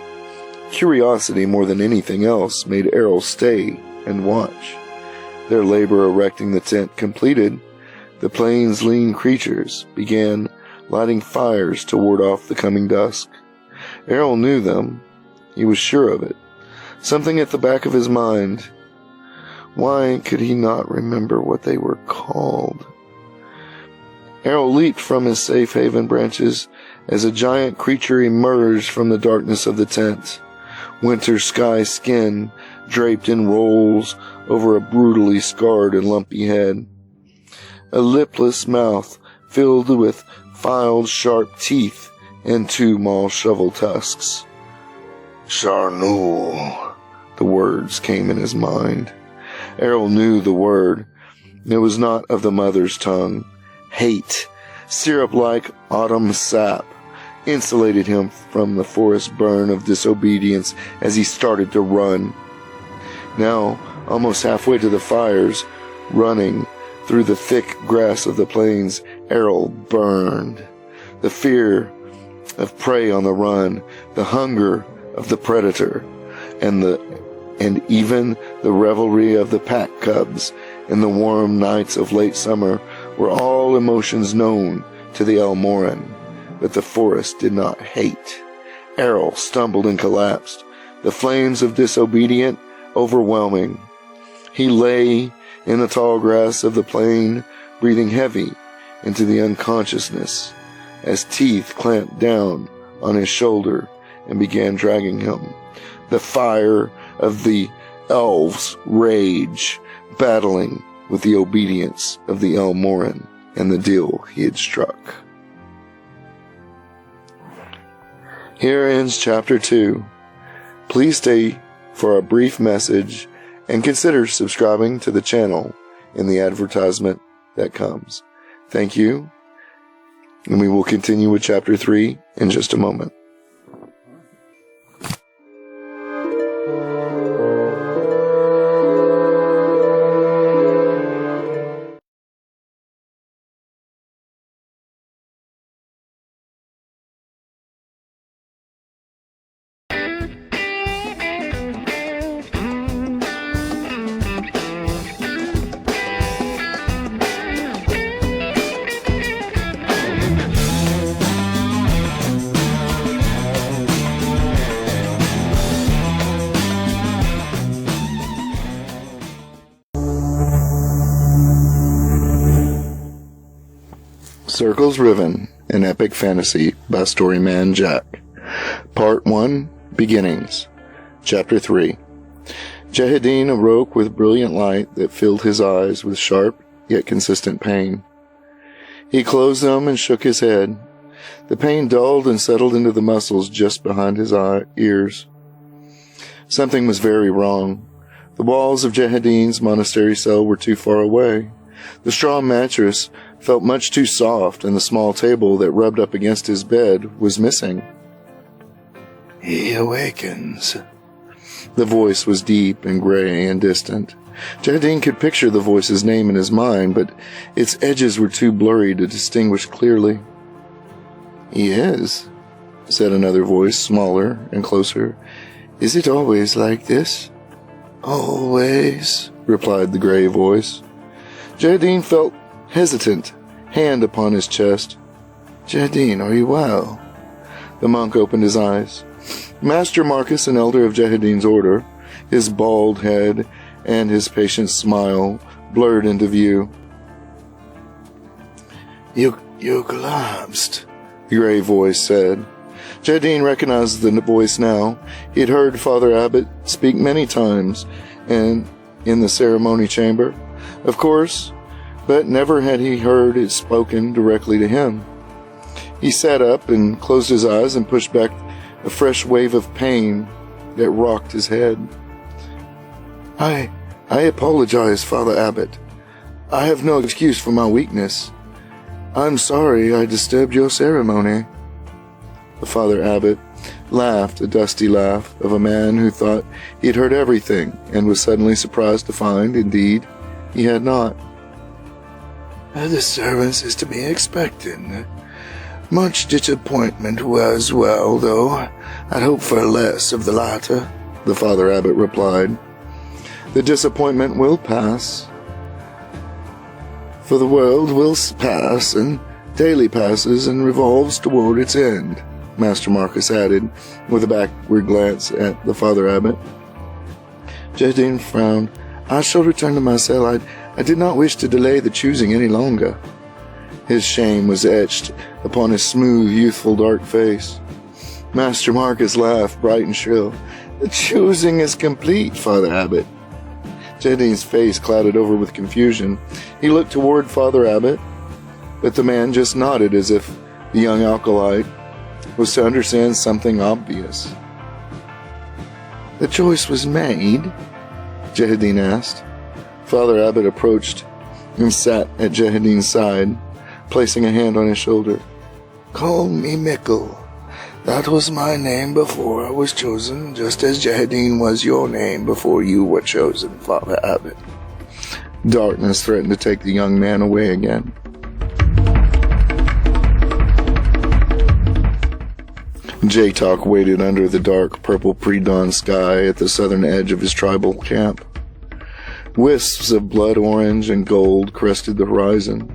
Curiosity more than anything else made Errol stay and watch. Their labor erecting the tent completed, the plain's lean creatures began lighting fires to ward off the coming dusk. Errol knew them. He was sure of it. Something at the back of his mind. Why could he not remember what they were called? Errol leaped from his safe haven branches as a giant creature emerged from the darkness of the tent. Winter sky skin draped in rolls over a brutally scarred and lumpy head. A lipless mouth filled with filed sharp teeth and two maul shovel tusks. Sharnul, the words came in his mind. Errol knew the word. It was not of the mother's tongue. Hate, syrup-like autumn sap, insulated him from the forest burn of disobedience as he started to run. Now, almost halfway to the fires, running through the thick grass of the plains, Errol burned. The fear of prey on the run, the hunger of the predator, and even the revelry of the pack cubs in the warm nights of late summer were all emotions known to the Elmoran, but the forest did not hate. Errol stumbled and collapsed, the flames of disobedient overwhelming. He lay in the tall grass of the plain, breathing heavy into the unconsciousness, as teeth clamped down on his shoulder and began dragging him. The fire of the elves' rage, battling with the obedience of the Elmoran and the deal he had struck. Here ends Chapter 2. Please stay for a brief message and consider subscribing to the channel in the advertisement that comes. Thank you, and we will continue with Chapter 3 in just a moment. Circles Riven, an epic fantasy by StoryMan-Jack. Part 1, Beginnings. Chapter 3. Jehedin awoke with brilliant light that filled his eyes with sharp yet consistent pain. He closed them and shook his head. The pain dulled and settled into the muscles just behind his ears. Something was very wrong. The walls of Jehedin's monastery cell were too far away. The straw mattress felt much too soft, and the small table that rubbed up against his bed was missing. He awakens. The voice was deep and gray and distant. Jahideen could picture the voice's name in his mind, but its edges were too blurry to distinguish clearly. "He is," said another voice, smaller and closer. "Is it always like this?" "Always," replied the gray voice. Jahideen felt hesitant, hand upon his chest. "Jahideen, are you well?" The monk opened his eyes. Master Marcus, an elder of Jahideen's order, his bald head and his patient smile blurred into view. You collapsed," the gray voice said. Jahideen recognized the voice now. He had heard Father Abbot speak many times and in the ceremony chamber, of course, but never had he heard it spoken directly to him. He sat up and closed his eyes and pushed back a fresh wave of pain that rocked his head. I apologize, Father Abbot. I have no excuse for my weakness. I'm sorry I disturbed your ceremony." The Father Abbot laughed a dusty laugh of a man who thought he had heard everything and was suddenly surprised to find, indeed, he had not. "A disturbance is to be expected. Much disappointment as well, though I'd hope for less of the latter," the Father Abbot replied. "The disappointment will pass, for the world will pass and daily passes and revolves toward its end," Master Marcus added, with a backward glance at the Father Abbot. Jahideen frowned. "I shall return to my cell. I did not wish to delay the choosing any longer." His shame was etched upon his smooth, youthful, dark face. Master Marcus laughed, bright and shrill. "The choosing is complete, Father Abbot." Jahideen's face clouded over with confusion. He looked toward Father Abbot, but the man just nodded as if the young acolyte was to understand something obvious. "The choice was made?" Jahideen asked. Father Abbot approached and sat at Jahideen's side, placing a hand on his shoulder. "Call me Mickle. That was my name before I was chosen, just as Jahideen was your name before you were chosen, Father Abbot." Darkness threatened to take the young man away again. J-Talk waited under the dark purple pre-dawn sky at the southern edge of his tribal camp. Wisps of blood orange and gold crested the horizon.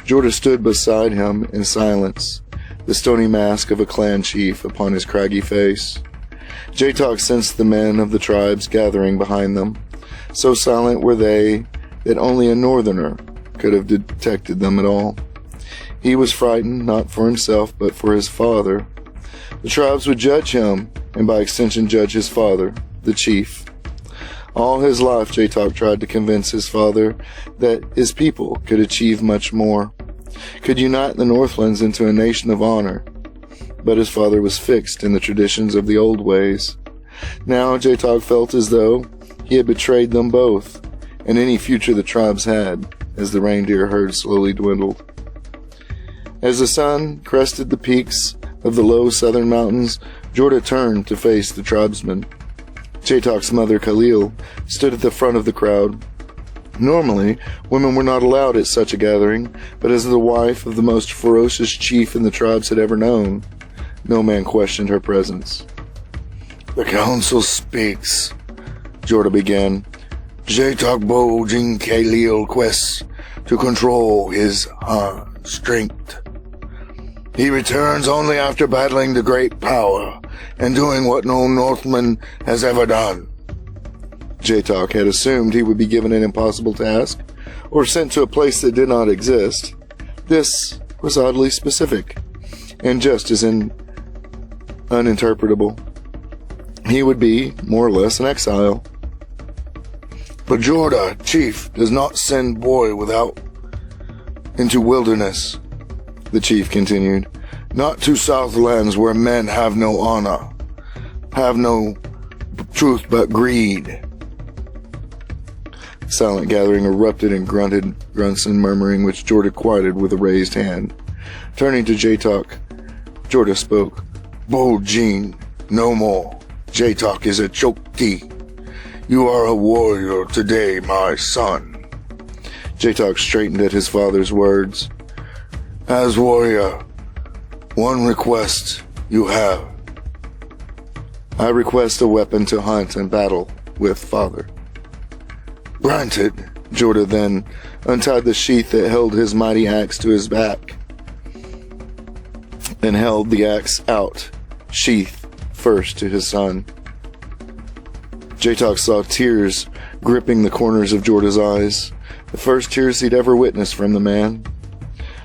Jorda stood beside him in silence, the stony mask of a clan chief upon his craggy face. J-Talk sensed the men of the tribes gathering behind them. So silent were they that only a northerner could have detected them at all. He was frightened, not for himself, but for his father. The tribes would judge him, and by extension judge his father, the chief. All his life, J-Talk tried to convince his father that his people could achieve much more, could unite the Northlands into a nation of honor. But his father was fixed in the traditions of the old ways. Now J-Talk felt as though he had betrayed them both, and any future the tribes had, as the reindeer herd slowly dwindled. As the sun crested the peaks of the low southern mountains, Jorda turned to face the tribesmen. J-Talk's mother, Khalil, stood at the front of the crowd. Normally, women were not allowed at such a gathering, but as the wife of the most ferocious chief in the tribes had ever known, no man questioned her presence. "The council speaks," Jorda began. "J-Talk Bojin Khalil quests to control his strength. He returns only after battling the great power and doing what no Northman has ever done." J-Talk had assumed he would be given an impossible task, or sent to a place that did not exist. This was oddly specific, and just as uninterpretable. He would be, more or less, an exile. "But Jorda, chief, does not send boy without into wilderness," the chief continued. "Not to Southlands where men have no honor, have no truth but greed." The silent gathering erupted in grunts and murmuring, which Jorda quieted with a raised hand. Turning to J-Talk, Jorda spoke. "Bojin, no more. J-Talk is a chokti. You are a warrior today, my son. Jatok straightened at his father's words. As warrior, one request you have. I request a weapon to hunt and battle with, father. Granted. Jorda then untied the sheath that held his mighty axe to his back and held the axe out, sheath first, to his son. Jatok saw tears gripping the corners of Jorda's eyes, the first tears he'd ever witnessed from the man.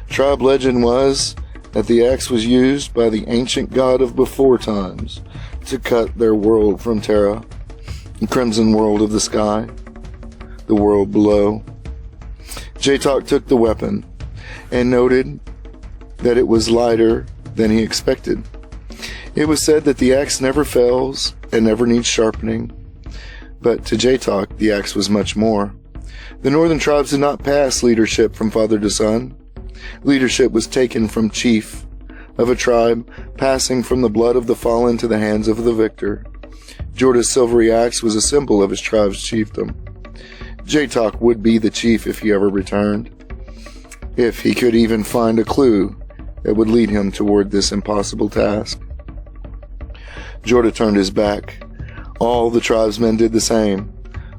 Tribe legend was that the axe was used by the ancient god of before times to cut their world from Terra, the crimson world of the sky, the world below. Jatok took the weapon and noted that it was lighter than he expected. It was said that the axe never fails and never needs sharpening, but to Jatok, the axe was much more. The northern tribes did not pass leadership from father to son. Leadership was taken from chief of a tribe, passing from the blood of the fallen to the hands of the victor. Jorda's silvery axe was a symbol of his tribe's chiefdom. Jatok would be the chief if he ever returned, if he could even find a clue that would lead him toward this impossible task. Jorda turned his back. All the tribesmen did the same.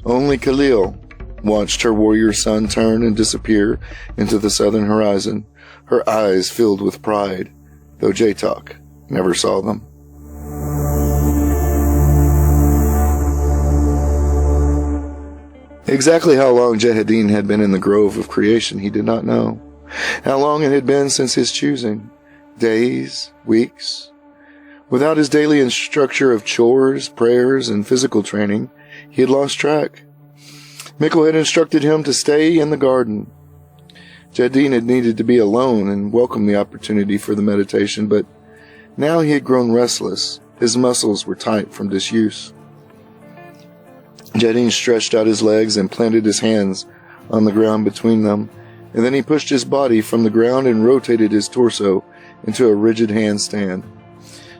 Only Khalil watched her warrior son turn and disappear into the southern horizon, her eyes filled with pride, though Jatok never saw them. Exactly how long Jehedin had been in the grove of creation he did not know. How long it had been since his choosing. Days, weeks. Without his daily structure of chores, prayers, and physical training, he had lost track. Mikkel had instructed him to stay in the garden. Jehedin had needed to be alone and welcomed the opportunity for the meditation, but now he had grown restless. His muscles were tight from disuse. Jehedin stretched out his legs and planted his hands on the ground between them, and then he pushed his body from the ground and rotated his torso into a rigid handstand.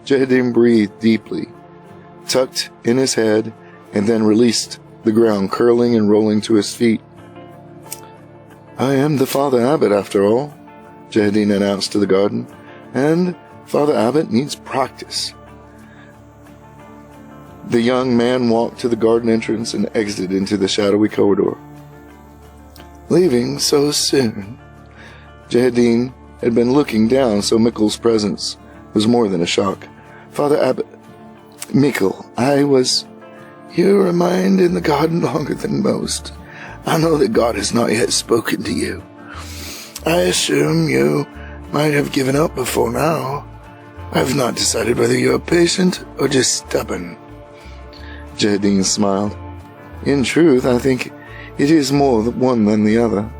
Jehedin breathed deeply, tucked in his head, and then released the ground, curling and rolling to his feet. I am the Father Abbot, after all, Jehedin announced to the garden, and Father Abbot needs practice. The young man walked to the garden entrance and exited into the shadowy corridor. Leaving so soon? Jehedin had been looking down, so Mikkel's presence was more than a shock. Father Abbot, Mikkel, you remained in the garden longer than most. I know that God has not yet spoken to you. I assume you might have given up before now. I have not decided whether you are patient or just stubborn. Jehedin smiled. In truth, I think it is more one than the other.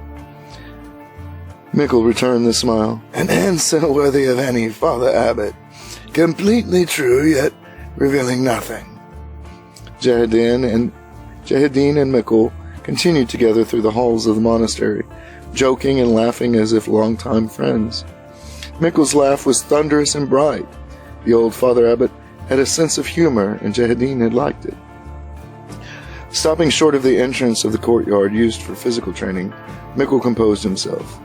Mikkel returned the smile. An answer worthy of any Father Abbot. Completely true, yet revealing nothing. Jehedin and Mikkel continued together through the halls of the monastery, joking and laughing as if longtime friends. Mikkel's laugh was thunderous and bright. The old Father Abbot had a sense of humor, and Jehedin had liked it. Stopping short of the entrance of the courtyard used for physical training, Mikkel composed himself.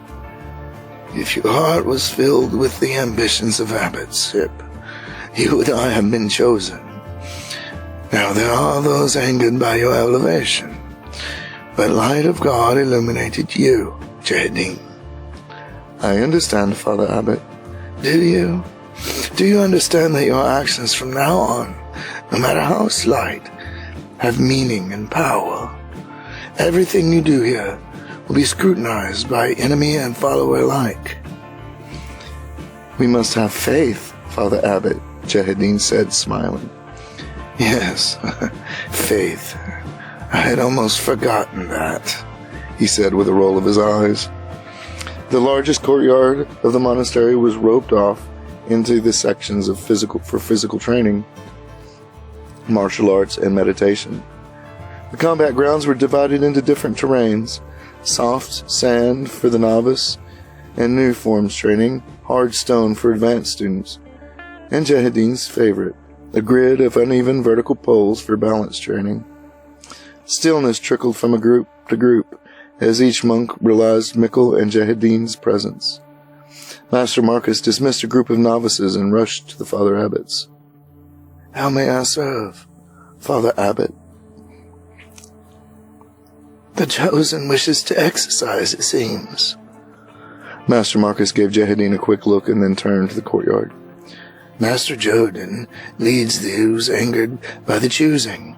If your heart was filled with the ambitions of abbotship, you and I have been chosen. Now there are those angered by your elevation, but light of God illuminated you, Jehedin. I understand, Father Abbot. Do you? Do you understand that your actions from now on, no matter how slight, have meaning and power? Everything you do here will be scrutinized by enemy and follower alike. We must have faith, Father Abbot, Jehedin said, smiling. Yes, faith. I had almost forgotten that, he said with a roll of his eyes. The largest courtyard of the monastery was roped off into the sections of physical training, martial arts, and meditation. The combat grounds were divided into different terrains: soft sand for the novice and new forms training, hard stone for advanced students, and Jehedin's favorite, a grid of uneven vertical poles for balance training. Stillness trickled from group to group as each monk realized Mikkel and Jehedin's presence. Master Marcus dismissed a group of novices and rushed to the Father Abbots. "How may I serve, Father Abbot?" "The Chosen wishes to exercise, it seems." Master Marcus gave Jehedin a quick look and then turned to the courtyard. "Master Joden leads those angered by the choosing.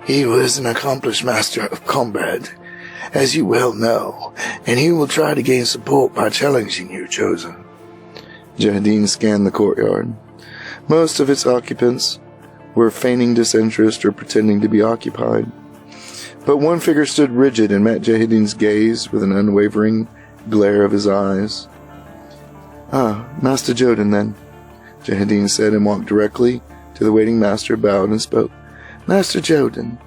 He was an accomplished master of combat, as you well know, and he will try to gain support by challenging you, Chosen." Jehedin scanned the courtyard. Most of its occupants were feigning disinterest or pretending to be occupied. But one figure stood rigid and met Jehedin's gaze with an unwavering glare of his eyes. "Ah, Master Joden, then," Jehedin said, and walked directly to the waiting master, bowed, and spoke. "Master Joden,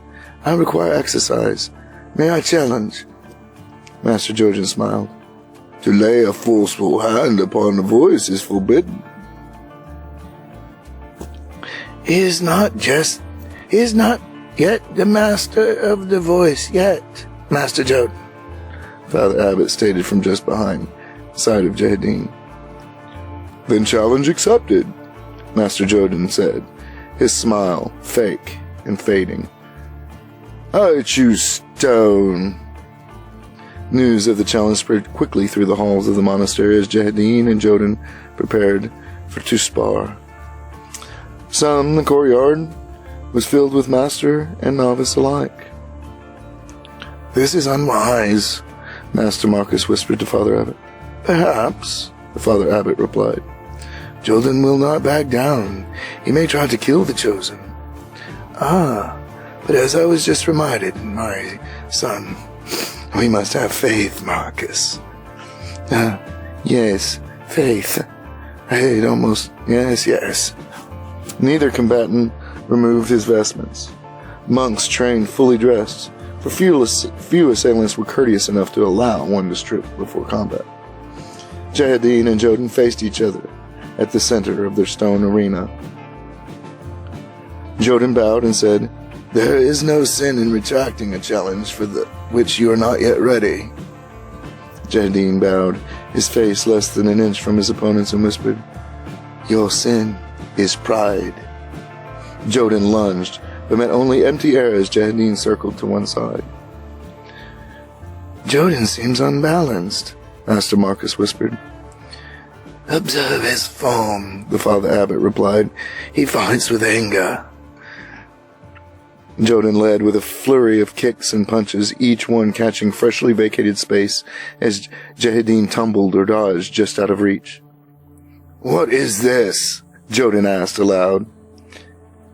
I require exercise. May I challenge?" Master Joden smiled. "To lay a forceful hand upon the voice is forbidden." He is not yet the master of the voice yet, Master Joden," Father Abbot stated from just behind the side of Jehedin. "Then challenge accepted," Master Joden said, his smile fake and fading. "I choose stone." News of the challenge spread quickly through the halls of the monastery as Jehedin and Joden prepared to spar. The courtyard was filled with master and novice alike. "This is unwise," Master Marcus whispered to Father Abbot. "Perhaps," the Father Abbot replied. "Joden will not back down. He may try to kill the Chosen." "Ah, but as I was just reminded, my son, we must have faith, Marcus." Yes, faith. Yes. Neither combatant removed his vestments. Monks trained fully dressed, for few assailants were courteous enough to allow one to strip before combat. Jehedin and Joden faced each other at the center of their stone arena. Joden bowed and said, "There is no sin in retracting a challenge for which you are not yet ready." Jehedin bowed, his face less than an inch from his opponent's, and whispered, "Your sin is pride." Joden lunged, but met only empty air as Jehedin circled to one side. "Joden seems unbalanced," Master Marcus whispered. "Observe his form," the Father Abbot replied. "He fights with anger." Joden led with a flurry of kicks and punches, each one catching freshly vacated space as Jehedin tumbled or dodged just out of reach. "What is this?" Joden asked aloud.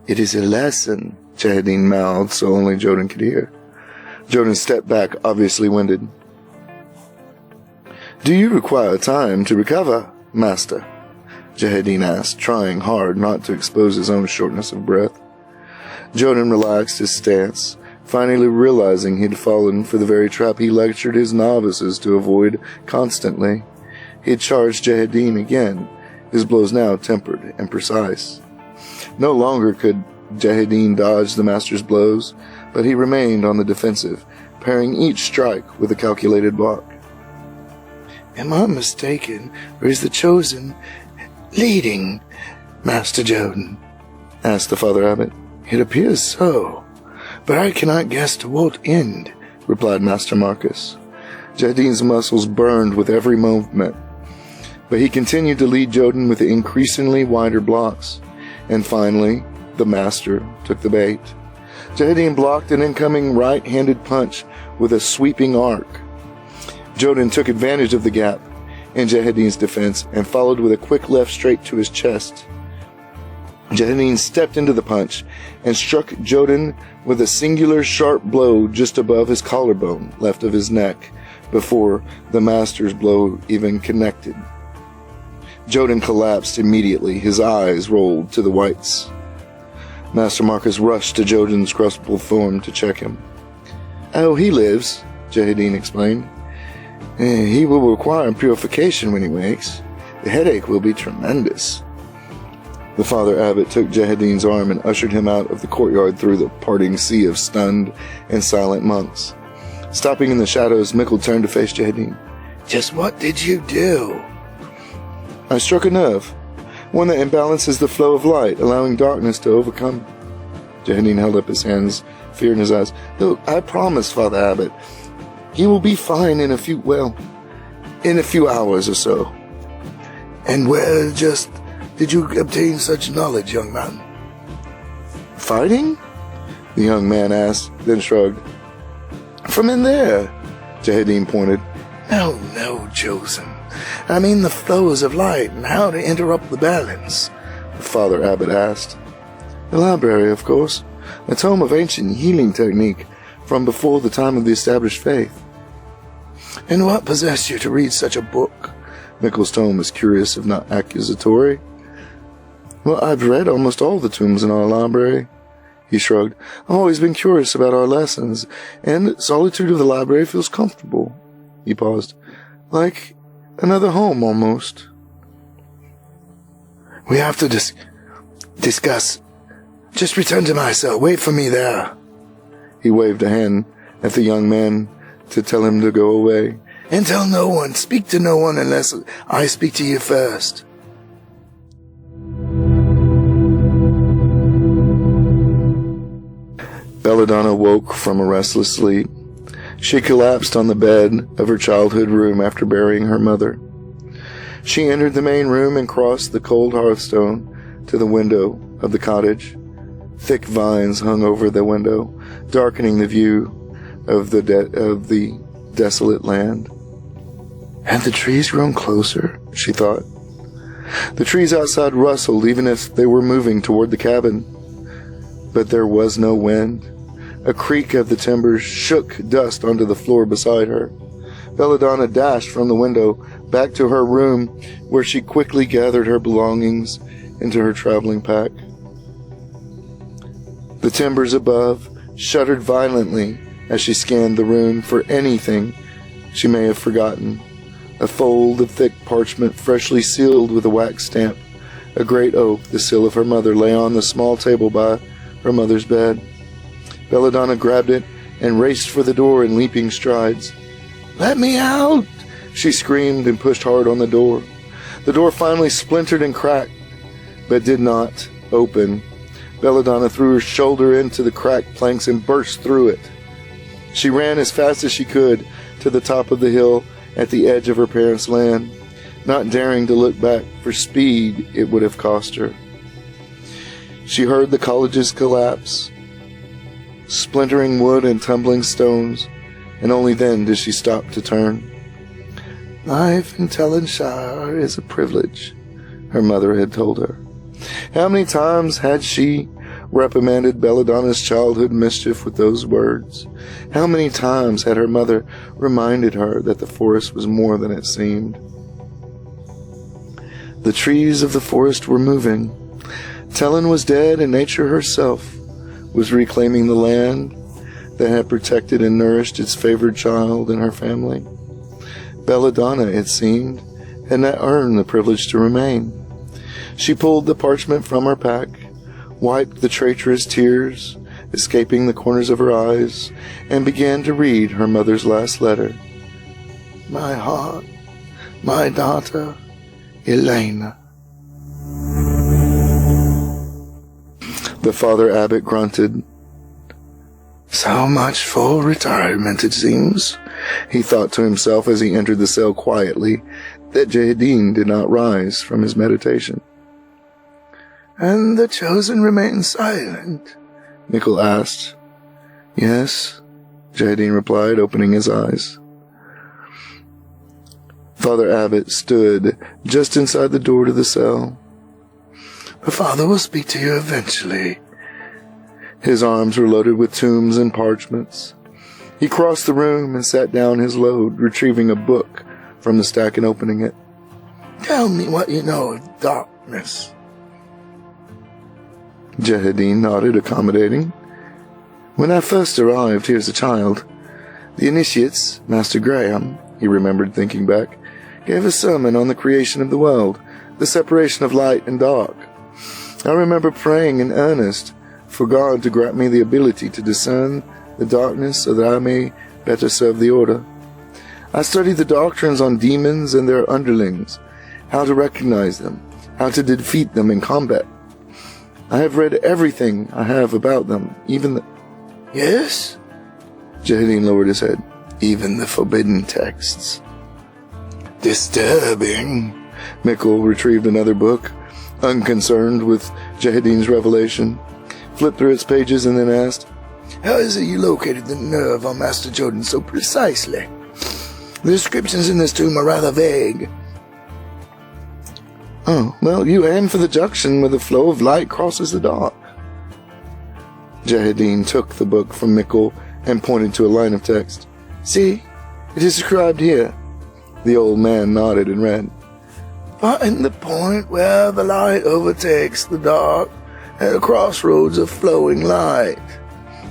"It is a lesson," Jehedin mouthed so only Joden could hear. Joden stepped back, obviously winded. "Do you require time to recover, Master?" Jehedin asked, trying hard not to expose his own shortness of breath. Joden relaxed his stance, finally realizing he'd fallen for the very trap he lectured his novices to avoid constantly. He charged Jehedin again, his blows now tempered and precise. No longer could Jehedin dodge the master's blows, but he remained on the defensive, parrying each strike with a calculated block. "Am I mistaken, or is the Chosen leading, Master Joden?" asked the Father Abbot. "It appears so, but I cannot guess to what end," replied Master Marcus. Jehedin's muscles burned with every movement, but he continued to lead Joden with increasingly wider blocks, and finally, the master took the bait. Jehedin blocked an incoming right-handed punch with a sweeping arc. Joden took advantage of the gap in Jehedin's defense and followed with a quick left straight to his chest. Jehedin stepped into the punch and struck Joden with a singular sharp blow just above his collarbone, left of his neck, before the master's blow even connected. Joden collapsed immediately, his eyes rolled to the whites. Master Marcus rushed to Joden's crumpled form to check him. "Oh, he lives," Jehedin explained. "He will require purification when he wakes. The headache will be tremendous." The Father Abbot took Jehedin's arm and ushered him out of the courtyard through the parting sea of stunned and silent monks. Stopping in the shadows, Mikkel turned to face Jehedin. Just what did you do? I struck a nerve, one that imbalances the flow of light, allowing darkness to overcome. Jehedin held up his hands, fear in his eyes. Look, I promise, Father Abbot, he will be fine in a few hours or so. And where did you obtain such knowledge, young man? Fighting? The young man asked, then shrugged. From in there, Jehedin pointed. No, Chosen. I mean the flows of light and how to interrupt the balance, the Father Abbot asked. The library, of course. A tome of ancient healing technique from before the time of the established faith. And what possessed you to read such a book? Mikkel's tone was curious, if not accusatory. Well, I've read almost all the tombs in our library. He shrugged. I've always been curious about our lessons, and solitude of the library feels comfortable. He paused. Like another home, almost. We have to discuss. Just return to my cell. Wait for me there. He waved a hand at the young man to tell him to go away. And tell no one. Speak to no one unless I speak to you first. Belladonna woke from a restless sleep. She collapsed on the bed of her childhood room after burying her mother. She entered the main room and crossed the cold hearthstone to the window of the cottage. Thick vines hung over the window, darkening the view of the desolate land. Had the trees grown closer? She thought. The trees outside rustled even as they were moving toward the cabin. But there was no wind. A creak of the timbers shook dust onto the floor beside her. Belladonna dashed from the window back to her room, where she quickly gathered her belongings into her traveling pack. The timbers above shuddered violently as she scanned the room for anything she may have forgotten. A fold of thick parchment freshly sealed with a wax stamp. A great oak, the seal of her mother, lay on the small table by her mother's bed. Belladonna grabbed it and raced for the door in leaping strides. Let me out! She screamed and pushed hard on the door. The door finally splintered and cracked, but did not open. Belladonna threw her shoulder into the cracked planks and burst through it. She ran as fast as she could to the top of the hill at the edge of her parents' land, not daring to look back for speed it would have cost her. She heard the colleges collapse, splintering wood and tumbling stones, and only then did she stop to turn. Life in Talonshire is a privilege, her mother had told her. How many times had she reprimanded Belladonna's childhood mischief with those words? How many times had her mother reminded her that the forest was more than it seemed? The trees of the forest were moving. Talon was dead, and nature herself was reclaiming the land that had protected and nourished its favored child and her family. Belladonna, it seemed, had not earned the privilege to remain. She pulled the parchment from her pack, wiped the traitorous tears escaping the corners of her eyes, and began to read her mother's last letter. My heart, my daughter, Elena. The Father Abbot grunted. So much for retirement, it seems, he thought to himself as he entered the cell quietly, that Jehedin did not rise from his meditation. And the Chosen remained silent? Mikkel asked. Yes, Jehedin replied, opening his eyes. Father Abbot stood just inside the door to the cell. The Father will speak to you eventually. His arms were loaded with tombs and parchments. He crossed the room and sat down his load, retrieving a book from the stack and opening it. Tell me what you know of darkness. Jehedin nodded, accommodating. When I first arrived here as a child, the initiates, Master Graham, he remembered thinking back, gave a sermon on the creation of the world, the separation of light and dark. I remember praying in earnest for God to grant me the ability to discern the darkness so that I may better serve the Order. I studied the doctrines on demons and their underlings, how to recognize them, how to defeat them in combat. I have read everything I have about them, even the... Yes? Jahedin lowered his head. Even the forbidden texts. Disturbing. Mikkel retrieved another book, unconcerned with Jahedin's revelation, flipped through its pages and then asked, How is it you located the nerve on Master Jordan so precisely? The descriptions in this tomb are rather vague. Oh, well, you aim for the junction where the flow of light crosses the dark. Jahedin took the book from Mikkel and pointed to a line of text. See, it is described here. The old man nodded and read. Find the point where the light overtakes the dark at a crossroads of flowing light.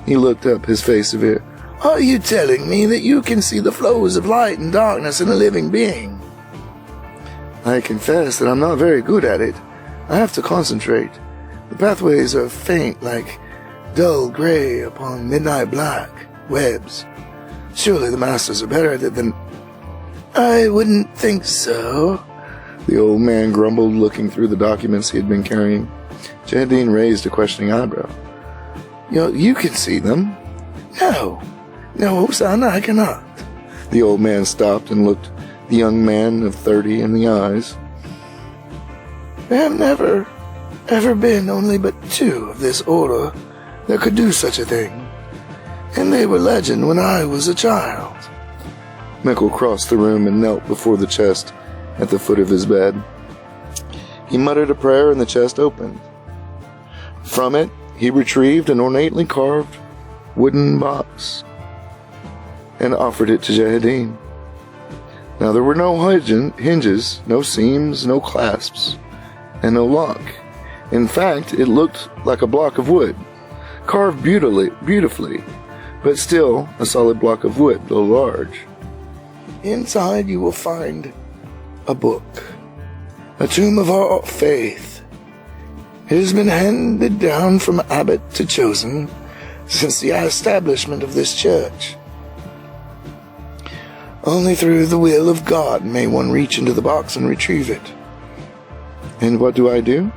He looked up, his face severe. Are you telling me that you can see the flows of light and darkness in a living being? I confess that I'm not very good at it. I have to concentrate. The pathways are faint, like dull gray upon midnight black webs. Surely the masters are better at it than... I wouldn't think so. The old man grumbled, looking through the documents he had been carrying. Jahedin raised a questioning eyebrow. You can see them. No, son, I cannot. The old man stopped and looked the young man of 30 in the eyes. There have never, ever been only but 2 of this order that could do such a thing, and they were legend when I was a child. Mikkel crossed the room and knelt before the chest at the foot of his bed. He muttered a prayer and the chest opened. From it, he retrieved an ornately carved wooden box and offered it to Jahedin. Now there were no hinges, no seams, no clasps, and no lock. In fact, it looked like a block of wood, carved beautifully, but still a solid block of wood, though large. Inside you will find a book, a tomb of our faith. It has been handed down from abbot to chosen since the establishment of this church. Only through the will of God may one reach into the box and retrieve it. And what do I do?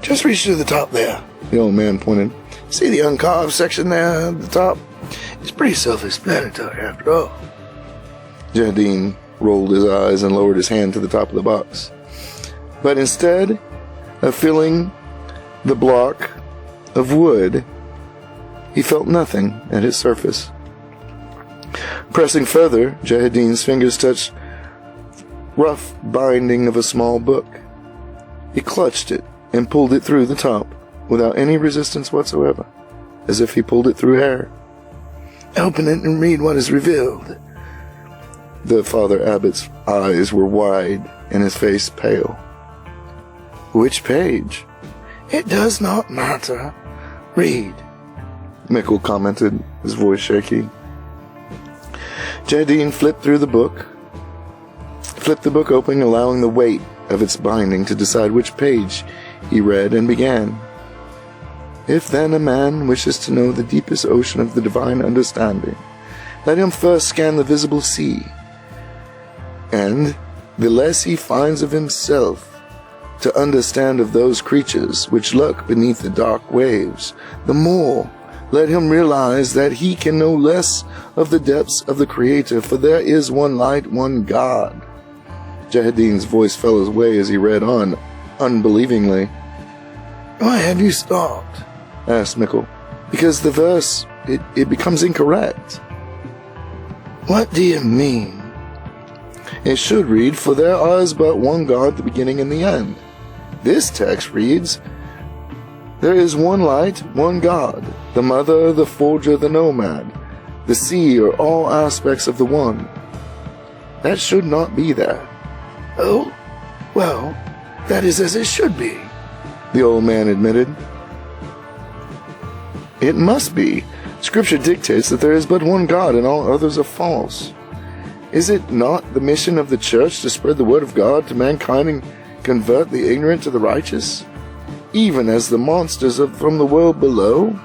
Just reach to the top there. The old man pointed. See the uncarved section there at the top? It's pretty self-explanatory after all. Jahedin rolled his eyes and lowered his hand to the top of the box. But instead of feeling the block of wood, he felt nothing at its surface. Pressing further, Jahedin's fingers touched rough binding of a small book. He clutched it and pulled it through the top without any resistance whatsoever, as if he pulled it through air. Open it and read what is revealed. The Father Abbot's eyes were wide and his face pale. Which page? It does not matter. Read. Mikkel commented, his voice shaky. Jahedin flipped the book open, allowing the weight of its binding to decide which page he read, and began. If then a man wishes to know the deepest ocean of the divine understanding, let him first scan the visible sea, and the less he finds of himself to understand of those creatures which lurk beneath the dark waves, the more let him realize that he can know less of the depths of the Creator, for there is one light, one God. Jahedin's voice fell away as he read on, unbelievingly. Why have you stopped? Asked Mikkel. Because the verse, it becomes incorrect. What do you mean? It should read, for there is but one God, the beginning and the end. This text reads, there is one light, one God, the mother, the forger, the nomad. The sea are all aspects of the one. That should not be there. Oh, well, that is as it should be, the old man admitted. It must be. Scripture dictates that there is but one God and all others are false. Is it not the mission of the church to spread the word of God to mankind and convert the ignorant to the righteous? even as the monsters from the world below?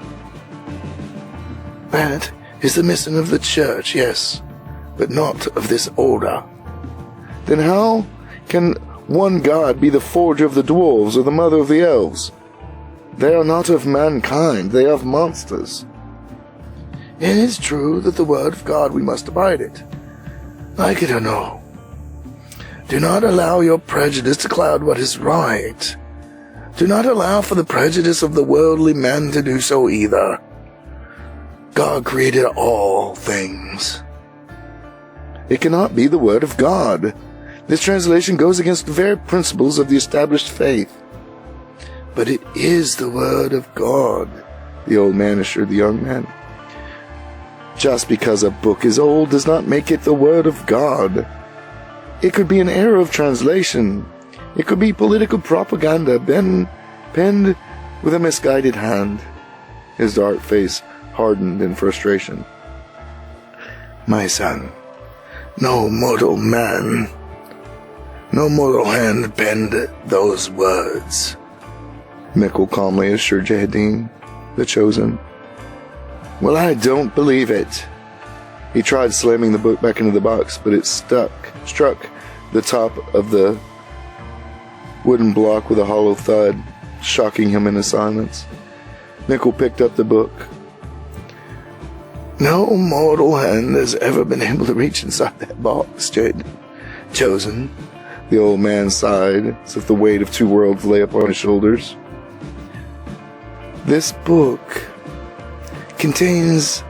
That is the mission of the church, yes, but not of this order. Then how can one god be the forger of the dwarves or the mother of the elves? They are not of mankind, they are of monsters. It is true that the word of God we must abide it. Like it or no. Do not allow your prejudice to cloud what is right. Do not allow for the prejudice of the worldly man to do so either. God created all things. It cannot be the word of God. This translation goes against the very principles of the established faith. But it is the word of God, the old man assured the young man. Just because a book is old does not make it the word of God. It could be an error of translation. It could be political propaganda penned with a misguided hand. His dark face hardened in frustration. My son, no mortal man, no mortal hand penned those words, Mikkel calmly assured Jehedin, the chosen. Well, I don't believe it. He tried slamming the book back into the box, but it struck the top of the wooden block with a hollow thud, shocking him into silence. Mikkel picked up the book. No mortal hand has ever been able to reach inside that box, chosen. The old man sighed, as if the weight of two worlds lay upon his shoulders. This book contains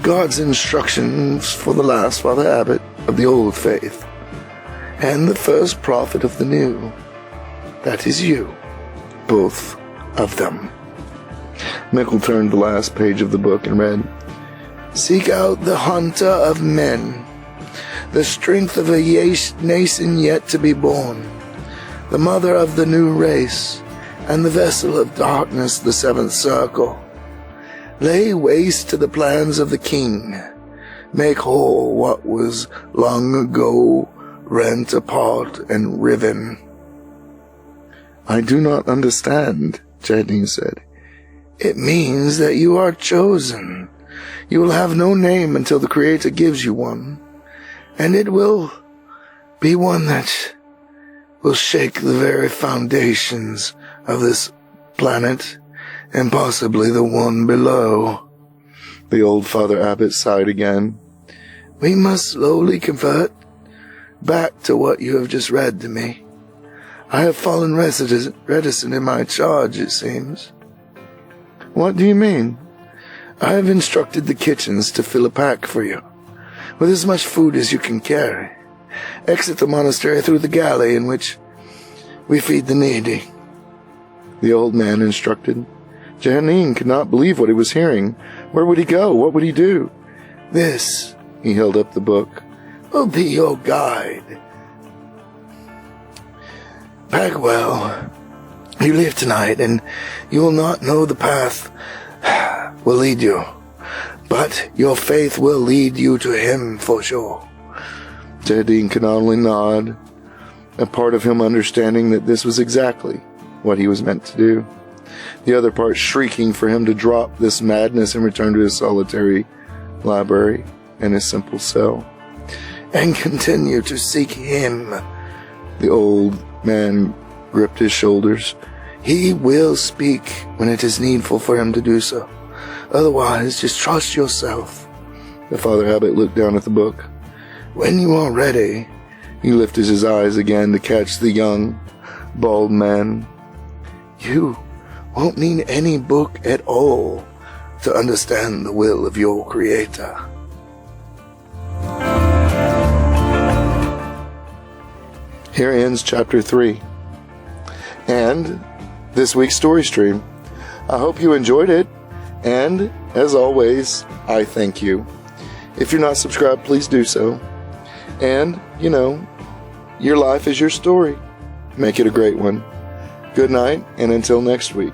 God's instructions for the last Father Abbot of the old faith, and the first prophet of the new. That is you, both of them. Mikkel turned the last page of the book and read, Seek out the hunter of men, the strength of a nation yet to be born, the mother of the new race, and the vessel of darkness, the seventh circle. Lay waste to the plans of the king. Make whole what was long ago rent apart and riven. I do not understand, Jehedin said. It means that you are chosen. You will have no name until the Creator gives you one. And it will be one that will shake the very foundations of this planet, and possibly the one below. The old Father Abbot sighed again. We must slowly convert back to what you have just read to me. I have fallen reticent in my charge, it seems. What do you mean? I have instructed the kitchens to fill a pack for you, with as much food as you can carry. Exit the monastery through the galley in which we feed the needy. The old man instructed. Jehedin could not believe what he was hearing. Where would he go? What would he do? This, he held up the book, will be your guide. Pack well. You leave tonight, and you will not know the path will lead you, but your faith will lead you to him for sure. Jehedin could only nod, a part of him understanding that this was exactly what he was meant to do, the other part shrieking for him to drop this madness and return to his solitary library and his simple cell, and continue to seek him. The old man gripped his shoulders. He will speak when it is needful for him to do so. Otherwise, just trust yourself. The Father Abbot looked down at the book. When you are ready, he lifted his eyes again to catch the young, bald man. You won't need any book at all to understand the will of your Creator. Here ends Chapter 3. And this week's story stream. I hope you enjoyed it, and as always, I thank you. If you're not subscribed, please do so. And, your life is your story. Make it a great one. Good night, and until next week.